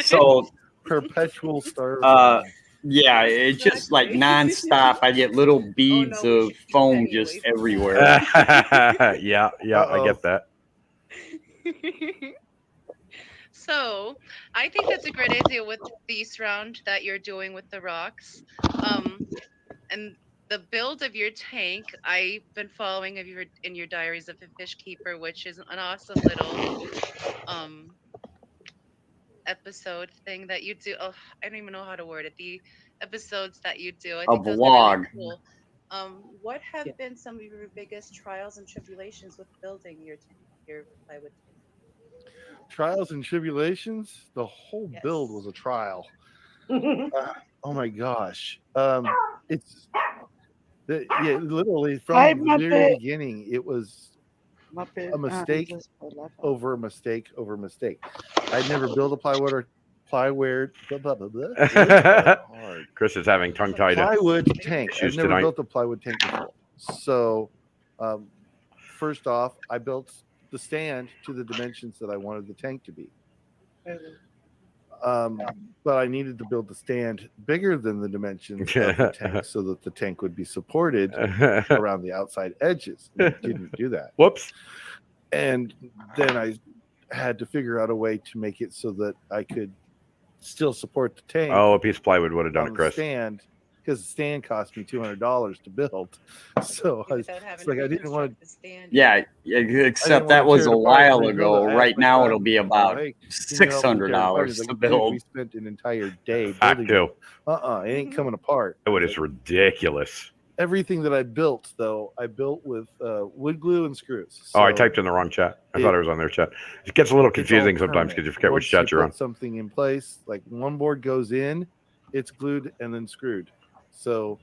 So, perpetual styrofoam. yeah, it's just like nonstop. I get little beads of foam just everywhere. yeah, I get that. So I think that's a great idea with the surround that you're doing with the rocks. And the build of your tank, I've been following in your Diaries of a Fish Keeper, which is an awesome little episode thing that you do. Oh, I don't even know how to word it. The episodes that you do. I think those are really cool. What have been some of your biggest trials and tribulations with building your plywood tank? Trials and tribulations. The whole build was a trial. Oh my gosh. It's literally from the very beginning. It was a mistake over mistake over mistake. I'd never built a plywood. Blah, blah, blah. Hard. Chris is having tongue-tied Plywood tank. I've never tonight. built a plywood tank before. So, first off, I built the stand to the dimensions that I wanted the tank to be. But I needed to build the stand bigger than the dimensions of the tank so that the tank would be supported around the outside edges. And it didn't do that. Whoops. And then I had to figure out a way to make it so that I could still support the tank. Oh, a piece of plywood would have done on it, Chris. the stand, because the stand cost me $200 to build. So it's like I didn't want to. Yeah, except that was a while ago. Right now, it'll be about $600 to build. We spent an entire day Fact building. too. It ain't coming apart. Plywood is ridiculous. Everything that I built, though, I built with wood glue and screws. Oh, I typed in the wrong chat. I thought I was on their chat. It gets a little confusing sometimes because you forget which chat you're on. Something in place, like one board goes in, it's glued and then screwed. So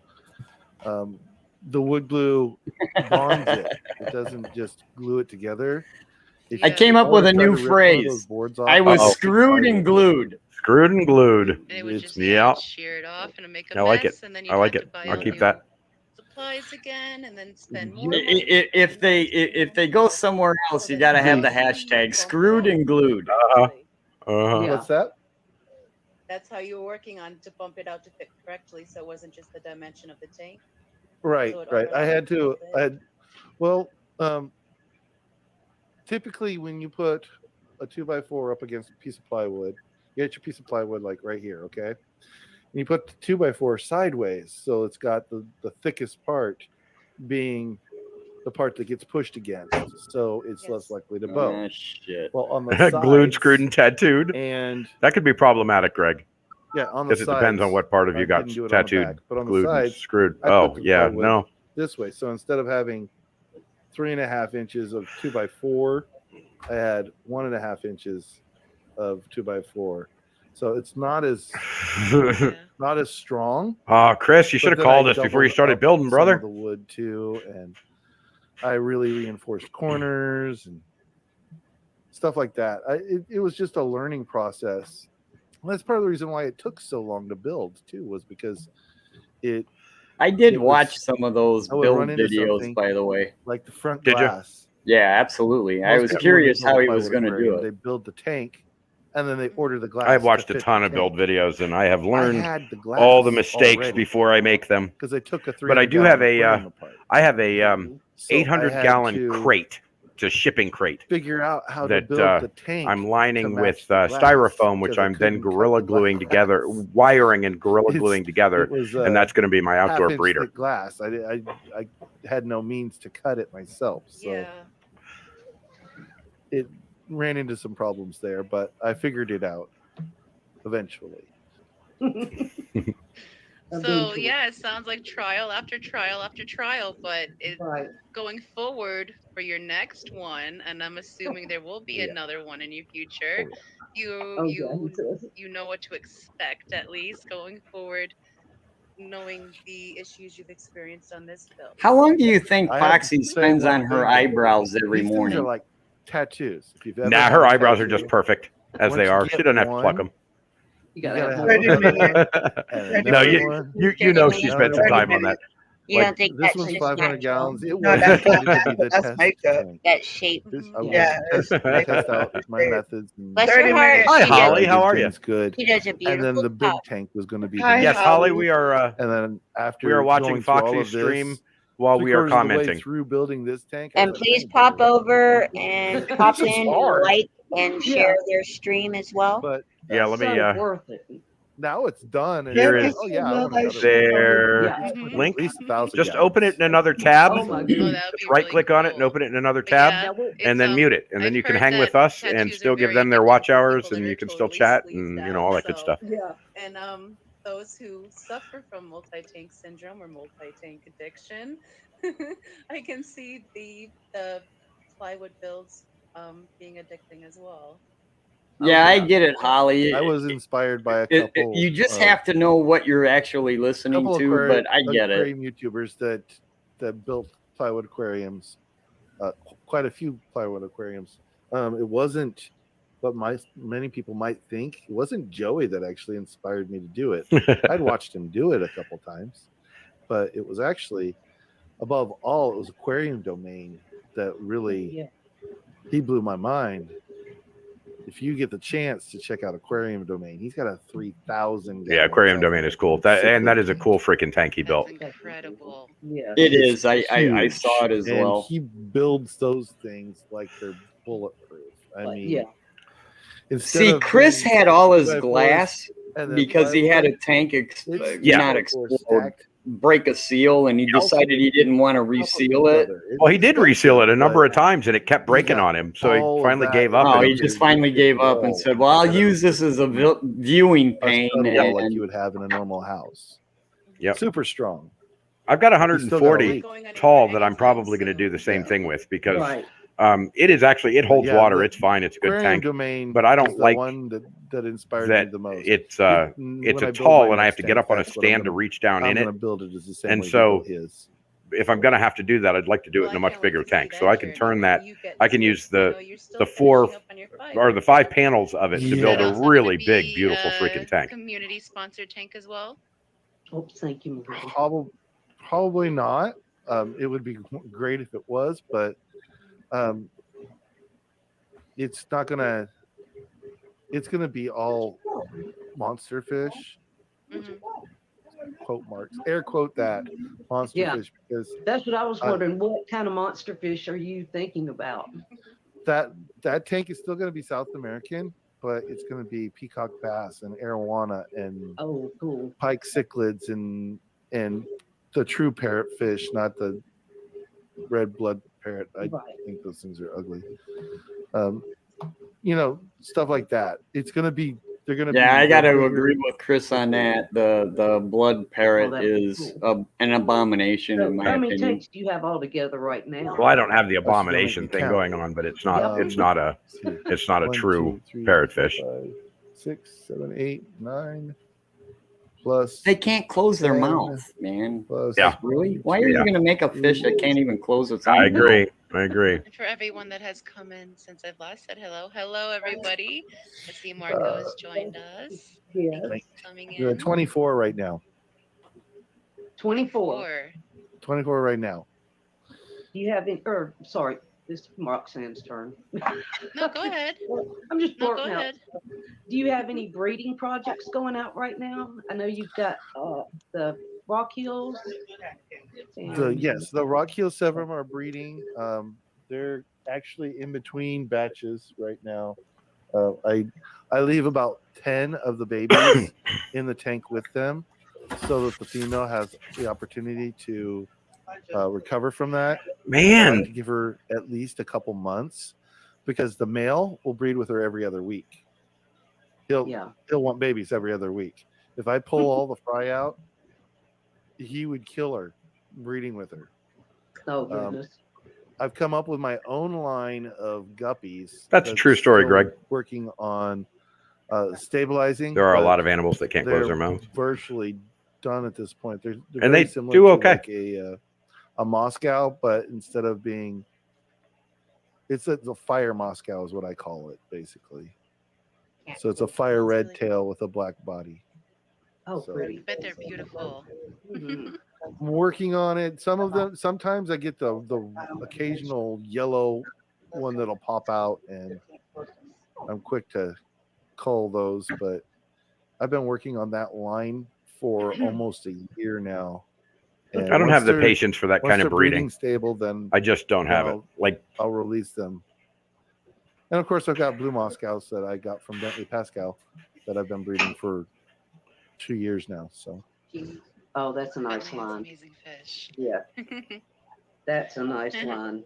the wood glue bonds it. It doesn't just glue it together. I came up with a new phrase. I was screwed and glued. Screwed and glued. And it would just yeah. shear it off and make a I like mess, it. and then you I like have it. to buy I'll all keep new that. supplies again, and then spend more. If they go somewhere else, you got to have the hashtag screwed and glued. What's that? That's how you were working on to bump it out to fit correctly, so it wasn't just the dimension of the tank. Right, So it right. I had to. automatically Typically, when you put a 2x4 up against a piece of plywood, You get your piece of plywood like right here, okay? And you put the 2x4 sideways, so it's got the thickest part being the part that gets pushed against, so it's less likely to bow. Oh, shit. Well, on the sides, Glued, screwed, and tattooed. and that could be problematic, Greg. Yeah, on the because it depends on what part of you got didn't do it on the tattooed, back, but on the glued, and sides, screwed. I Oh, put the yeah, plywood no. this way. So instead of having 3.5 inches of 2x4, I had 1.5 inches of 2x4. So it's not as not as strong. Oh, Chris, you should have But then called I us before you doubled started up building, some brother. of the wood too, and I really reinforced corners and stuff like that. It was just a learning process. And that's part of the reason why it took so long to build too, was because I did it watch was- some of those I would build run into videos, something by the way. like the front Did you? glass. Yeah, absolutely. I Most was people, when they curious build how a he was plywood going to do aquarium, it. They build the tank, and then they order the glass. I have to watched a fit the ton of tank. build videos, and I have learned had the glass all the mistakes already. before I make them. Because I took a But I do have a, 300-gallon I have a So I 800-gallon had to crate. It's a shipping crate. figure out how to that build the tank. I'm lining to with match the glass, styrofoam, which because I I'm then couldn't cut gorilla the gluing glass. together, wiring and gorilla It's- gluing together, it was, and that's going to be my outdoor half-inch breeder. thick glass. I had no means to cut it myself, so it ran into some problems there, but I figured it out eventually. So yeah, it sounds like trial after trial after trial, but going forward for your next one, and I'm assuming there will be another one in your future. You know what to expect, at least going forward, knowing the issues you've experienced on this build. How long do you think I have to Foxy say spends one on her thing, though. eyebrows every These things morning? are like tattoos. If you've ever Nah, had her a eyebrows are tattoo, just perfect as once they you are. get She doesn't have to one, pluck them. You gotta have Wait a one. minute. And No, another one. you know she spent some time on that. You don't think this that's one's just 500 natural? gallons. It No, was that's intended to be the that's test makeup. tank. That shape. I was Yeah, test out my methods. And Bless her 30 heart. minutes. Hi, She Holly. does- How are you? things good. She does a And then beautiful the big job. tank was going to be Hi, the Yes, next Holly, one. we are And then after we are watching going through all Foxy's of this, stream while we are 3/4 of the way commenting. through building this tank. I And was like, please "Dang, pop dude." over and pop This is in and hard. like and share their stream as well. But Yeah, let me. worth it. now it's done. And Here it's is like, oh yeah, I want another one. their Yeah. link. At least 1,000 Just open it in another tab. Oh my Oh, goodness. that would be Just right really click on it and cool. open it in another But tab, yeah, and then it's, mute it, and then I've you can heard hang with that us and tattoos are still give very them their addictive watch for hours, people and that you are can still totally chat sleeved and out, all that good so- stuff. Yeah. And those who suffer from multi-tank syndrome or multi-tank addiction, I can see the plywood builds being addicting as well. Yeah, Oh, I yeah. get it, Holly. I was inspired by a couple. You just of- have to know what you're actually listening couple to, but I get it. aquarium YouTubers that built plywood aquariums, quite a few plywood aquariums. It wasn't what many people might think. It wasn't Joey that actually inspired me to do it. I'd watched him do it a couple times, but it was actually, above all, it was Aquarium Domain that really he blew my mind. If you get the chance to check out Aquarium Domain, he's got a 3,000. Yeah, Aquarium Domain is cool. That is a cool freaking tank he built. Incredible. Yeah. It is. I huge. saw it as And well. he builds those things like they're bulletproof. I mean, yeah. instead See, of Chris being had all his 2x4s glass and then because he had a 5x4s, tank it's not 2x4 explode, stacked break a seal, and he decided he didn't want to reseal it. together. Well, he did reseal it a number but of times, and it kept breaking got on him. So all he of finally that gave up. Oh, and he just finally gave up and said, "Well, I'll use this as a viewing a pane." stud wall like And you would have in a normal house. Yep. Super strong. I've got He's still got a 140 leak. tall that I'm probably going to do the same Yeah. thing with because Right. it is actually, it holds Yeah, water. the It's fine. It's a good Aquarium tank. Domain but I is don't the like one that inspired that me the most. it's When it's I a build tall my and I have next to get tank, up on a that's what I'm stand to gonna- reach down I'm in gonna it. build it as the same And way he so built his. if I'm going to have to do that, I'd like to do it in a much bigger tank. So I can turn that. I can use the 4 or the 5 panels of it to build Yeah. a really big, beautiful freaking tank. Community sponsored tank as well. Oh, thank you, Marie. Probably not. It would be great if it was, but it's not gonna. It's gonna be all monster fish. Quote marks, air quote that monster Yeah. fish, because That's what I was wondering. What kind of monster fish are you thinking about? that tank is still going to be South American, but it's going to be peacock bass and arowana and Oh, cool. pike cichlids and the true parrotfish, not the red blood parrot. I think those things are ugly. Stuff like that. It's going to be. They're going to be. Yeah, I got to bigger. agree with Chris on that. The blood parrot that'd be is an abomination in my How many opinion. tanks do you have all together right now? Well, I don't have the That's still abomination making thing count. going on, but it's not a true 1, 2, 3, parrotfish. 4, 5, 6, 7, 8, 9. Plus They can't close their 10, mouth, man. plus Yeah. Really? Why are you Yeah. going to make a fish that can't even close its I own agree. I agree. And for everyone that has come in since I've last said hello, hello everybody. I see Marco has joined us. Yeah. Thanks for coming You're at in. 24 right now. 24. 24 right now. Do you have any, or sorry, this is Roxanne's turn. No, go ahead. I'm just No, go blurting out. ahead. Do you have any breeding projects going out right now? I know you've got the Rock Hills. Yes, the Rock Heel Severum are breeding. They're actually in between batches right now. I leave about 10 of the babies in the tank with them, so that the female has the opportunity to recover from that. Man. I like to give her at least a couple months, because the male will breed with her every other week. He'll want babies every other week. If I pull all the fry out, he would kill her breeding with her. Oh goodness. I've come up with my own line of guppies. That's a true story, still Greg. Working on stabilizing. There are a but lot of animals that can't close they're their mouths. virtually done at this point. They're And very they similar do to okay. like a Moscow, but instead of being, it's a fire Moscow is what I call it, basically. So it's a fire red tail with a black body. Oh, So- pretty. I bet they're beautiful. Mhm. I'm working on it. Some of them, sometimes I get the occasional yellow one that'll pop out, and I'm quick to cull those. But I've been working on that line for almost a year now. And I don't once have the they're- patience for that once kind they're of breeding. stable, then I just don't have it. I'll- Like, I'll release them. And of course, I've got blue Moscows that I got from Bentley Pascal that I've been breeding for 2 years now. So Oh, that's a nice line. Amazing fish. Yeah, that's a nice line.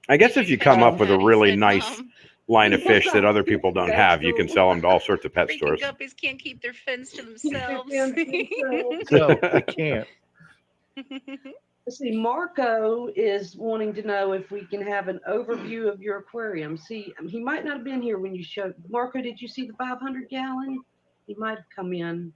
I guess if you come up with a Patty really said, nice "Mom, line of fish that other people don't That's have, you can cool. sell them to all sorts of pet freaking stores. guppies can't keep their fins to themselves." no, I can't. Let's see, Marco is wanting to know if we can have an overview of your aquarium. See, he might not have been here when you showed. Marco, did you see the 500 gallon? He might have come in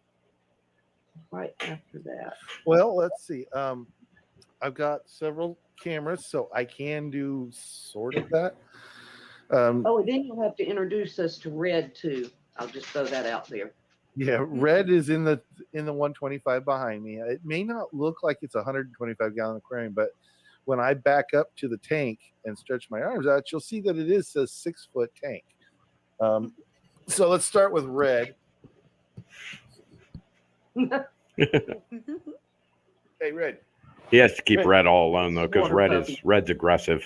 right after that. Well, let's see. I've got several cameras, so I can do sort of that. Oh, and then you'll have to introduce us to Red too. I'll just throw that out there. Yeah, red is in the 125 behind me. It may not look like it's a 125 gallon aquarium, but when I back up to the tank and stretch my arms out, you'll see that it is a 6 foot tank. So let's start with red. Hey, red. He has to keep Red. Red all alone though, because Water puppy. Red's aggressive.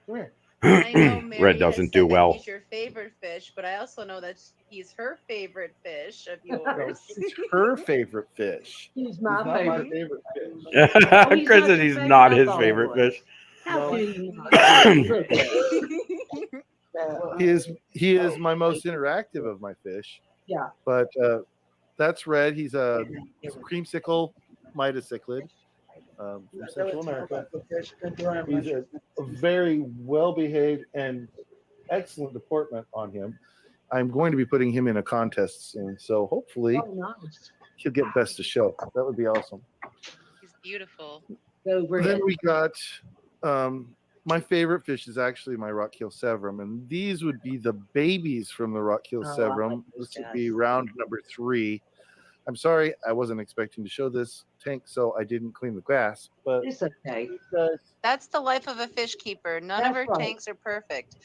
Come here. I know Mary Red has doesn't said do that well. He's your favorite fish, but I also know that he's her favorite fish of No, yours. it's her favorite fish. He's He's my not my favorite. favorite fish. he's Chris not said your he's favorite? not I his thought he favorite was. fish. How No. could he not? He is my most interactive of my fish. Yeah. But that's red. He's a creamsicle mitocichlid from Central America. He's a very well-behaved and excellent deportment on him. I'm going to be putting him in a contest soon, so hopefully Oh, nice. he'll get best of show. That would be awesome. He's beautiful. Go Red. Then we got my favorite fish is actually my Rock-Heel Severum, and these would be the babies from the Rock-Heel Oh, I Severum. like those This would be guys. round number 3. I'm sorry, I wasn't expecting to show this tank, so I didn't clean the glass. But It's okay. That's the life of a fish keeper. None of That's her right. tanks are perfect.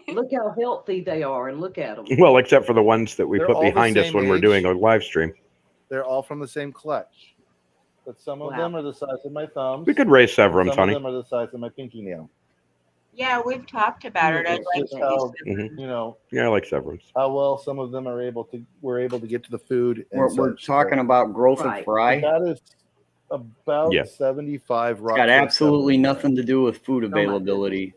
Look how healthy they are, and look at them. Well, except for the ones that we They're put all the behind us same when we're age. doing a live stream. they're all from the same clutch. But some of Wow. them are the size of my thumbs. We could raise Severums, Some honey. of them are the size of my pinky nail. Yeah, we've talked about it. I'd It's like just to how, use you know, Yeah, I like severums. how well some of them are able to get to the food. And We're such. talking about growth of fry. That is about Yeah. 75 It's rock. got kill absolutely severums. nothing to do with food availability.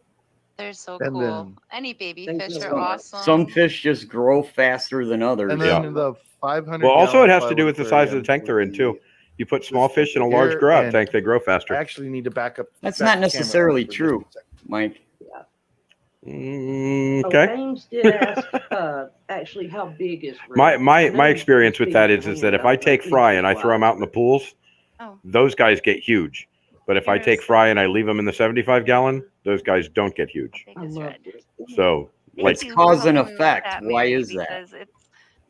They're so And cool. then- Any baby Thank fish you. are awesome. Some fish just grow faster than others. And then the 500. Well, also it gallon has to do with the size of the aquarium tank they're in with too. You put small the fish in a large air grow out and- tank, they grow I faster. actually need to back up. That's back not the camera up necessarily for just true, a second. Mike. Okay. James did ask, actually, how big is My Red? my I know my he's experience with big that as is that if hand, I take think fry he's and I throw them out in the wide. pools, Oh. those guys get huge. But if I take fry and I leave them in the 75 gallon, those guys don't get huge. I love it. So like It's cause and effect. Why is that? Because it's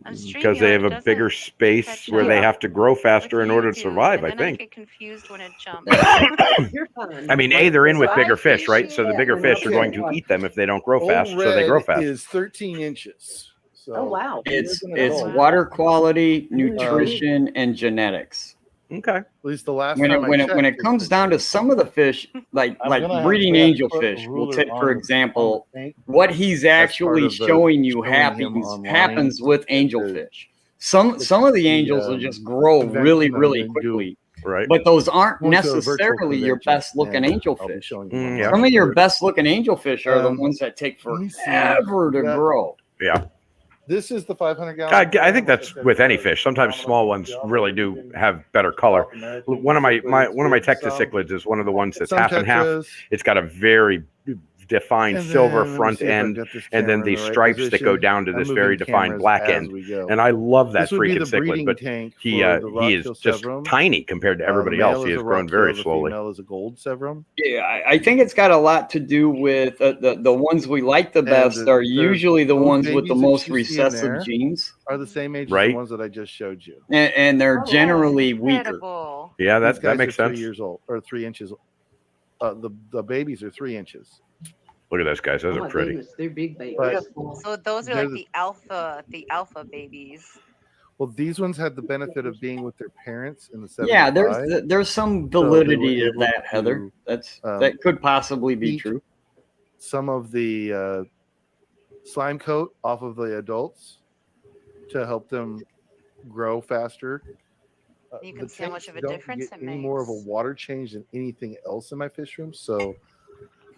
on because they have a bigger space where they have to grow faster in order to survive, I and then I think. get confused when it jumps. You're fine. I mean, A, they're in with So I bigger fish, right? So the appreciate bigger it. fish are going to eat them if they don't grow Old fast, so they grow red fast. is 13 inches. So Oh, wow. It's an it's adult. water quality, nutrition, and genetics. Okay. At least the last When time it when I it when checked, it comes down to some of the fish, like I'm gonna have breeding to angelfish, put a we'll ruler take on for the- example, on the tank. what he's That's actually part of the showing you showing him happens online with that angelfish. Some of the angels will just grow convention really that I'm really gonna do. quickly. Right. But those aren't Going to a virtual necessarily your convention, best looking and I'll be angelfish. showing you Yeah. Some of your best looking angelfish are the Um, ones that take let me see. forever to Yeah. grow. Yeah. This is the 500 gallon. I think that's with any fish. Sometimes small ones really do have better color. One of my Texas cichlids is one of the ones that's Some half and half. tetras. It's got a very defined And silver then, let me front see if I've end, got this and then camera in these the right stripes that go position. down to I'm this moving very defined cameras black as end. we go. And I love that This would be freaking the cichlid, breeding but tank he for the he is rock-kill just severum. tiny compared to everybody The male else. He is has a grown rock-kill, very the slowly. female is a gold severum. Yeah, I think it's got a lot to do with the ones we like the best are usually the those ones with the babies that most you see in recessive there genes, are the same age as Right. the ones that I just showed you. and they're generally weaker. Incredible. Yeah, These that guys makes are 3 sense. years old or 3 inches. The babies are 3 inches. Look at those guys; those Oh are my pretty. goodness, they're big babies. But So those are They're like the- the alpha babies. well, these ones had the benefit of being with their parents in the 75. Yeah, there's some they were validity to able that, Heather. to, That could possibly be eat true. some of the slime coat off of the adults to help them grow faster. You The can see how much tanks of a don't difference get it any more of a makes. water change than anything else in my fish room. So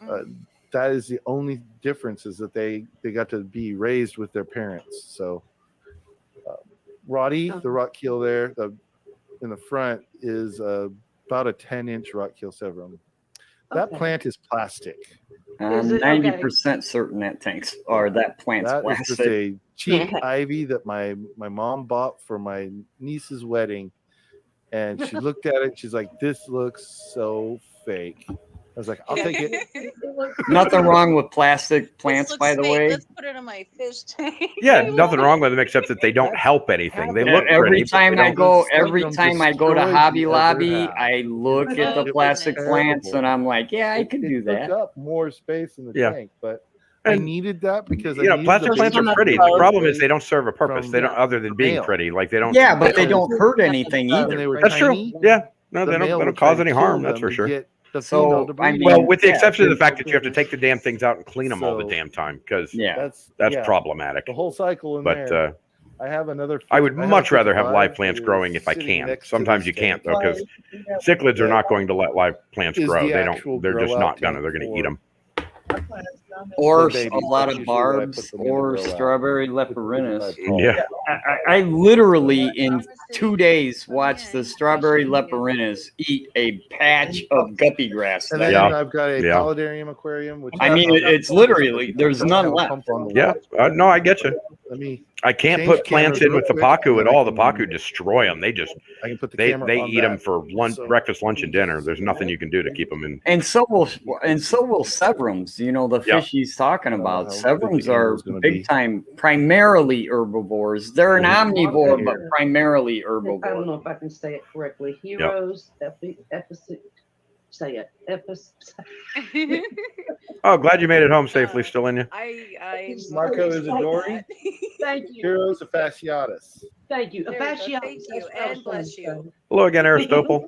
Mm. that is the only difference, is that they got to be raised with their parents. So Roddy, the rock keel there, in the front is about a 10-inch rock keel severum. That Okay. plant is plastic. I'm Is it- 90% certain that tanks or that plant's That is just plastic. a cheap ivy that my mom bought for my niece's wedding, and she looked at it. She's like, "This looks so fake." I was like, "I'll take it." Nothing wrong with plastic This plants, looks by the fake. way. Let's put it in my fish tank. Yeah, nothing wrong with them except that they don't help anything. They look Every pretty. but time they I don't- go, This every severum time I go to destroys Hobby the other Lobby, half. I look Oh, at the goodness. plastic plants, Terrible. and I'm like, yeah, I It could do took that. up more space in the Yeah. tank, but I And, needed that because I You know, needed plastic the plants are babies pretty. to The get problem is away they don't serve a purpose. from They don't, other than being male. pretty. Like they don't. Yeah, but they because don't hurt anything when either. they were That's true. tiny, Yeah. No, the they male don't would try cause to any kill harm. That's them for to sure. get the So, female to I breed. mean, Well, with the yeah, exception of the they're- fact that you have to take the damn things out and clean them all the So, damn time, because Yeah. that's yeah, problematic. the whole cycle in But there. I have another. I would have a much rather have 55 live plants that growing is if I sitting can. next to Sometimes this you can't tank. though, because cichlids are not going to let live plants Is grow. the They actual don't. They're just grow-out not gonna. tank They're gonna eat for them. Or the babies. a lot That's of usually where I barbs put them in the or grow out. strawberry leporinus. Yeah. I literally in 2 days watched the strawberry leporinus eat a patch of guppy grass. And then Yeah. I've got a Yeah. paludarium aquarium, which I mean, it's literally there's none have a left. pump on the Yeah. wall. No, I get you. Let me. I can't Change put plants cameras in real with the quick, Pacu and at then I all. The can- Pacu destroy them. They just I can put the they camera on eat them that. for lunch, So- breakfast, lunch, and dinner. There's nothing you can do to keep them in. And so will severums. You know, the Yeah. fish he's talking about. how big the Severums camera are is gonna big be. time, primarily herbivores. They're an omnivore, but primarily I don't herbivore. know if I can say it correctly. Heroes, say it. Oh, glad you made it home safely. Still in you. I Marco is a Dory. Thank you. Heroes of fasciatus. Thank you. There we go. Fascia- Thank you, that's what I was and bless trying to you. Hello again, Aristotle.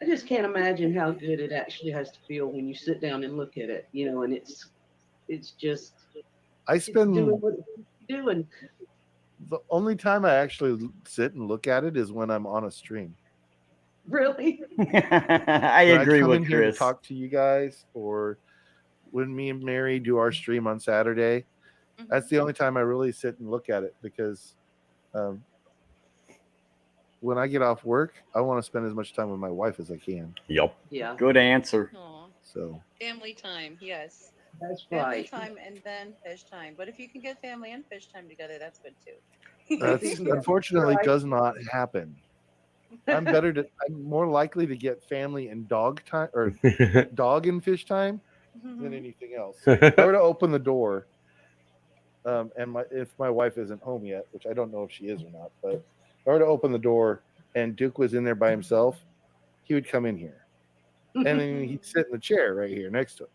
I just can't imagine how good it actually has to feel when you sit down and look at it, and it's It's just I spend doing what it's doing. the only time I actually sit and look at it is when I'm on a stream. Really? I When agree come with in here to Chris. talk to you guys, or when me and Mary do our stream on Saturday, that's the only time I really sit and look at it, because when I get off work, I want to spend as much time with my wife as I can. Yep. Yeah. Good answer. Aw. So Family time, yes. That's Family right. time and then fish time. But if you can get family and fish time together, that's good too. that's Yeah. unfortunately Right. does not happen. I'm more likely to get family and dog time, or dog and fish time, than anything else. If I were to open the door, and if my wife isn't home yet, which I don't know if she is or not, but if I were to open the door and Duke was in there by himself, he would come in here, and then he'd sit in the chair right here next to him.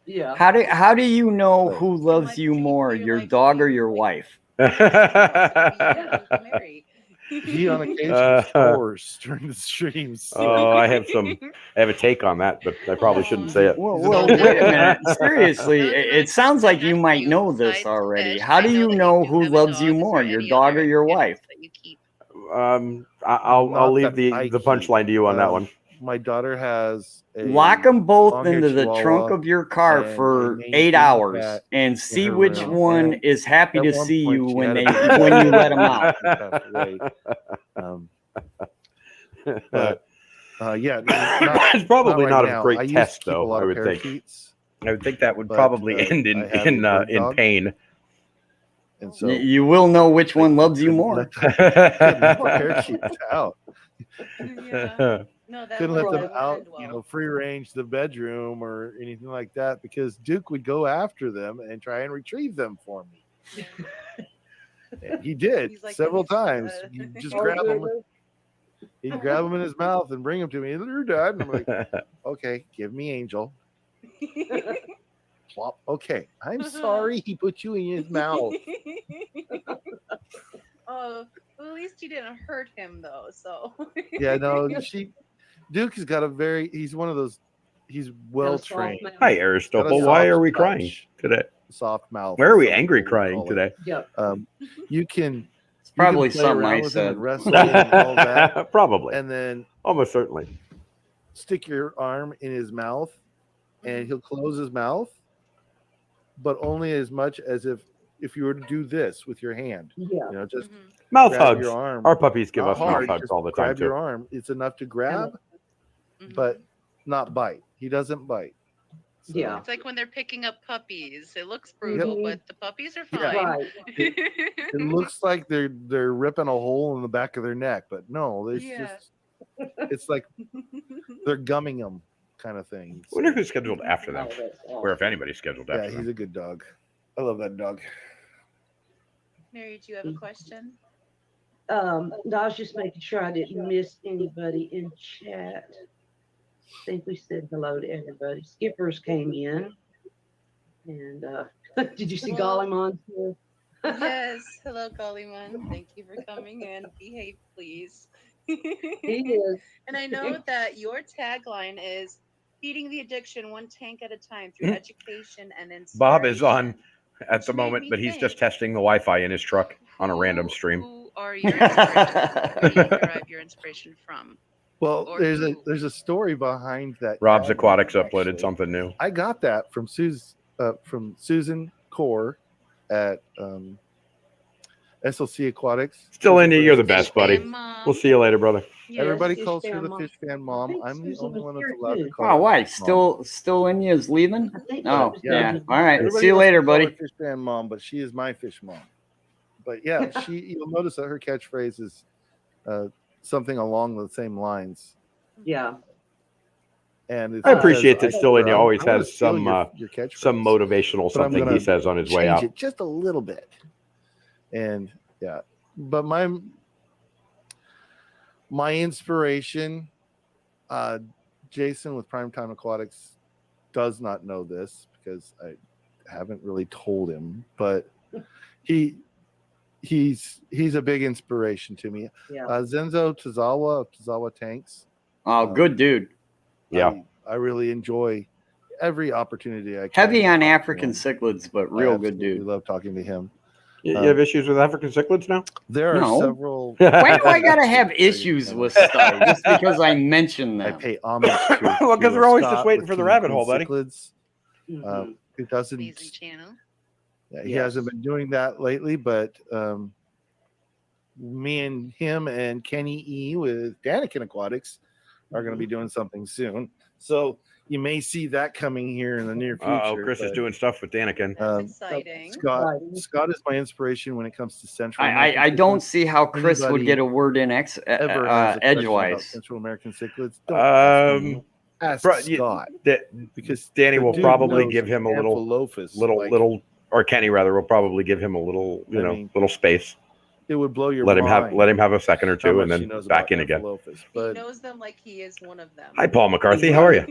Yeah. How do you know who loves you more, your dog or your wife? He on occasion snores during the streams. Oh, I have a take on that, but I probably shouldn't say it. Well, wait a minute. Seriously, it sounds like you might know this already. How do you know who loves you more, your dog or your wife? I'll leave the punchline to you on that one. My daughter has Lock them both long-haired into the Chihuahua trunk of your car and for a Maine 8 Coon hours cat and in see her which room. one And is happy at to one see point, you she when had you a- let them out. Passed away. But yeah, It's probably right not now. a great I used test, to keep a though. lot I of would think. parakeets, I would think that would but, probably end I have a bird in dog. pain. And so You will know which one loves you more. couldn't let the parakeets out. Yeah. No, that Couldn't let would them end out, well. free range the bedroom or anything like that, because Duke would go after them and try and retrieve them for me. And he did several times. He'd just grab them. He'd grab them in his mouth and bring them to me. They're dead. And I'm like, okay, give me Angel. Plop. Okay, I'm sorry he put you in his mouth. Oh, well, at least you didn't hurt him though. So Yeah, no, Duke has got he's one of those, he's well trained. Hi, Aristotle. Why are we crying today? Soft mouth. Why are we angry crying today? Yeah. You can Probably play something around I with him said. and wrestle him and all that. Probably. And then Almost certainly. stick your arm in his mouth and he'll close his mouth, but only as much as if you were to do this with your hand. Yeah. Just Mouth grab hugs. your arm. Our puppies give Not us mouth hard, hugs just all the time, grab your too. arm. It's enough to grab, but not bite. He doesn't bite. So, Yeah. It's like when they're picking up puppies. It looks brutal, but the puppies are fine. Yeah. Right. It looks like they're ripping a hole in the back of their neck, but no, it's like they're gumming them, kind of thing. I wonder who's scheduled after them, or if anybody's scheduled after Yeah, them. he's a good dog. I love that dog. Mary, do you have a question? No, I was just making sure I didn't miss anybody in chat. I think we said hello to everybody. Skippers came in. And did you see Gollymon too? Yes. Hello, Gollyman. Thank you for coming in. Behave, please. He is. And I know that your tagline is feeding the addiction one tank at a time through education and inspiration. Bob is on at the Which made moment, me but he's think, just testing the Wi-Fi in his truck on a random stream. Who are your inspirations? Where do you derive your inspiration from? Well, Or there's a story behind that. Rob's tagline, Aquatics uploaded actually. something new. I got that from Susan Core at SLC Aquatics. Still in you. You're the best, Fish buddy. fan mom. We'll see you later, brother. Everybody Fish calls her fan the mom. fish fan I mom. think I'm the Susan only was one that's here allowed to too. call Oh, her why? fish mom. Still Inya's leaving? I think Oh, so. yeah. All right. Everybody See you else later, can call her buddy. Fish fan mom, but she is my fish mom. But yeah, you'll notice that her catchphrase is something along the same lines. Yeah. And it's I appreciate because that still in you I always wanna has steal some your catchphrase, some motivational but I'm something he gonna says on his way change out. it just a little bit. And yeah, but my inspiration, Jason with Primetime Aquatics does not know this because I haven't really told him, but he's a big inspiration to me. Yeah. Zenzo Tazawa of Tazawa Tanks. Oh, good dude. Yeah. I really enjoy every opportunity I can. Heavy on African cichlids, but real good absolutely dude. love talking to him. You have issues with African cichlids now? There are No. several. Why do I gotta have issues with stuff just because I mention I them? pay homage to. Well, 'cause to we're always Scott just waiting with for the King rabbit Queen hole, buddy. Cichlids. Who doesn't? Amazing channel. Yeah, he hasn't been doing that lately, but me and him and Kenny E with Daniken Aquatics are going to be doing something soon. So you may see that coming here in the near future. Oh, Chris is doing stuff with Daniken. That's exciting. Scott is my inspiration when it comes to Central. I don't see how Chris would get a word in edgewise. Central American cichlids. Ask Scott, because Danny will dude probably knows give him a little, Amphalophus, or Kenny rather will probably give him a little, little space. It would blow your let mind. him have a second or how two, much and he then knows back about in again. Amphalophus, He knows them like he is one of them. Hi, Paul McCarthy. How are you?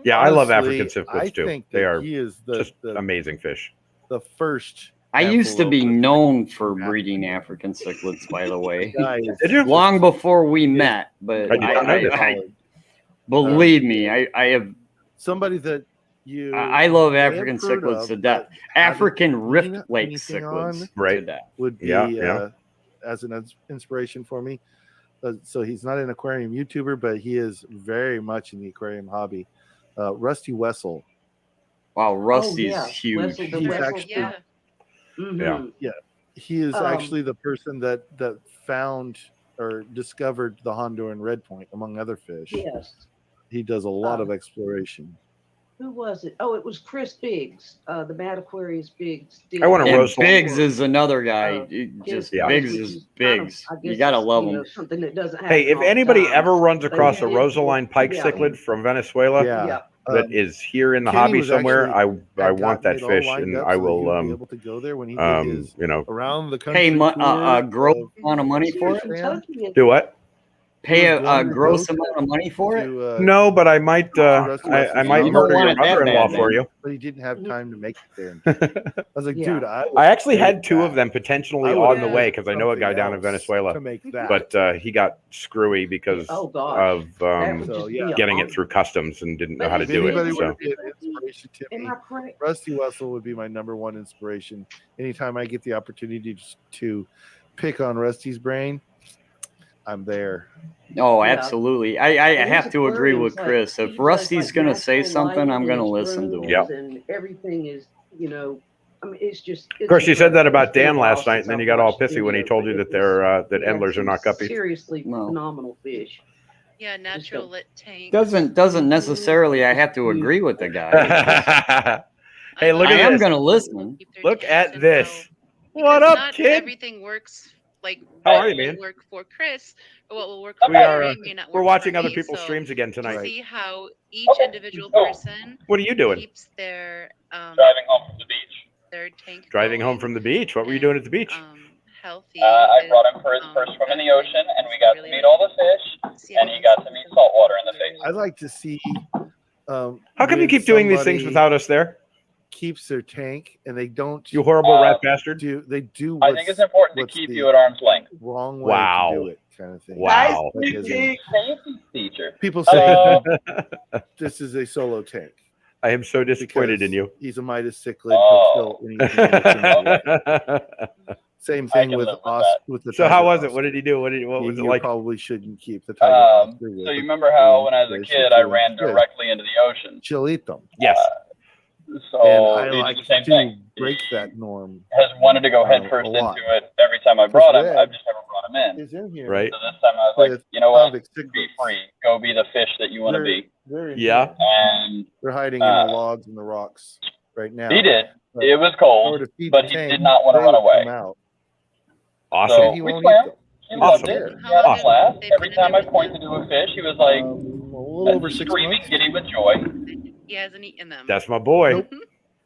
Yeah, I love Honestly, African I cichlids too. think They that are he is just amazing fish. The first. I used to be known for breeding African cichlids, by the way. Did you? Long before we met, but I did not know this. believe me, I have somebody that you. I love may have African heard cichlids of, to death. but haven't African seen Rift Lake anything cichlids on, Right. to death. would be Yeah. As an inspiration for me. So he's not an aquarium YouTuber, but he is very much in the aquarium hobby. Rusty Wessel. Wow, Rusty's yeah. huge. Wessel the He's Wessel. actually, yeah. He is actually the person that found or discovered the Honduran red point, among other fish. Yes. He does a lot of exploration. Who was it? Oh, it was Chris Biggs, the Mad Aquarius Biggs. I want to And roast Biggs is another guy. Biggs Is Biggs. You gotta love him. Something that doesn't happen Hey, if all the anybody time. ever runs across a Yeah. Rosaline pike Yeah. cichlid from Venezuela that is here in the Kenny hobby was somewhere, actually- I want that it all fish, lined and up I so that will he would be able to go there when he did his around the country. Pay tour a gross of amount of money for it. Instagram. do what? Pay a gross amount of money for it. No, but I might I might You don't murder want your it that mother-in-law bad, for man. you. But he didn't have time to make it there. I was like, dude, I actually had two of them potentially I on would've the way because I know a guy something down in else Venezuela, to make that. but he got screwy because Oh, gosh. of That would just be a getting it bummer. through customs and didn't know how to If do anybody it. would So be an inspiration to Am me, I correct? Rusty Wessel would be my number one inspiration. Anytime I get the opportunity to pick on Rusty's brain, I'm there. Oh, Yeah. absolutely. I And have his to agree with aquarium's like- Chris. he If does, Rusty's like, gonna say natural something, lighting I'm in gonna his listen to him. Yeah. And everything is, I mean, it's just. of course, you said that about Dan last last night, and then you got all pissy when he told you that that endlers are not guppies. Seriously No. phenomenal fish. Yeah, natural lit tank. Doesn't necessarily I have to agree with the guy. Hey, look I at am this. gonna listen. Look at this. Because What up, not kid? everything works like How what are you, will man? work for Chris or what will work for We are. Gary may not We're work watching for other me, people's so streams again to tonight. see how each individual person What are you doing? keeps their Driving home from the beach. their tank Driving home going, from the beach. What were you doing at the beach? healthy. I is, brought him for his first swim in the ocean, and we got to meet all the fish, and he got to meet saltwater in the face. I'd like to see. How come you when keep doing these things somebody without us there? Keeps their tank and they don't. You horrible rat bastard. They do. I think it's important to keep you at arm's length. Wrong way Wow. to do it, kind of thing. Wow. Like, as in, Safety feature. people say this is a solo tank. I am so disappointed because in you. He's a Midas cichlid. He'll fill anything that's in the water. Same I thing can with live with us. that. With the So how tiger was it? oscar. What did he do? What was it You like? probably shouldn't keep the tiger oscar with So you it. remember how when I was a They kid, should I feel ran good. directly into the ocean. She'll eat them. Yes. So And I he like did the same to thing. break that norm. Has wanted to go head a first into lot. it every time I brought him. Red I've just never brought him in. Is in here. Right. So this time I was like, With you know what? convict Be cichlids. free. Go be the fish that you want to be. They're in Yeah. here. And They're hiding in the logs and the rocks right now. he did. But It was in cold, order to feed but the he tank, did not want to they run will away. come out. Awesome. So He we won't swam. eat them. He Awesome. loved it. How He had long a blast. have they Every been in time there I with pointed to a fish, he was like, A little over 6 screaming, months. giddy with joy. He hasn't eaten them. That's my boy. Nope.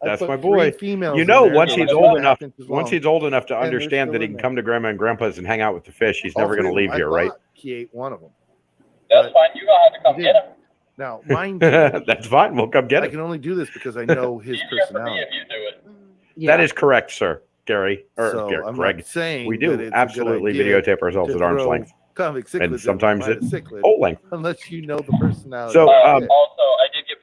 I That's put my boy. 3 females You in know, there, once so he's they're old 2.5 enough, inches once long. he's old enough to And they're understand that still he in can there. come to grandma and grandpa's and hang out with the fish, he's All never 3 going to of leave them. here, I right? thought he ate one of them. That's But fine. You're going to have to come he get didn't. him. Now, mind you, That's fine. We'll come get I it. can only do this because I know his Easier for me personality. if you do it. That is correct, sir. Gary or So Gary, I'm Greg. not saying We that do it's a good absolutely idea videotape ourselves to at arm's throw length, convict cichlids and in sometimes with at Midas cichlid whole length. unless you know the personality. So, of the fish. Also, I did get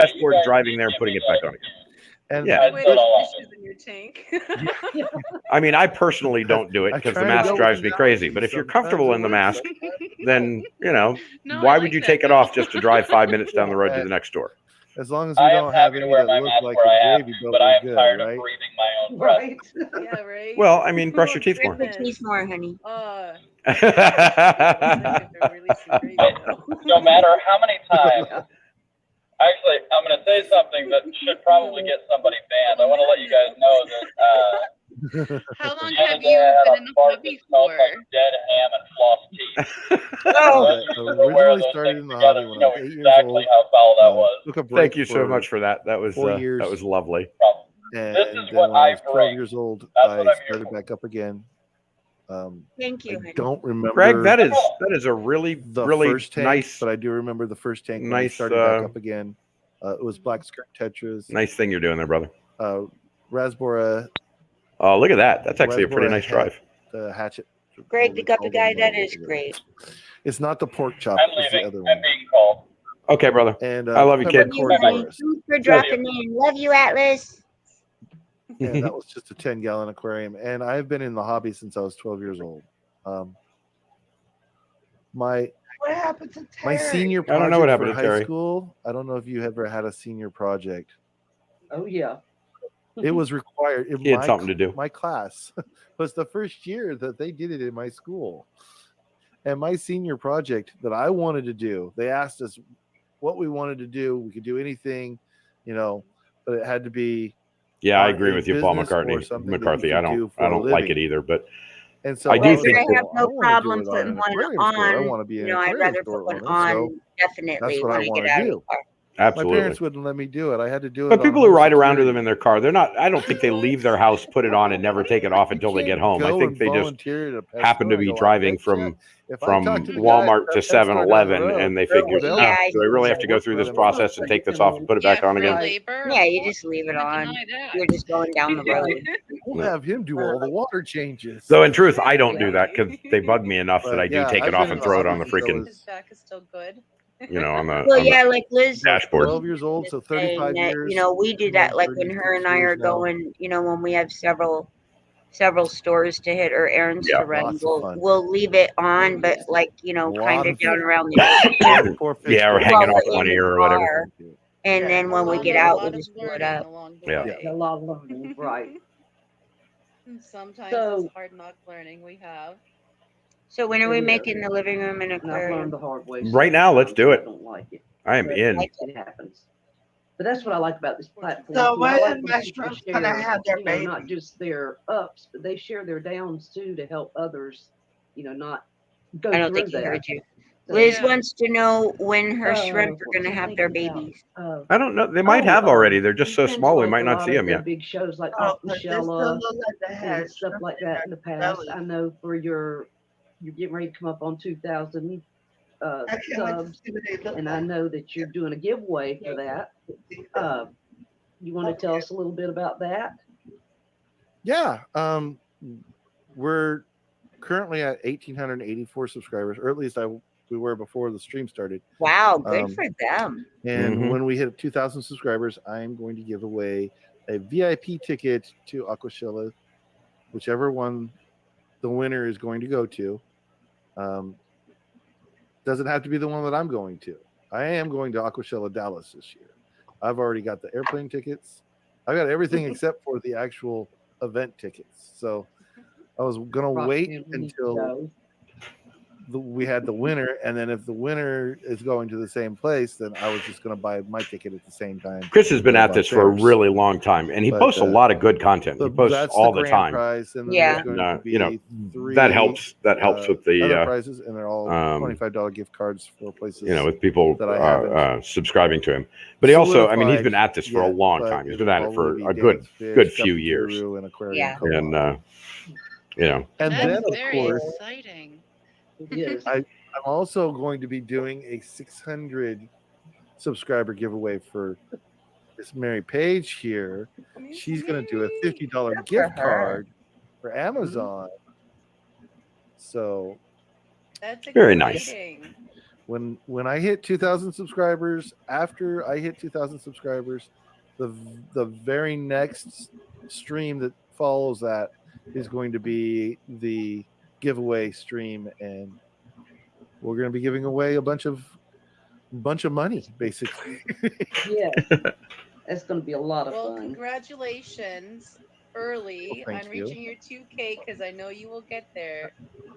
fast forward driving there, putting it back on again. And Yeah. Way to fishes in your tank. I mean, I personally don't do it because the mask drives me crazy. But if you're comfortable in the mask, then why would you take it off just to drive 5 minutes down the road to the next store? As long as we don't have any that look like a gravy boat, but I am we're good, tired of right? breathing my own breath. Yeah, right. Well, I mean, brush your teeth more. Brush your teeth more, honey. No matter how many times. Actually, I'm going to say something that should probably get somebody banned. I want to let you guys know that. How long the other have day you I had been a in the fart hobby that smelled for? like dead ham and floss teeth. Originally started in the hobby when I was 8 years exactly old. how foul that was. Took a break Thank you so for much for that. That was 4 years. that was lovely. And This is then what when I I was 12 bring. years old, That's I what I'm here started back up again. Thank you, I honey. don't remember Greg, that is a really first tank, nice, but I do remember the first tank when I nice, started back up again. It was black skirt tetras. nice thing you're doing there, brother. Rasbora. Oh, look at that. That's actually a pretty nice drive. The hatchet. Greg, the guppy guy, that is great. It's not the pork chop. I'm It's the leaving. other I'm one. being called. Okay, brother. And I love you, kid. Thanks for dropping in. Love you, Atlas. And that was just a 10-gallon aquarium. And I've been in the hobby since I was 12 years old. My What happened to Terry? My senior project I don't know what happened for to high Terry. school, I don't know if you ever had a senior project. Oh yeah. It was required. He had something to do. My class was the first year that they did it in my school. And my senior project that I wanted to do, they asked us what we wanted to do. We could do anything, but it had to be. Yeah, I agree a with you, Paul business or McCartney. something that McCarthy. you I could do don't for a like living. it either, but And so I do was think like, I have well, I no wanna do problem it on putting an one aquarium store. I on. want to be an I'd aquarium rather store put one owner, so on definitely that's what when I I want get to out of the do. car. absolutely. My parents wouldn't let me do it. I had to do it. But on people who home ride around to security. them in their car, they're not. I don't think they leave their house, put it on, and never take it off until they get home. I Go think and they just volunteer at a pet happen to store. I be go, I driving betcha from if I talk to the guy Walmart at to that pet store down the 7-Eleven, road, and they figure, they'll- do I really have to go through this Let 'em process and take this off and put it back on For again? labor, Yeah, of you course, just leave it can't on. deny that. You're just going down the road. We'll have him do all the water changes. Though in truth, I don't do that because they bug me enough that But, I do yeah, take I've it off been and in throw it the on the hobby since I freaking, His back is still good. on the Well, on yeah, the like Liz dashboard. 12 years old, so saying 35 that, years. we do that like when her and I are going, when we have several stores to hit or errands Yeah. to run, Lots of fun. we'll leave it on, but like, kind lot of of down fun. around the Poor fish Yeah, or don't hanging know off how one to ear do or it. whatever. and then when we get out, we'll just pull it up. Yeah. A lot of learning, right? Sometimes So- it's hard knock learning we have. So when are we It is. making the living room and And I've aquarium? learned the hard way. Right now, let's do sometimes. it. I don't like it. I am But in. It happens. But that's what I like about this platform. So too. I when like my people shrimp's gonna share, have their not babies? just their ups, but they share their downs too to help others, not go I don't through think he that. heard you. So- Liz wants to know when her Uh, shrimp are what going to was I have their thinking about? babies. I don't know. They might have already. They're just so Depends small. We on might a not lot see of them the yet. big shows like Oh, 'cause they still Aquashella look like they had and stuff shrimp like in that in the their past. belly. I know for you're getting ready to come up on 2,000 I can't wait to subs, see what they look and I like. know that you're doing a giveaway for that. You want to tell us a little bit about that? Yeah. We're currently at 1,884 subscribers, or at least we were before the stream started. Wow, good for them. And when we hit 2,000 subscribers, I'm going to give away a VIP ticket to Aquashella, whichever one the winner is going to go to. Doesn't have to be the one that I'm going to. I am going to Aquashella Dallas this year. I've already got the airplane tickets. I've got everything except for the actual event tickets. So I was going to wait until we had the winner, and then if the winner is going to the same place, then I was just going to buy my ticket at the same time. Chris has been at this for a really long time, and he posts a lot of good content. He posts all the time. Prize, and yeah, that helps. That helps with the other prizes, and they're all $25 gift cards for places. With people that I haven't subscribing to him. But he also, he's been at this for a long time. He's been at it for a good few years. Yeah. And and That's then of very course, exciting. I'm also going to be doing a 600 subscriber giveaway for Miss Mary Page here. She's going to do a $50 gift card for Amazon. So That's very nice. When I hit 2,000 subscribers, after I hit 2,000 subscribers, the very next stream that follows that is going to be the giveaway stream, and we're going to be giving away a bunch of money, basically. Yeah, it's going to be a lot of Well, fun. congratulations early Well, thank on you. reaching your 2K because I know you will get there.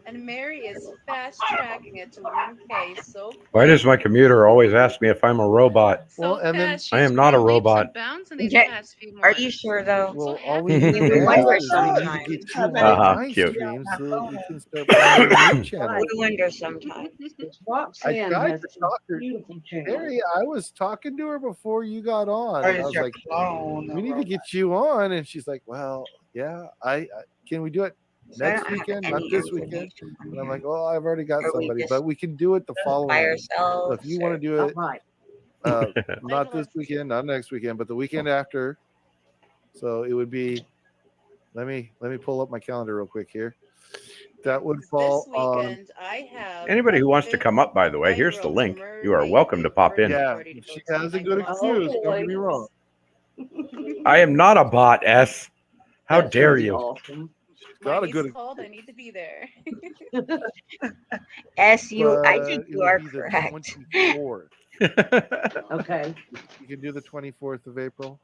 And Mary is fast tracking it to 1K. So Why does my computer always ask me if I'm a robot? Well, and then Fast. I She's am not a grown leaps and robot. bounds in these Yeah, past few Are months. you sure though? Well, So all we happy. need We to wonder ask is we need to sometimes. get you on Uh-huh, my cute. stream so that we can start promoting your channel. We wonder sometimes. It's I Roxanne tried has to a talk her. beautiful channel. Mary, I was talking to her before you got on, and I was like, "We need to get you on," and she's like, "Well, yeah, I can we do it So I next don't have weekend, not any this weekend?" information on And I'm here. like, "Well, I've already got Or we somebody, just but we can do it the following by week. So ourselves. if you want to do All it, right. not this weekend, not next weekend, but the weekend after, so it would be. Let me pull up my calendar real quick here. That would this fall on. weekend, I have Anybody who wants to Fifth come up, by the way, here's the Iron link. Mermaid You are welcome to pop in. Yeah, party to she go to. has a I good lost excuse. Oh, Don't get me wrong. I am not a bot, S. How That's gonna dare be you? awesome. My Got a niece good, called. I need to be there. I think but you it are would be the correct. 24th. Okay. You can do the 24th of April.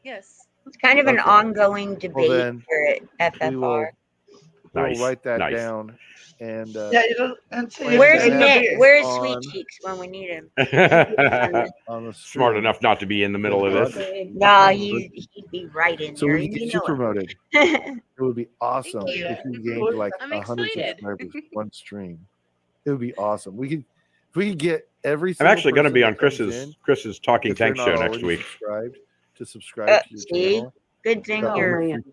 Yes. It's kind of an Okay. ongoing Well, debate then here at we will FFR. we'll Nice, write that nice. down and Yeah, you don't, and see, plan Where's it's gonna that Nick? be Where's Sweet on Cheeks when we need him? on the Smart stream. enough not to be in the middle of this. Okay. No, he'd be right in So there. we can You get you know promoted. it. It would be awesome Thank you. if you gained like I'm 100 excited. subscribers one stream. It would be awesome. If we could get every I'm single actually going to person be that on comes in, Chris's Talking if they're Tank not show next already week. subscribed, to subscribe to your See, channel. good thing That would you're. be man.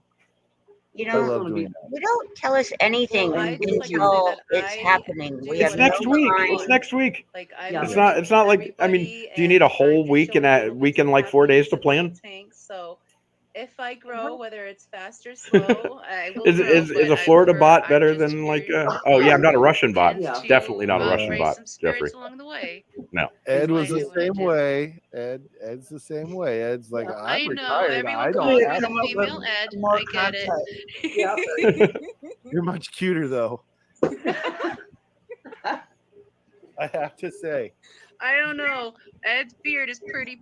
You I don't. love doing that. You don't tell us anything Well, I just like to say until that it's I happening. We do have It's no next week. time. It's next week. Like I'm Yeah. It's here not. for It's not like. I mean, everybody, do you need a and whole trying to week show and a a little week bits and of like 4 days happiness to in Little plan? Tank. So if I grow, whether it's fast or slow, I will Is grow. is But a Florida I'm bot better just than like? here Oh yeah, I'm not a Russian bot. and Yeah. to Definitely not a Russian Raise bot, some Jeffrey. spirits along the way. No. Ed was I the do what I same do. way. Ed's the same way. Ed's like, Yeah. I'm I know. retired. I Everyone don't calls me have the come up with female Ed. more I get content. Yeah. to. You're much cuter though. I have to say. I don't know. Ed's beard is pretty.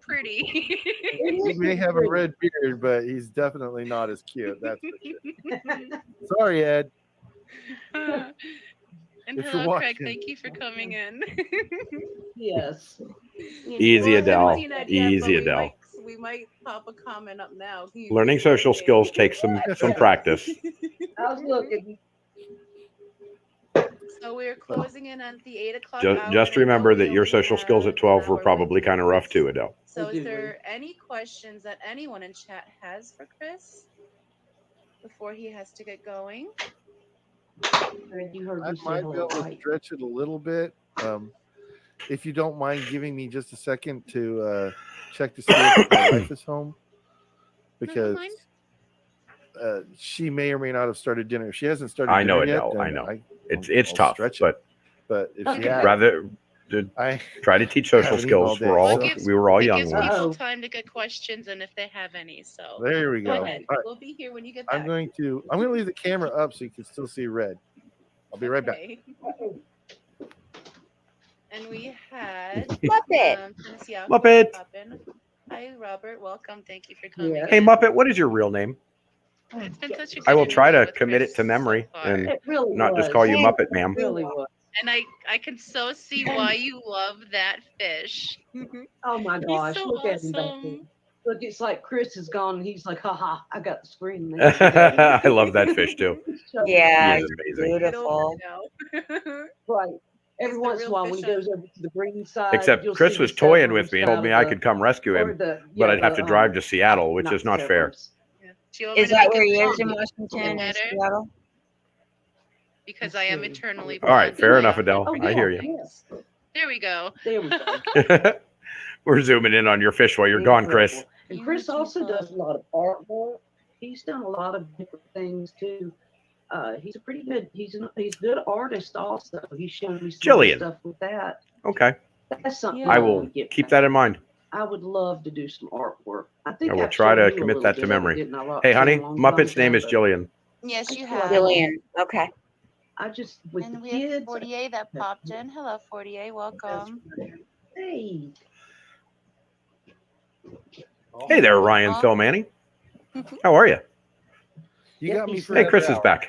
He may have a red beard, but he's definitely not as cute. That's for sure. Sorry, Ed. And If you're hello, Craig. watching. Thank you for coming in. Yes. Easy, Well, I Adele. haven't seen that yet, but Easy, Adele. we might pop a comment up now. Can you Learning please social look in? skills takes some practice. I was looking. So we're closing in on the 8 o'clock Just, hour. just and I know remember we that your only social skills have at 12 an were hour probably left kind of of rough this. too, Adele. So I is do. there any questions that anyone in chat has for Chris before he has to get going? You heard I me say might be hello, able to right? stretch it a little bit. If you don't mind giving me just a second to check to see if my wife is home, because she may or may not have started dinner. If she hasn't started I know, dinner yet, Adele. I then know. I'll It's tough, stretch it. but if she Okay. has, rather try to teach social haven't eaten all skills. day, We're all so- we were all It young gives once. people time to get questions and if they have any. So There we go. Go ahead. All right. We'll be here when you get back. I'm going to leave the camera up so you can still see red. I'll be right back. Okay. And we had Muppet. Tennessee Alpha Muppet. pop in. Hi, Robert. Welcome. Thank you for coming. Hey Muppet, what is your real name? It's been such a I good will try to interview with commit Chris it to memory so far. and It really not just was. call you It Muppet, ma'am. really was. And I can so see why you love that fish. Oh my He's gosh, so look at him back there. awesome. Look, it's like Chris is gone and he's like, haha, I got the screen. I love that fish too. Yeah, He is amazing. beautiful. Right. Every once in a while when he goes over to the green side, Except you'll Chris see was the toying settlers with me and told out me of I the- could come rescue or him, the- but yeah, I'd have to the, drive to Seattle, which not is not fair. settlers. Do you want me Is to that make where it he is in longer? Washington and Better? Seattle? Because I am eternally All right, blonde fair and enough, I Adele. often I do hear you. things. There we go. There we go. We're zooming in on your fish while you're gone, Chris. And Chris also does a lot of artwork. He's done a lot of different things too. He's a pretty good. He's a good artist also. He's shown me some Jillian. stuff with that. Okay. That's something I will get keep that in mind. I would love to do some artwork. I think I will I've try shown to you a commit little that to bit of it, memory. didn't I? Hey, honey, A long Muppet's time name is ago, Jillian. Yes, you but have. Jillian. Okay. I just with And the we kids. have 48 that popped in. Hello, 48. Welcome. Hey. Hey there, Ryan Oh. Philmanny. How are you? You got me for Hey, Chris another is back.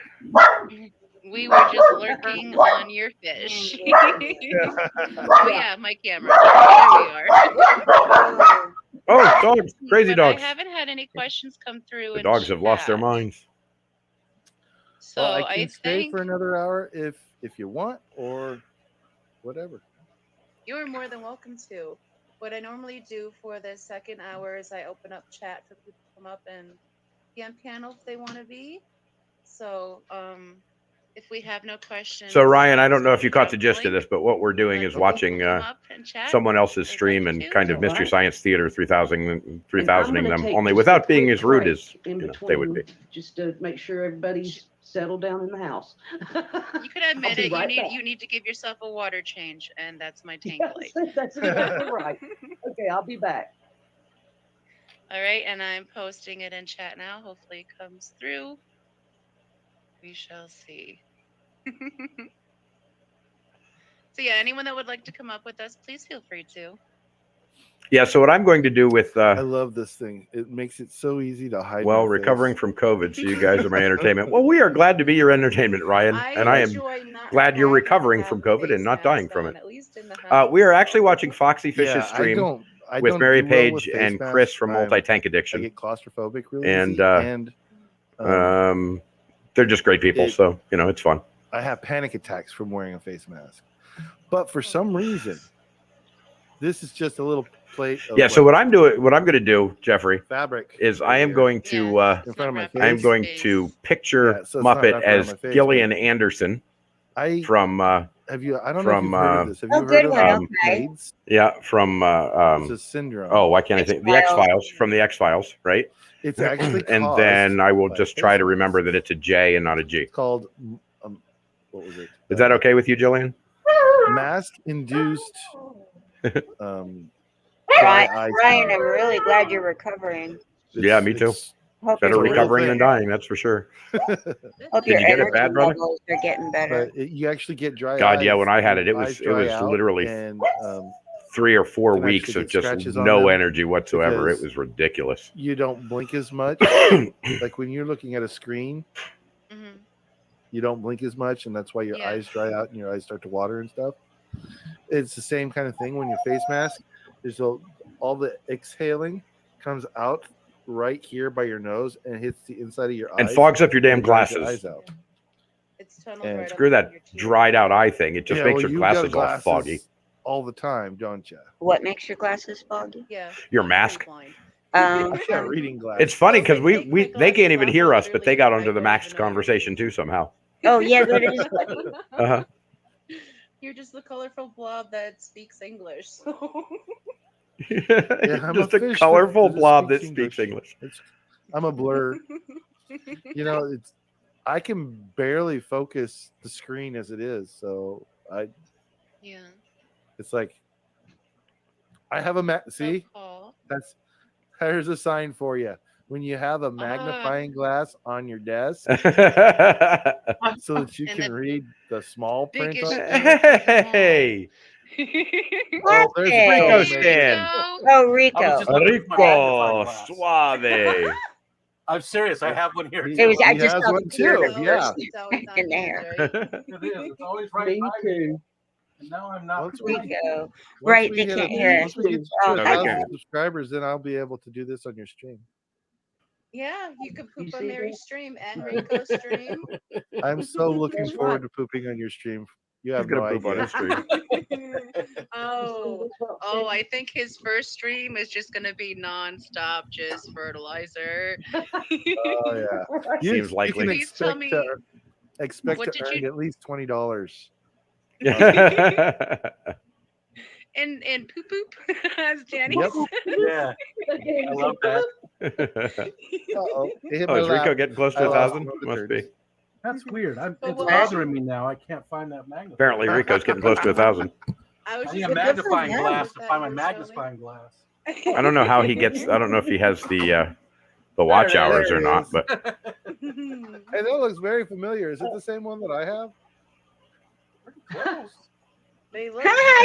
We were just lurking on your fish. Oh yeah, my camera. There we are. Oh, dogs, crazy But dogs. I haven't had any questions come through. The in dogs have lost their chat. minds. So Well, I I can stay think for another hour if you want, or whatever. You're more than welcome to. What I normally do for the second hour is I open up chat for people to come up and be on panel if they want to be. So if we have no questions. So, Ryan, I don't know if you caught the gist of this, but what we're doing is watching someone else's stream and kind of Mystery Science Theater 3000ing them, only without being as rude as they would be. Just to make sure everybody's settled down in the house. You could admit be it. right You back. need to give yourself a water change, and that's my tank Yes, light. that's exactly right. Okay, I'll be back. All right, and I'm posting it in chat now. Hopefully it comes through. We shall see. So yeah, anyone that would like to come up with us, please feel free to. Yeah, so what I'm going to do with I love this thing. It makes it so easy to hide. well, my recovering face. from COVID, so you guys are my entertainment. Well, we are glad to be your entertainment, Ryan, and I am glad you're recovering from COVID and not dying from it. We are actually watching Foxy Fish's Yeah, stream I with don't Mary do well Page with face and masks. Chris from I Multi-Tank Addiction. get claustrophobic really And, easy, they're just great people, so you know it's fun. I have panic attacks from wearing a face mask. But for some reason, this is just a little plate of Yeah. So what I'm going to do, Jeffrey, fabric is I am going to in front of my face. I am going to picture Yeah, so it's not Muppet right in front of as my face, Gillian but Anderson I from have you. I don't from know if you've heard of this. Have Oh, you good heard one. of Okay. Maids? yeah from It's a syndrome. oh, why can't I think the X-Files. X-Files, from the X-Files, right? It's actually And caused then I will by just face try to mask. remember that it's a J and not a G. It's called what was it? Is that okay with you, Jillian? Mask-induced Ryan, dry eye Ryan, I'm syndrome. really glad you're recovering. Yeah, me too. Hope Better your real recovering than thing. dying, that's for sure. Hope Did your you get it energy bad, brother? levels are getting better. But you actually get dry God, eyes. yeah, when I had it, it Your was eyes dry out, literally and 3 or 4 can weeks actually of get just scratches on no them energy whatsoever. It because was ridiculous. you don't blink as much. Like when you're looking at a screen, Mhm. you don't blink as much, and that's why your Yeah. eyes dry out and your eyes start to water and stuff. It's the same kind of thing when your face mask. There's all the exhaling comes out right here by your nose and hits the inside of your eyes And fogs up your damn and dries your glasses. eyes out. It's tunneled And right Screw up that in your tube. dried out eye thing. It just Yeah, makes well, your you glasses got all foggy. all the time, don't you? What makes your glasses foggy? Yeah. Your mask. Blind. Yeah, reading glasses. It's funny because Well, if I take my they can't even glasses hear off, us, but they literally, got I onto the don't Max even know conversation too somehow. Oh yeah, that is funny. Uh-huh. You're just the colorful blob that speaks English. So. Yeah, I'm Just a fish colorful that blob that speaks speaks English. I'm a blur. You know, I can barely focus the screen as it is, so Yeah. it's like I have a see Paul. there's a sign for you. When you have a magnifying glass on your desk so that you And can the read the small print biggest on it. Hey, Oh, there's Hey. a Rico dog stand. Oh, I was Rico. just looking for my magnifying Rico glass. Suave. I'm serious. I have one here. He- It was. I he just has saw one the too, beard yeah. It's always on in hand, there. right? It is. It's always right Me by me. too. And now I'm not. Once we- Rico. Once Right, we they hit can't a- hear once us. we get to Oh, No, they 1,000 can't. subscribers, then I'll be able to do this on your stream. Yeah, you could You poop on see Mary's that? stream and Rico's stream. I'm so looking That's forward right. to pooping on your stream. You He's have no gonna poop on idea. his stream. Oh, I think his first stream is just gonna be nonstop, just fertilizer. Oh yeah. Seems You likely. can Please tell expect me, to, expect what to did earn you- at least $20. and poop poop, as Danny Yep. said. Yeah. I love that. Uh-oh. It hit Oh, my is Rico lap. getting close I to lost 1,000? one of the Must be. turds. That's weird. But It's what- bothering me now. I can't find that magnifying. Apparently, Rico's getting close to 1,000. I was I need just a looking magnifying for glass to that find my you were showing. magnifying glass. I don't know how he gets. I don't know if he has the watch hours or not, but Hey, that looks very familiar. Is it the same one that I have? They look.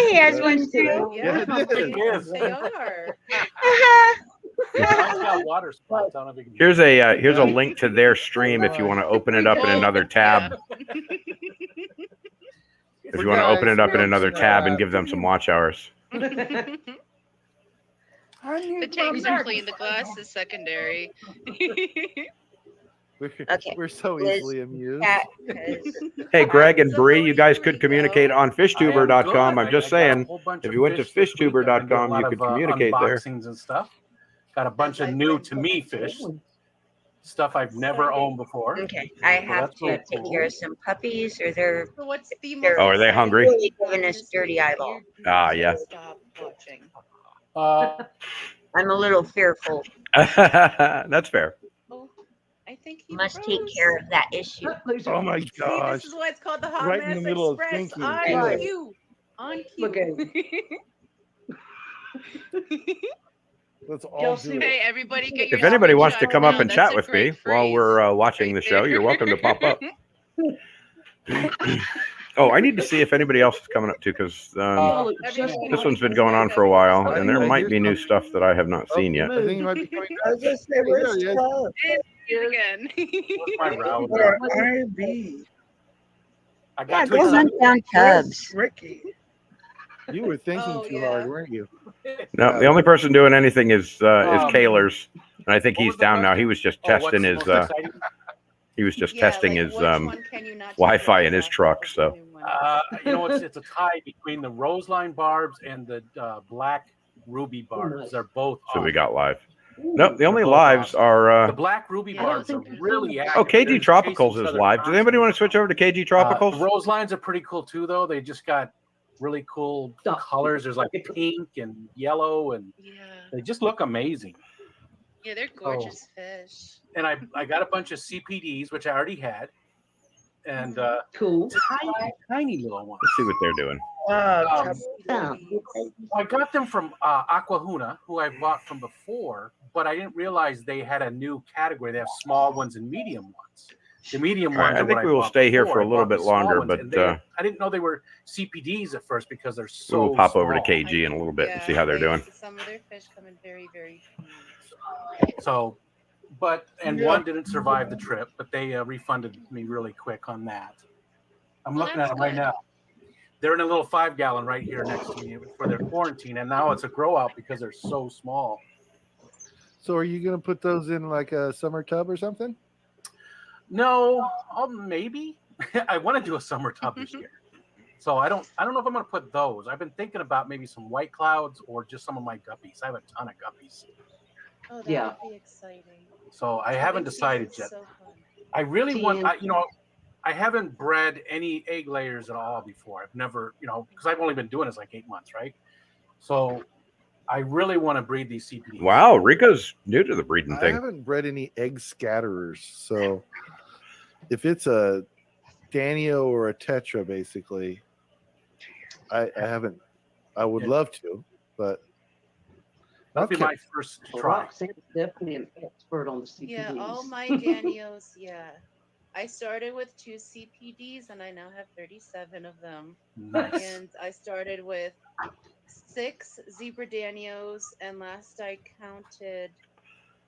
He has one too. Yeah, it is. they are. Mine's got water spots. I don't know if you can. here's a link to their stream if you want to open it up in another tab. If you want to open it up in another tab and give them some watch hours. The tanks are clean. The glass is secondary. We're so easily amused. Hey, Greg and Bree, you guys could communicate on fishtuber.com. I'm just saying, if you went to fishtuber.com, you could communicate there. Unboxings and stuff. Got a bunch of new to me fish. Stuff I've never owned before. Okay, I have to take care of some puppies, or they're are they hungry? really giving us dirty eyeball. Ah, yeah. I'm a little fearful. That's fair. I think he must take care of that issue. Oh my See, gosh. this is why it's called the Hot Right in Mess the middle of Express. thinking. On Good. cue. On cue. Look at Let's all do it. Hey, everybody, get your If anybody screenshot wants to come up now. and That's chat a with me great while phrase. we're watching the show, you're welcome to pop up. Oh, I need to see if anybody else is coming up too, because this one's been going on for a while, and there might be new stuff that I have not seen yet. I think you might be coming I was just saying, where's Yeah, yeah. Club? Again. My router. Where RB? I Yeah, got go hunt down Cubs. Ricky. You were thinking Oh, too yeah. hard, weren't you? No, the only person doing anything is Kaler's, and I think what he's was the down now. question? He was just Oh, what's testing the his most exciting? he was just Yeah, testing like, his which one can you not take Wi-Fi your in his eyes off truck. of So the new one? You know, it's a tie between the roseline barbs and the black ruby barbs. They're both. we awesome. got live. Nope, the only They're both lives awesome. are. The black ruby Yeah. barbs are really active. Oh, They're KG chasing Tropicals each is other live. Does anybody want to switch over to KG Tropicals? The rose lines are pretty cool too, though. They just got really cool colors. There's like pink and yellow, and Yeah. they just look amazing. Yeah, they're gorgeous fish. And I got a bunch of CPDs, which I already had, and Cool. tiny little ones. Let's see what they're doing. I got them from Aquahuna, who I bought from before, but I didn't realize they had a new category. They have small ones and medium ones. The medium All right, ones. I are think what we will bought stay here before. for a I little bought bit the small longer, ones, but and I didn't know they were CPDs at first because they're so. we will pop over to small. KG in a little bit and Yeah, see how they're doing. Some of their fish come in very, very clean. So, one didn't survive the trip, but they refunded me really quick on that. I'm Well, looking at that's them right good. now. They're in a little 5-gallon right here next to me for their quarantine, and now it's a grow out because they're so small. So are you gonna put those in like a summer tub or something? No, maybe. I want to do a summer tub this year, so I don't know if I'm going to put those. I've been thinking about maybe some white clouds or just some of my guppies. I have a ton of guppies, Oh, that Yeah. would be exciting. so I haven't This decided season's yet. so fun. I really want, TNT. I haven't bred any egg layers at all before. I've never, because I've only been doing this like 8 months, right? So I really want to breed these CPDs. Wow, Rico's new to the breeding I thing. haven't bred any egg scatterers, so if it's a Danio or a Tetra, basically, I haven't. I would love to, but That'll be my first try. Roxanne's definitely an expert on the CPDs. Yeah, all my Danios, yeah. I started with 2 CPDs and I now have 37 of them. Nice. And I started with 6 zebra Danios, and last I counted,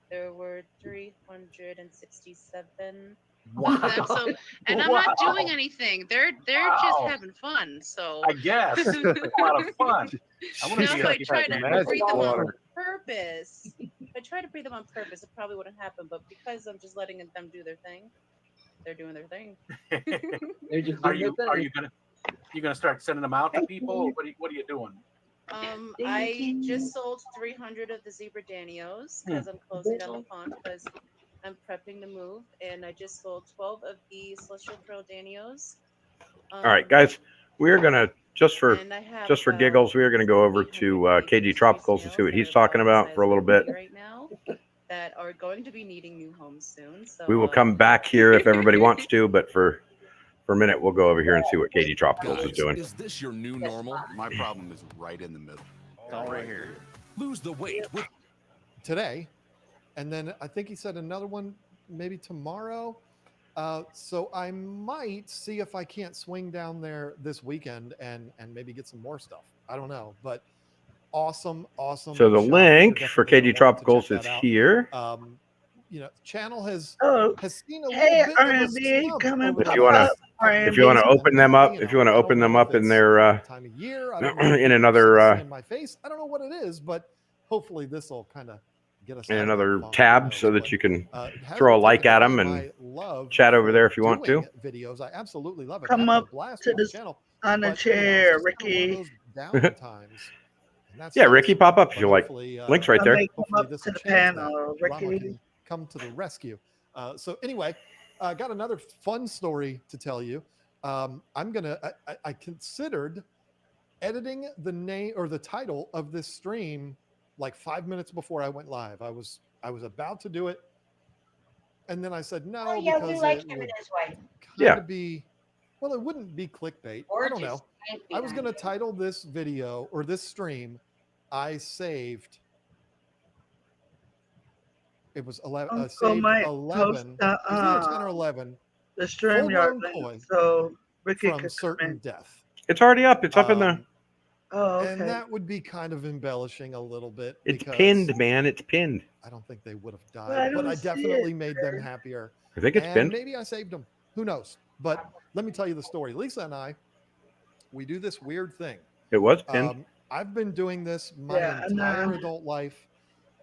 there were 367. Wow. So, and I'm not doing anything. They're just having fun. So I guess it's a lot of fun. I want Now, to if see I if tried can to manage breed the them on water. purpose, if I tried to breed them on purpose, it probably wouldn't happen. But because I'm just letting them do their thing, they're doing their thing. They're just Are doing you their thing. gonna start sending them out to people? What are you doing? I just sold 300 of the zebra Danios because I'm closing down the pond because I'm prepping to move, and I just sold 12 of the celestial trail Danios. All right, guys, we're gonna just for And I have, giggles, we are gonna go over to KG Tropicals and see what he's talking about for a little bit. right now that are going to be needing new homes soon. So We will come back here if everybody wants to, but for a minute, we'll go over here and see what KG Tropicals is doing. Is this your new normal? My problem is right in the middle. It's all right here. Lose the weight with today, and then I think he said another one maybe tomorrow. So I might see if I can't swing down there this weekend and maybe get some more stuff. I don't know, but awesome. So the shop. link You're for definitely KG gonna want to Tropicals check is that out. here. You know, channel has seen a Hey, little bit of a R&B, slump coming over the If you want last to, couple if you want years. to I'm open them up, busy, if you want to I don't open them know up if in it's their time of year. I don't know if in people are another sick of seeing my face. I don't know what it is, but hopefully this will kind of get us in out of another that funk. tab so that you can Hasn't throw a like taken at away them and my love chat over for there if you want to. doing videos. I absolutely love it. Come Having a up blast to with the this channel. on the But, you know, it's chair, just kind of one of Ricky. those down times. And that Yeah, sucks. Ricky, pop up if But you like. hopefully, Link's right there. Somebody come hopefully up this to will the change that. panel, Rama Ricky. can come to the rescue. So anyway, I got another fun story to tell you. I considered editing the name or the title of this stream like 5 minutes before I went live. I was about to do it, and then I said no Yeah, we because like it him would this way. kind of be, well, it wouldn't be clickbait. I don't Gorgeous know. tank I was behind going to title this video or this stream, I saved. It was 11. Uncle Saved might 11. post It was either 10 or 11 the StreamYard full-blown link koi so Ricky from could come certain in. death. It's already up. It's up in the. Oh, okay. And that would be kind of embellishing a little bit. It's because pinned, man. It's pinned. I don't think they would have But I died, but don't I see definitely it, made them happier. I think it's And pinned. maybe I saved them. Who knows? But let me tell you the story. Lisa and I, we do this weird thing. It was pinned. I've been doing this my entire adult life,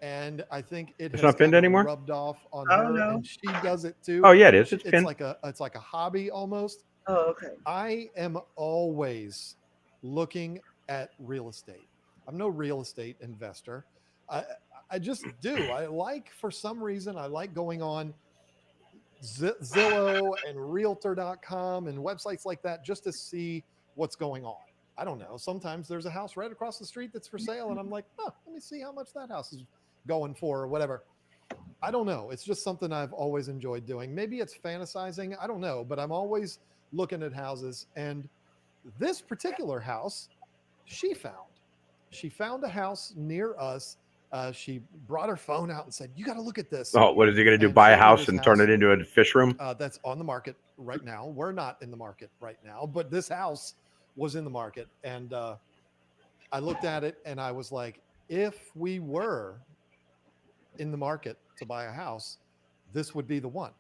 and I think it It's has not pinned kind of anymore? rubbed off on Oh, her, no. and she does it too. Oh, yeah, it is. It's pinned. like a hobby almost. Oh, okay. I am always looking at real estate. I'm no real estate investor. I just do. I like, for some reason, I like going on Zillow and Realtor.com and websites like that just to see what's going on. I don't know. Sometimes there's a house right across the street that's for sale, and I'm like, oh, let me see how much that house is going for or whatever. I don't know. It's just something I've always enjoyed doing. Maybe it's fantasizing. I don't know, but I'm always looking at houses. And this particular house, she found a house near us. She brought her phone out and said, you got to look at this. Oh, what is he going to do? And Buy a showed me house this and turn house. it into a fish room? That's on the market right now. We're not in the market right now, but this house was in the market. And I looked at it and I was like, if we were in the market to buy a house, this would be the one,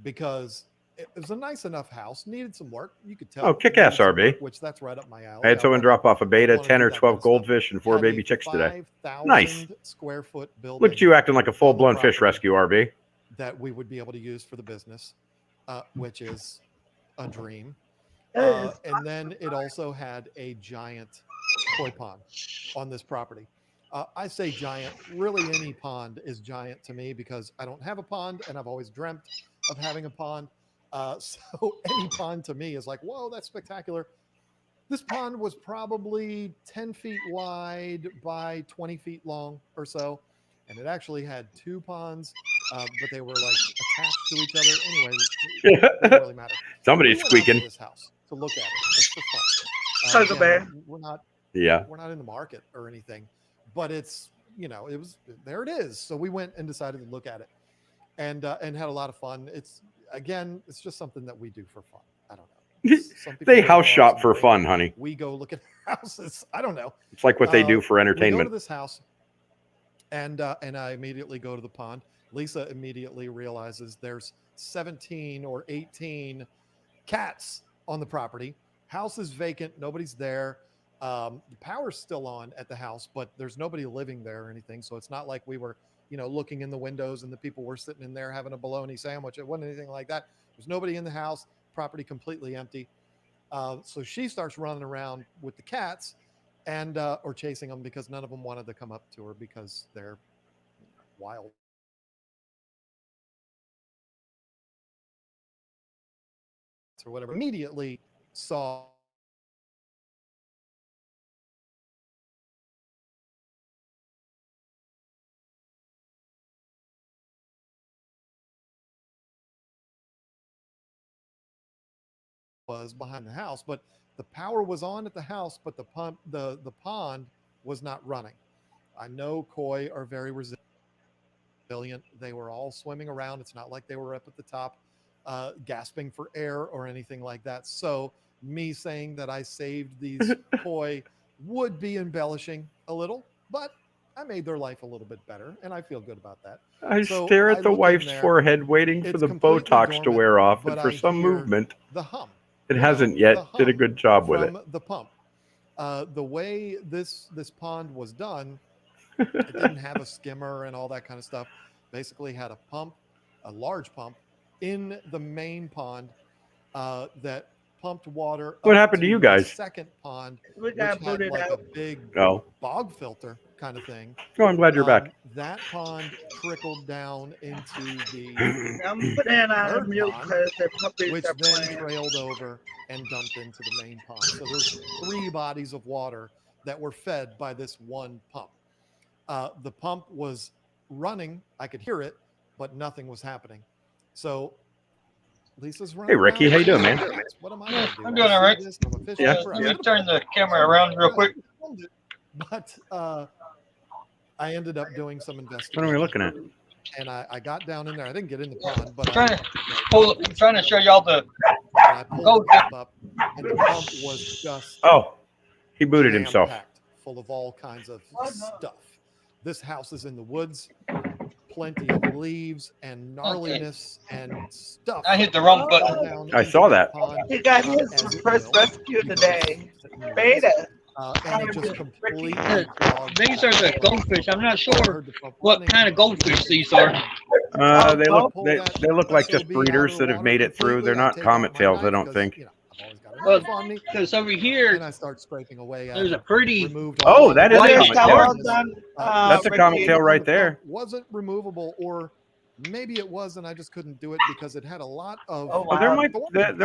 because it was a nice enough house, needed some work. You could tell. Oh, kick-ass needed some RB. work, which that's right up my alley. I had someone drop off a beta, 10 or 12 goldfish, and 4 Had baby a chicks today. 5,000 Nice. square foot building. Look at you acting like a full-blown fish property rescue, RB. that we would be able to use for the business, which is a dream. That is And then it also had a giant koi pond on this property. I say giant, really any pond is giant to me because I don't have a pond and I've always dreamt of having a pond. So any pond to me is like, whoa, that's spectacular. This pond was probably 10 feet wide by 20 feet long or so. And it actually had 2 ponds, but they were like attached to each other. Anyway, it didn't really matter. Somebody's We went out to squeaking. this house to look at it just for fun. Taco Again, Bear. we're not in the market or anything, but it's, it was, there it is. So we went and decided to look at it and had a lot of fun. It's just something that we do for fun. I don't know. Some people They go to house bars shop and for drink. fun, honey. We go look at houses. I don't know. It's like what they do for We entertainment. go to this house, and I immediately go to the pond. Lisa immediately realizes there's 17 or 18 cats on the property. House is vacant. Nobody's there. The power's still on at the house, but there's nobody living there or anything. So it's not like we were, looking in the windows and the people were sitting in there having a bologna sandwich. It wasn't anything like that. There's nobody in the house. Property completely empty. So she starts running around with the cats and or chasing them because none of them wanted to come up to her because they're wild. Or whatever. Immediately saw was behind the house, but the power was on at the house, but the pond was not running. I know koi are very resilient. They were all swimming around. It's not like they were up at the top gasping for air or anything like that. So me saying that I saved these koi would be embellishing a little, but I made their life a little bit better, and I feel good about that. I So stare I at the look in wife's there, forehead, waiting for it's the completely Botox to dormant, wear off, but and for I some hear movement, the hum. it you know, hasn't yet. the Did a hum good job with it. from the pump. The way this pond was done, it didn't have a skimmer and all that kind of stuff. Basically had a pump, a large pump, in the main pond that pumped water. What up happened to you the guys? second pond, We which got had booted like a out. big Oh. bog filter kind of thing. Oh, I'm glad you're back. That pond trickled down into the I'm putting it on third mute pond, because the puppies which are then playing. trailed over and dumped into the main pond. So there's 3 bodies of water that were fed by this one pump. The pump was running. I could hear it, but nothing was happening. So Lisa's running. Hey, Ricky, around how you doing, with man? cats. What am I gonna do? I'm doing all right. I'm a fish Yeah. keeper. I Let me should've turn the camera around real quick. filmed it, but I ended up doing some What are investigation. we looking at? And I got down in there. I didn't get in the pond, but I'm trying to show y'all the I pulled gold the pump up, and the pump was just Oh, he booted himself. jam-packed, full of all kinds of stuff. This house is in the woods, plenty of leaves and gnarliness and stuff. I hit the wrong button. I saw that. He got his first rescue today. Beta. And it just completely These are the goldfish. I'm not sure what kind of goldfish these are. They look like just breeders that have made it through. They're not comet tails, I don't think. Well, because over here, and I start scraping away. There's a pretty. Oh, that is a Yes, comet that tail. was done, That's a comet tail right there. Wasn't removable, or maybe it was, and I just couldn't do it because it had a lot of. Oh, Well, there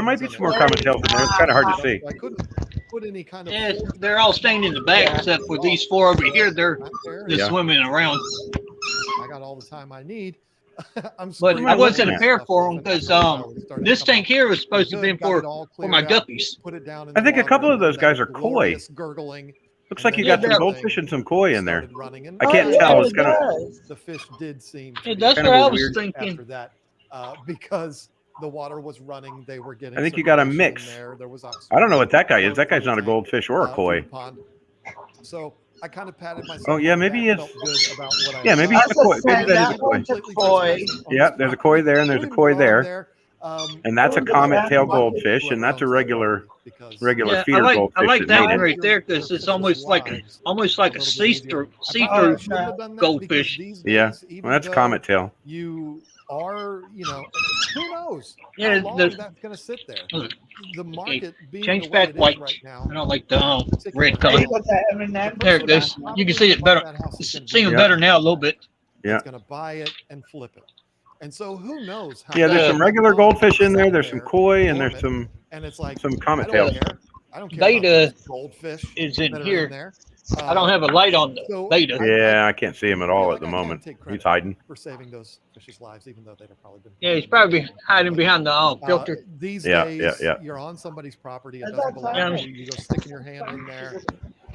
might be some more comet tails in there. It's kind of hard to see. I couldn't put any kind of. Yeah, they're all staying in the back except for these 4 over here. They're just Yeah. swimming around. I got all the time I need. But I wasn't prepared for them because this tank here was supposed to be for my guppies. Put it down in I the think a water, couple of and those that guys are koi. glorious gurgling. Looks like you Yeah, got some they're- goldfish and some koi in there. started running, and I can't Oh, tell. yeah, It's kind of. it does. the fish did seem to Yeah, be that's kind what of I a was weird- thinking. after that because the water was running. They were getting. I think you got a circulation mix. in there. There was I don't know what that guy is. oxygen That guy's not a tank, goldfish or a through koi. the pond. So I kind of patted myself. Oh, yeah, on the maybe back, it's- felt good about what I Yeah, maybe done. it's a koi. Maybe said that that is a koi. one's a koi. Yeah, there's a koi there and there's a koi there. And that's a comet tail goldfish, and that's a regular Yeah, feeder I goldfish like that that made one it. right there because it's almost like a see-through goldfish. Yeah, well, that's comet tail. You are, who knows? Yeah, how long the- that's going to sit there. The market being Change the way back it is white. right now. I don't like the red color. Hey, what's that, Eminem? There it goes. You can see it better. Seeing Yeah. better now a little bit. Yeah. It's going to buy it and flip it. And so who knows how Yeah, there's some regular goldfish in there. There's some koi, and there's dormant, some and it's like comet I tails. don't care. I don't care Beta about these goldfish is in that are here. there. I don't have a light on the So beta. Yeah, I can't see him at all feel at the like I can moment. take He's credit hiding. for saving those fish's lives, even though they'd have probably been. Yeah, he's probably hiding behind the filter. These Yeah, days, yeah. you're on somebody's property. It Is doesn't that belong time? to you. You go sticking your hand in there.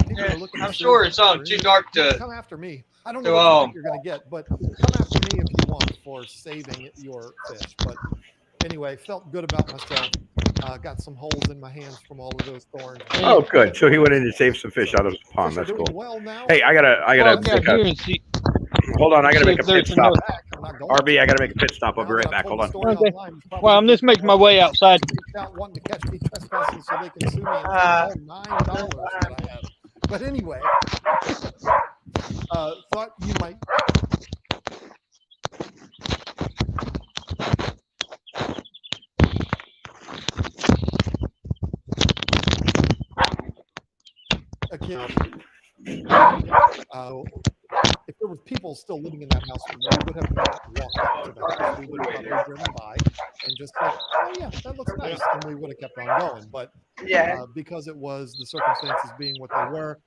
People are looking I'm to sure steal it's your too dark to. Come after me. I don't to, know what you um, think you're going to get, but come after me if you want for saving your fish. But anyway, felt good about myself. Got some holes in my hands from all of those thorns. Oh, good. So he went in to save some fish out of his pond. Fish are That's doing cool. well now. Hey, I gotta Walk make out here a. and see. Hold on, I gotta see make a if pit there's stop. I'm not going RB, to. I gotta make a pit stop. I'll be Now right that I back. told Hold the on. story Okay. online, you Well, I'm just making my way outside. reached out wanting to catch me trespassing so they can sue me and take all $9 that I have. But anyway, thought you might. Account. If there were people still living in that house, we would have not walked up to the house. We would have probably driven by and just like, oh yeah, that looks nice, and we would have kept on going. But Yeah. because it was the circumstances being what they were,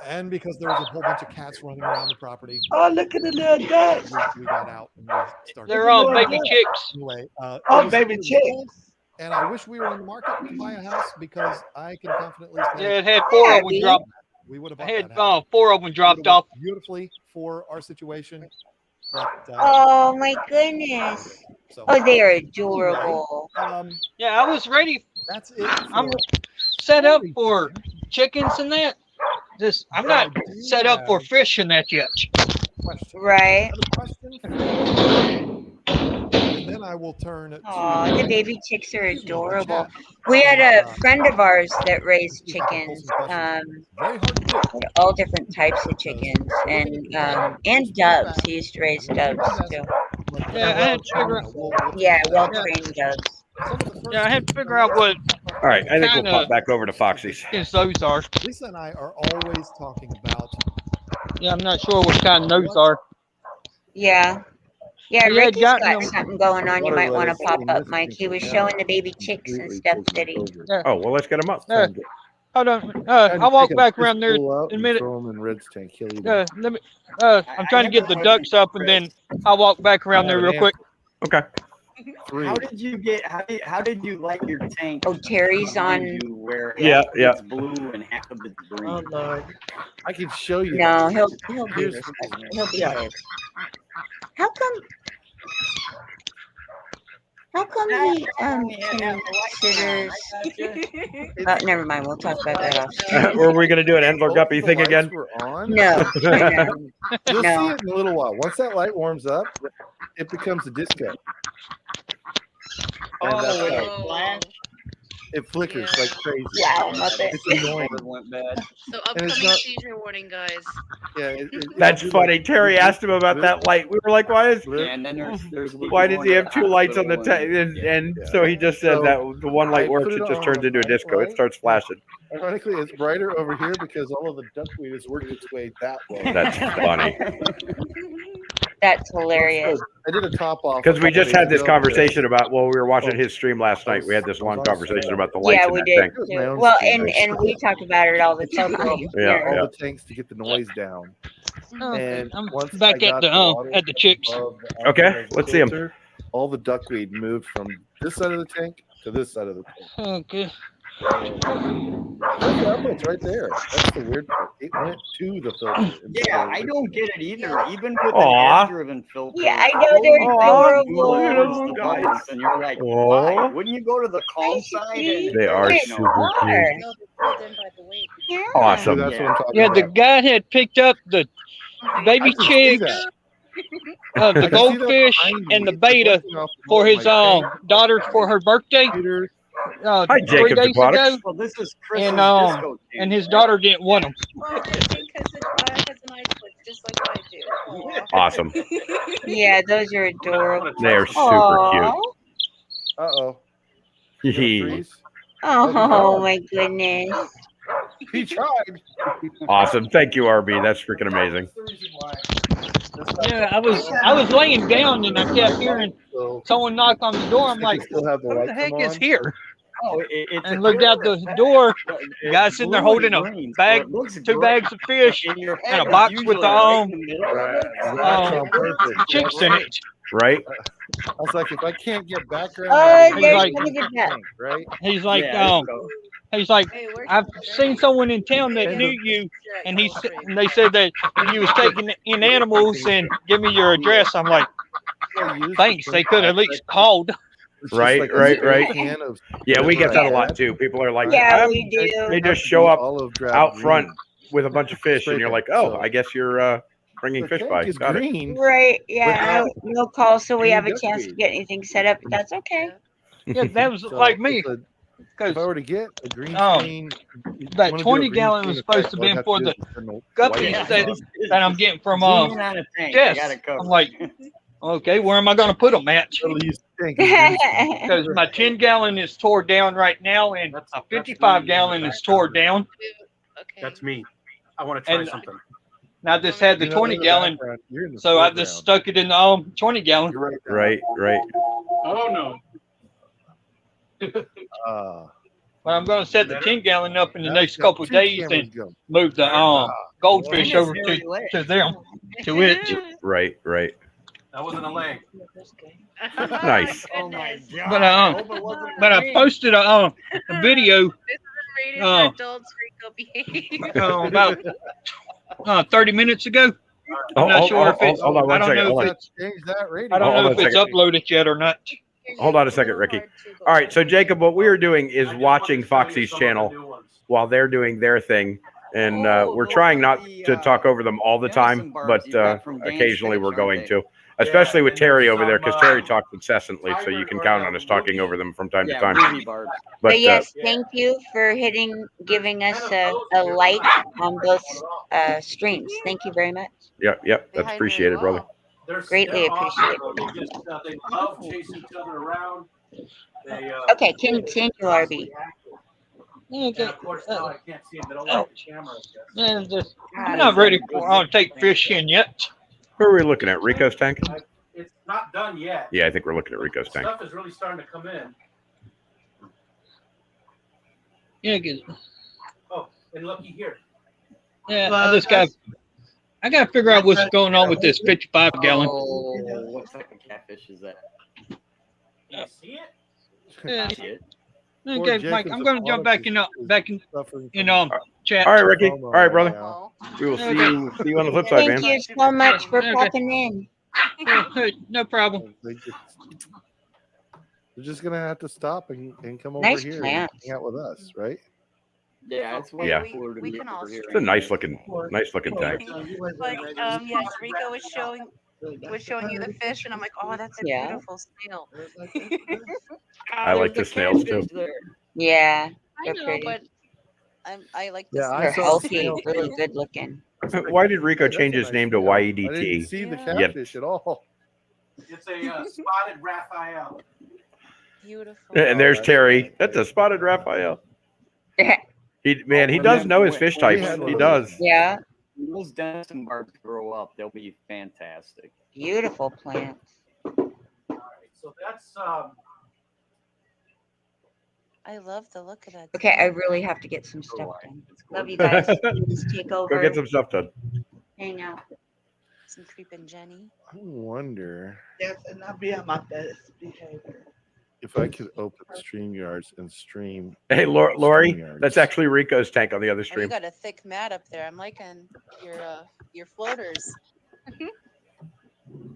and because there was a whole bunch of cats running around the property, Oh, look at the little ducks. we got out and we started. They're all baby chicks. Anyway, Oh, it was baby cool. chicks. And I wish we were in the market to buy a house because I can confidently say Yeah, it had 4 of them drop. We would have. I had 4 of them dropped off. Beautifully for our situation. But, Oh my goodness. so, Oh, they are anyway, adorable. Yeah, I was ready. That's it. I'm set up for chickens and that. I'm not set up for fish and that yet. Right. And then I will turn to. Oh, the baby chicks are adorable. We had a friend of ours that raised chickens. All different types of chickens and doves. He used to raise doves too. Yeah, I had to figure out. Yeah, well trained doves. Yeah, I had to figure out what. All right, I think we'll pop back over to Foxy's. Yes, those are. Lisa and I are always talking about. Yeah, I'm not sure what kind those are. Yeah. Yeah, He had Ricky's gotten got them- something going on. You might want to pop up, Mike. He was showing the baby chicks and stuff today. Oh, well, let's get him up. Hold on. I'll walk back around there in a minute. Throw them in Red's tank. He'll eat 'em. Let me. I'm trying to get the ducks up, and then I'll walk back around there real quick. Okay. How did you get? How did you light your tank? Oh, Terry's on. Where Yeah, half of yeah. it's blue and half of it's green. Oh Lord. I can show you. No, that. he'll be Here's- respectful. He'll be good. How come he considers? Oh, never mind. We'll talk about that off. Were we going to do an Endler Guppy thing again? No. You'll No. see it in a little while. Once that light warms up, it becomes a disco. And that's when how- it flashed. it flickers like crazy. Wow, Muppet. It's annoying. Went bad. So And it's upcoming not- seizure warning, guys. Yeah, That's funny. Terry asked him about that light. We were like, "Why is? Yeah, and then there's Why does he have 2 lights on the tank?" And so he just said So, that the one light I works. put it It just on turns the into a night disco. It light. starts flashing. Ironically, it's brighter over here because all of the duckweed has worked its way that way. That's funny. That's hilarious. I did a top off Because we a couple just had days this ago. conversation about. Well, we were watching his stream last night. We had this long conversation about the lights Yeah, in we that did. tank. Too. Well, and we talk about it all the time. Yeah, all yeah. the tanks to get the noise down. And I'm once back I at got the water at the chicks. above the Okay, outside let's see 'em. filter, all the duckweed moved from this side of the tank to this side of the tank. Okay. That's the outlet's right there. That's the weird part. It went to the filter. Yeah, I don't get it either. Even with Aw. an air-driven filter. Yeah, I know they're Aw, adorable. look at those The little guys. bubbles, and you're like, Aw. why? Wouldn't you go to the calm side? And, They are They super are. cute. No, they're pulled in by the weight. Yeah. Awesome. That's what I'm talking Yeah, the about. guy had picked up the baby I can see chicks, that. the I can see that goldfish, behind and me. the It's beta reflecting off the for wall of his my tank. daughter for her birthday. Computer. Hi, 3 Jacob's days Aquatics. ago, well, this is Chris's and disco and his daughter didn't want them. Well, I think because has an ice foot, just like I do. Awesome. Yeah, those are adorable. They are super Aw. Uh-oh. cute. Freeze. Oh my goodness. He tried. Awesome. Thank you, RB. That's freaking amazing. Yeah, I was laying down and I kept hearing someone knock on the door. I'm like, Still have the who light the heck come is on? here? Oh, it's And looked out the door. It's Guy sitting there blue holding and a green, so bag, it looks 2 great. bags of fish, In your and head, a it's box with usually the right in the middle of Right. it. That's on purpose. chicks in it. Right? I was like, if I can't get background, Oh, I'll there's like- one of the ducks. right? He's like, Yeah, he's like, Hey, where's I've your seen someone in town that knew you, and and they said that you was taking in animals and give me your address. I'm like, thanks. They could at least called. It's just Right, like a right, spray right. can of Yeah, we get that a Right. lot too. People are like, Yeah, "I'm-" we do. They just show up olive drab out green. front with a bunch of fish, and you're like, "Oh, So- I guess you're bringing The fish tank by." is Got it. green. Right. Yeah. No call, so we Any have a chance to duckweed. get anything set up. But that's okay. Yeah, that was So like me. if Because I were to get a green Oh, screen, that wanna do a 20 green gallon screen was supposed effect, to all I'd be have for to the do is turn the guppies light that, on. that I'm getting from Zoom in on a tank. I Jess. got it covered. I'm like, okay, where am I going to put them at? That'll use the tank as a green screen. Because my 10 gallon is tore down right now, and a 55 gallon is tore down. Okay. That's me. I want to try And something. and I just had the You're not 20 in the gallon, background, you're in the so I foreground. just stuck it in the 20 gallon. You're right there. Right. Oh no. But I'm going to set the 10 gallon up in the Now next you got couple of 2 days cameras and going. move the goldfish over Hairy to leg. them, to it. Right. That wasn't a leg. Nice. Oh my god. But I hope it wasn't but I green. posted a video. This is rated Oh. for adults. Rico behave? About 30 minutes ago. I'm not sure if it's. Hold on one second. Hold on. Change that rating. I don't know Hold if on a it's second. uploaded yet or not. Hold on a second, Ricky. All right, so Jacob, what we are doing is watching Foxy's channel while they're doing their thing, and we're trying not to talk over them all the time, but occasionally we're going to, especially with Terry over there, because Terry talks incessantly, so you can count on us talking over them from time to time. But yes, thank you for giving us a like on both streams. Thank you very much. Yep, that's appreciated, brother. Greatly appreciated. They love chasing each other around. Okay, continue, RB. And of course, now I can't see them. They don't like the camera. I'm not ready to take fish in yet. Who are we looking at? Rico's tank? It's not done yet. Yeah, I think we're looking at Rico's tank. Stuff is really starting to come in. Yeah, good. Oh, and looky here. Yeah, I gotta figure out what's going on with this 55 gallon. Oh, what type of catfish is that? You see it? Yeah. I see it. Okay, Mike, I'm gonna jump back in chat. All right, Ricky. All right, brother. We will see you on the flip side, man. Thank you so much for popping in. No problem. They're just gonna have to stop and come over Nice here plants. and hang out with us, right? Yeah, it's way Yeah. cooler to we be can over all here. It's a nice looking tank. But yes, Rico was showing you the fish, and I'm like, oh, that's a Yeah. beautiful snail. I like the snails too. Yeah, I they're know, pretty. but I like the Yeah, I They're saw healthy, snails. really good looking. Why did Rico change That's his a name to nice snail. I didn't YEDT? see the Yeah. Yet- catfish at all. It's a spotted Raphael. beautiful. And there's Terry. That's a spotted Raphael. He does know his fish types. He does. Yeah, When those Denison barbs grow up, they'll be fantastic. beautiful plants. All right, so that's I love the look of that. Okay, I really have to get some stuff done. Love you guys. Please take over. Go get some stuff done. Hang out. Some creeping Jenny. I wonder Yes, and I'll be on my best behavior. if I could open StreamYards and stream. Hey, Lori, StreamYards. that's actually Rico's tank on the other Oh, you stream. got a thick mat up there. I'm liking your floaters.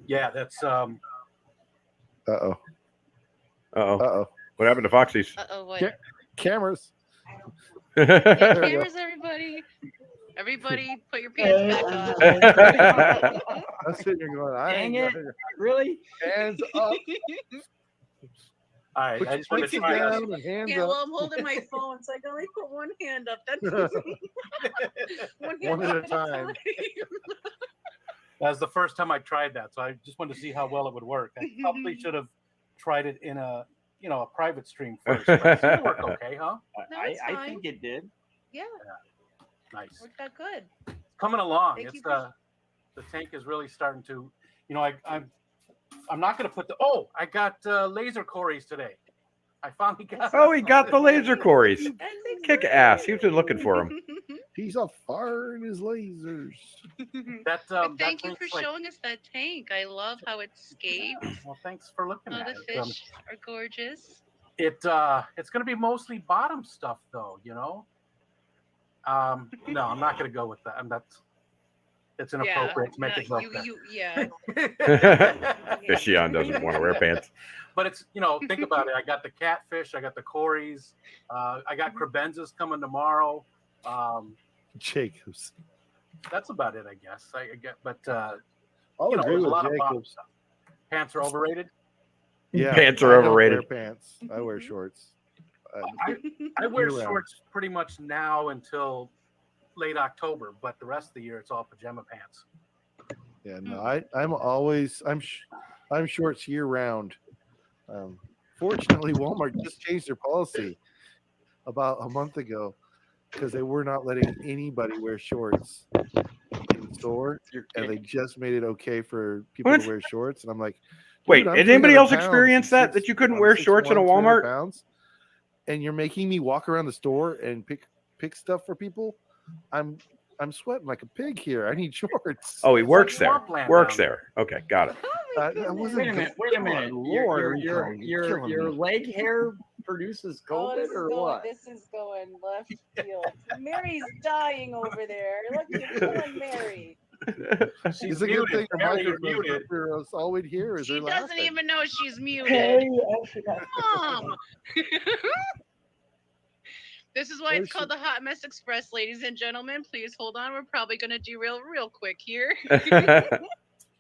yeah, that's Uh-oh. Uh-oh. What happened to Foxy's? Uh-oh, what? Cameras. Yeah, There we go. cameras, everybody. Everybody, put your pants back on. I'm sitting here going, Dang it. Really? Hands up. all right. Put I your just want to pinky try down and hands Yeah, up. well, I'm holding my phone, so I can only put one hand up. That's One at a time. That's the first time I tried that, so I just wanted to see how well it would work. I probably should have tried it in a private stream first. But it seemed to work okay, huh? No, it's I fine. think it did. Yeah, Nice. worked out good. Coming along. Thank It's you for- the tank is really starting to, I'm not going to put I got laser cories today. I finally got. Oh, he got the laser cories. Kick ass. He's been looking for him. He's a fire in his lasers. That. But thank you that for tank's like- showing us that tank. I love how it scaped. Well, thanks for looking Oh, at the it. fish are gorgeous. It's going to be mostly bottom stuff, though. No, I'm not going to go with that. It's inappropriate to make it look that. Yeah. Fishion doesn't want to wear pants. But it's, think about it. I got the catfish, I got the cories, I got crebenzas coming tomorrow. Jacobs. That's about it, I guess. I get, but I'll agree there's a with lot of bottom Jacobs. stuff. Pants are overrated. Yeah, Pants are I don't overrated. wear pants. I wear shorts. I wear year-round. shorts pretty much now until late October, but the rest of the year it's all pajama pants. Yeah, no, I'm shorts year round. Fortunately, Walmart just changed their policy about a month ago because they were not letting anybody wear shorts in the store, and they just made it okay for people What? to wear shorts. And I'm like, Wait, dude, I'm did anybody 300 else pounds experience and that you couldn't I'm wear shorts in a 6'1", 300 Walmart? pounds, and you're making me walk around the store and pick stuff for people? I'm sweating like a pig here. I need shorts. Oh, he works there. swampland Works down there. Okay, got it. I wasn't Wait a minute. Lord, Your leg hair produces Oh, COVID or what? this is going left field. Mary's dying over there. Look, you're killing Mary. It's a good thing her Mary, microphone's muted. up here, else all we'd hear is She her doesn't laughing. even know she's muted. Harry actually got Mom. This is why it's called the Hot Mess Express, ladies and gentlemen. Please hold on. We're probably going to derail real quick here.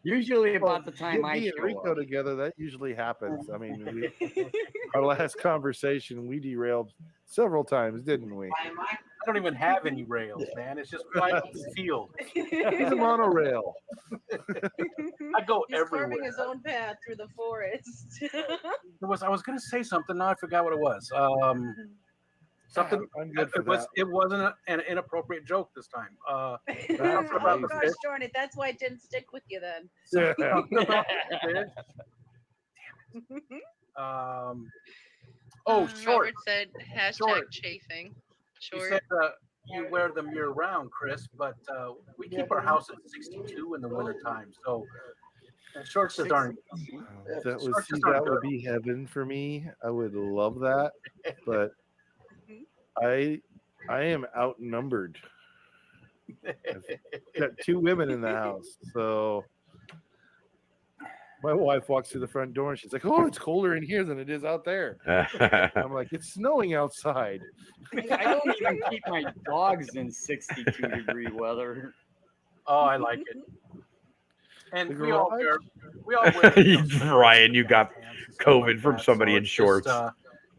Usually about the time I me and show Rico up. together, that usually happens. I mean, our last conversation, we derailed several times, didn't we? I don't even have any rails, man. It's just wide field. He's a monorail. I go He's everywhere. carving his own path through the forest. I was going to say something. Now I forgot what it was. Something. I'm good for It wasn't an inappropriate joke this time. Oh gosh darn it! That's why it didn't stick with you then. Short. Robert said hashtag Short. chafing. You Short. said you wear them year round, Chris, but we keep our house at 62 in the wintertime. So shorts are darn. That would be heaven for me. I would love that, but I am outnumbered. I've got 2 women in the house, so my wife walks through the front door and she's like, "Oh, it's colder in here than it is out there." I'm like, "It's snowing outside." I don't even keep my dogs in 62-degree weather. Oh, I like it. And The we all garage? wear Ryan, you got COVID from somebody in shorts.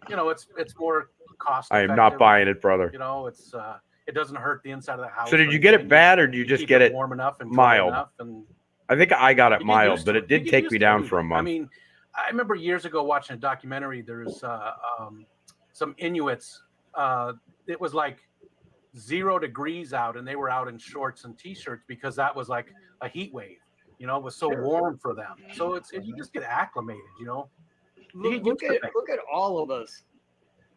It's more cost. I am not buying it, brother. It's it doesn't hurt the inside of the house. So did you get it bad, or did you just keep get it warm enough and dry mild? enough and I think I got it you get mild, used but to it did You get take used me to down it. for a month. I mean, I remember years ago watching a documentary. There's some Inuits. It was like 0 degrees out, and they were out in shorts and t-shirts because that was like a heat wave. It was so warm for them. So you just get acclimated. Look at all of us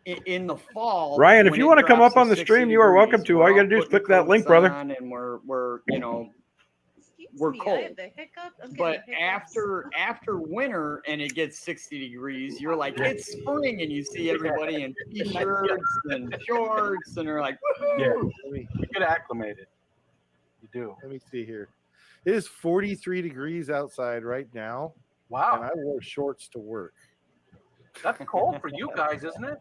in the fall. Ryan, if when you it want to come drops up on to the stream, 60 you are welcome degrees, to. we're All you got to all do is putting click that link, coats brother. on, and we're we're I cold. have the hiccup. I'm getting But hiccups. after winter and it gets 60 degrees, you're like, it's spring, and you see everybody in t-shirts and shorts, and they're like, woo! You get acclimated. You do. Let me see here. It is 43 degrees outside right now. Wow. And I wore shorts to work. That's cold for you guys, isn't it?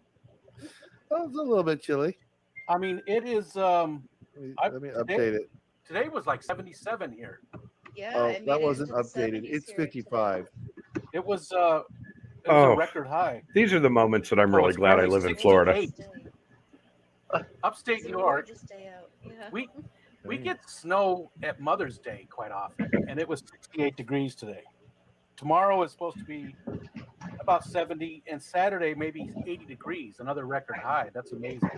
Oh, it's a little bit chilly. I mean, it is. Let me update it. Today was like 77 here. Yeah. Oh, that wasn't updated. It's 55. It was a record high. These are the moments that I'm really it's glad I barely live in Florida. 68. Upstate New York. We get snow at Mother's Day quite often, and it was 68 degrees today. Tomorrow is supposed to be about 70, and Saturday maybe 80 degrees, another record high. That's amazing.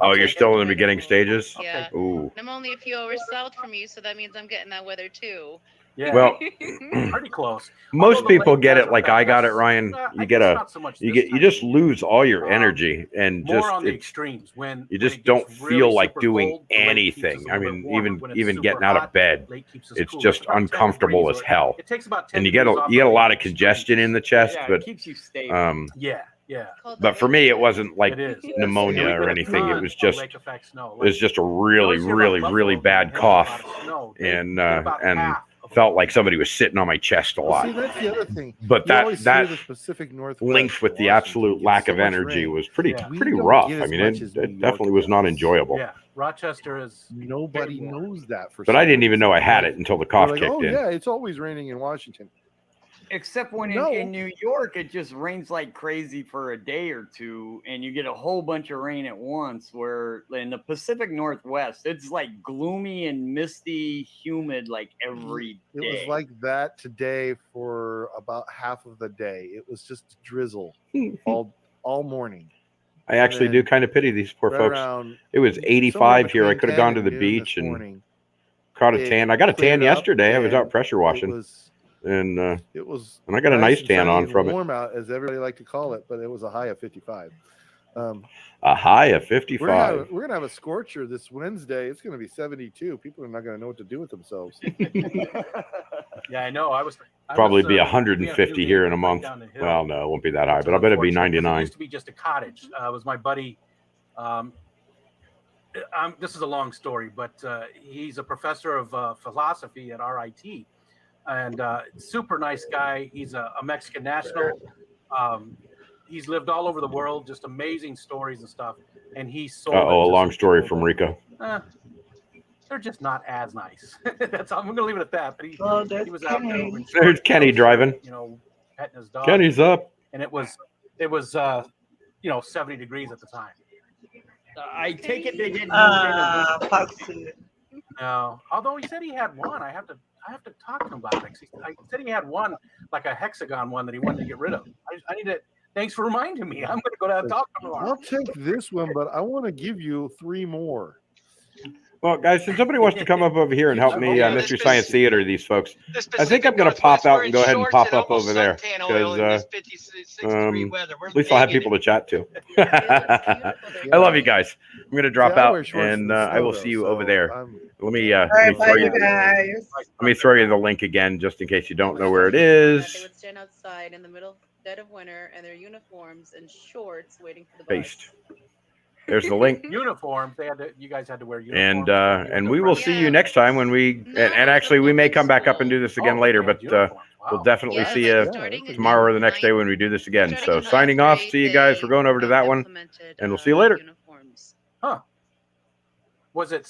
Oh, you're still in the beginning stages? Yeah. Ooh. I'm only a few hours south from you, so that means I'm getting that weather too. Yeah. Well, pretty close. most people get it like I got it, Ryan. You get you just lose all your energy and More just on the extremes when you just it don't gets feel really like super doing cold, the lake keeps us anything. a I little mean, bit warmer. When it's even super getting out of hot, bed, lake keeps us it's cooler. just About 10 uncomfortable degrees, as hell. It takes about 10 And you get degrees off you get a of lot the of congestion in the chest, Yeah, but it keeps you stable. Yeah. but for me, it wasn't like It is. pneumonia Yeah, we or get a anything. It ton was of just lake effect snow. it was just a really, always hear about really, Buffalo really getting bad hit with a cough, lot of snow. They and get about and half felt like somebody was sitting on my chest a Well, lot. see, that's the other thing. But You always that hear the Pacific Northwest, linked with the Washington absolute gets lack so of much energy rain. was pretty Yeah. We pretty don't rough. get I as mean, much it as New York definitely was not does. enjoyable. Yeah, Rochester is. Nobody knows that for But some I didn't even reason. know I had it until the They're cough like, kicked oh, in. yeah, it's always raining in Washington. Except when No. in New York, it just rains like crazy for a day or two, and you get a whole bunch of rain at once. Where in the Pacific Northwest, it's like gloomy and misty, humid like every day. It was like that today for about half of the day. It was just drizzle all morning. I actually And do then kind of pity these poor right folks. around It was somewhere 85 here. I between could have 10 gone to and the noon beach this and morning, caught a it tan. I got a tan cleared up, yesterday. I was out and pressure washing, it was and it was I got a nice and tan sunny on and from it. warm out, as everybody liked to call it, but it was a high of 55. A high of We're 55. gonna have a scorcher this Wednesday. It's gonna be 72. People are not gonna know what to do with themselves. Yeah, I know. Probably be 150 here in a month. Well, no, it won't be that high, but I bet it'd be It 99. used to be just a cottage. It was my buddy. This is a long story, but he's a professor of philosophy at RIT, and super nice guy. He's a Mexican national. He's lived all over the world, just amazing stories and stuff. And he sold. A long story from Rico. They're just not as nice. That's I'm gonna leave it at that. But he was out there. There's Kenny driving. You know, petting his dog. Kenny's up. And it was 70 degrees at the time. I take it they didn't. No, although he said he had one. I have to talk to him about it. I said he had one, like a hexagon one that he wanted to get rid of. I need to. Thanks for reminding me. I'm going to go down and talk to him tomorrow. I'll take this one, but I want to give you 3 more. Well, guys, since somebody wants to come up over here and help me, Mystery Science Theater, these folks, I think I'm going to pop out and go ahead and pop up over there because at least I'll have people to chat to. I love you guys. I'm going to drop out and I will see you over there. Let me throw you the link again just in case you don't know where it They is. would stand outside in the dead of winter in their uniforms and shorts, waiting for the bus. Paste. There's the link. Uniforms. You guys had to wear uniforms. And we will see you next time when we and actually we may come back up and do this again later, but we'll definitely see you tomorrow or the next day when we do this again. So signing off. See you guys. We're going over to that one, and we'll see you later. Huh? Was it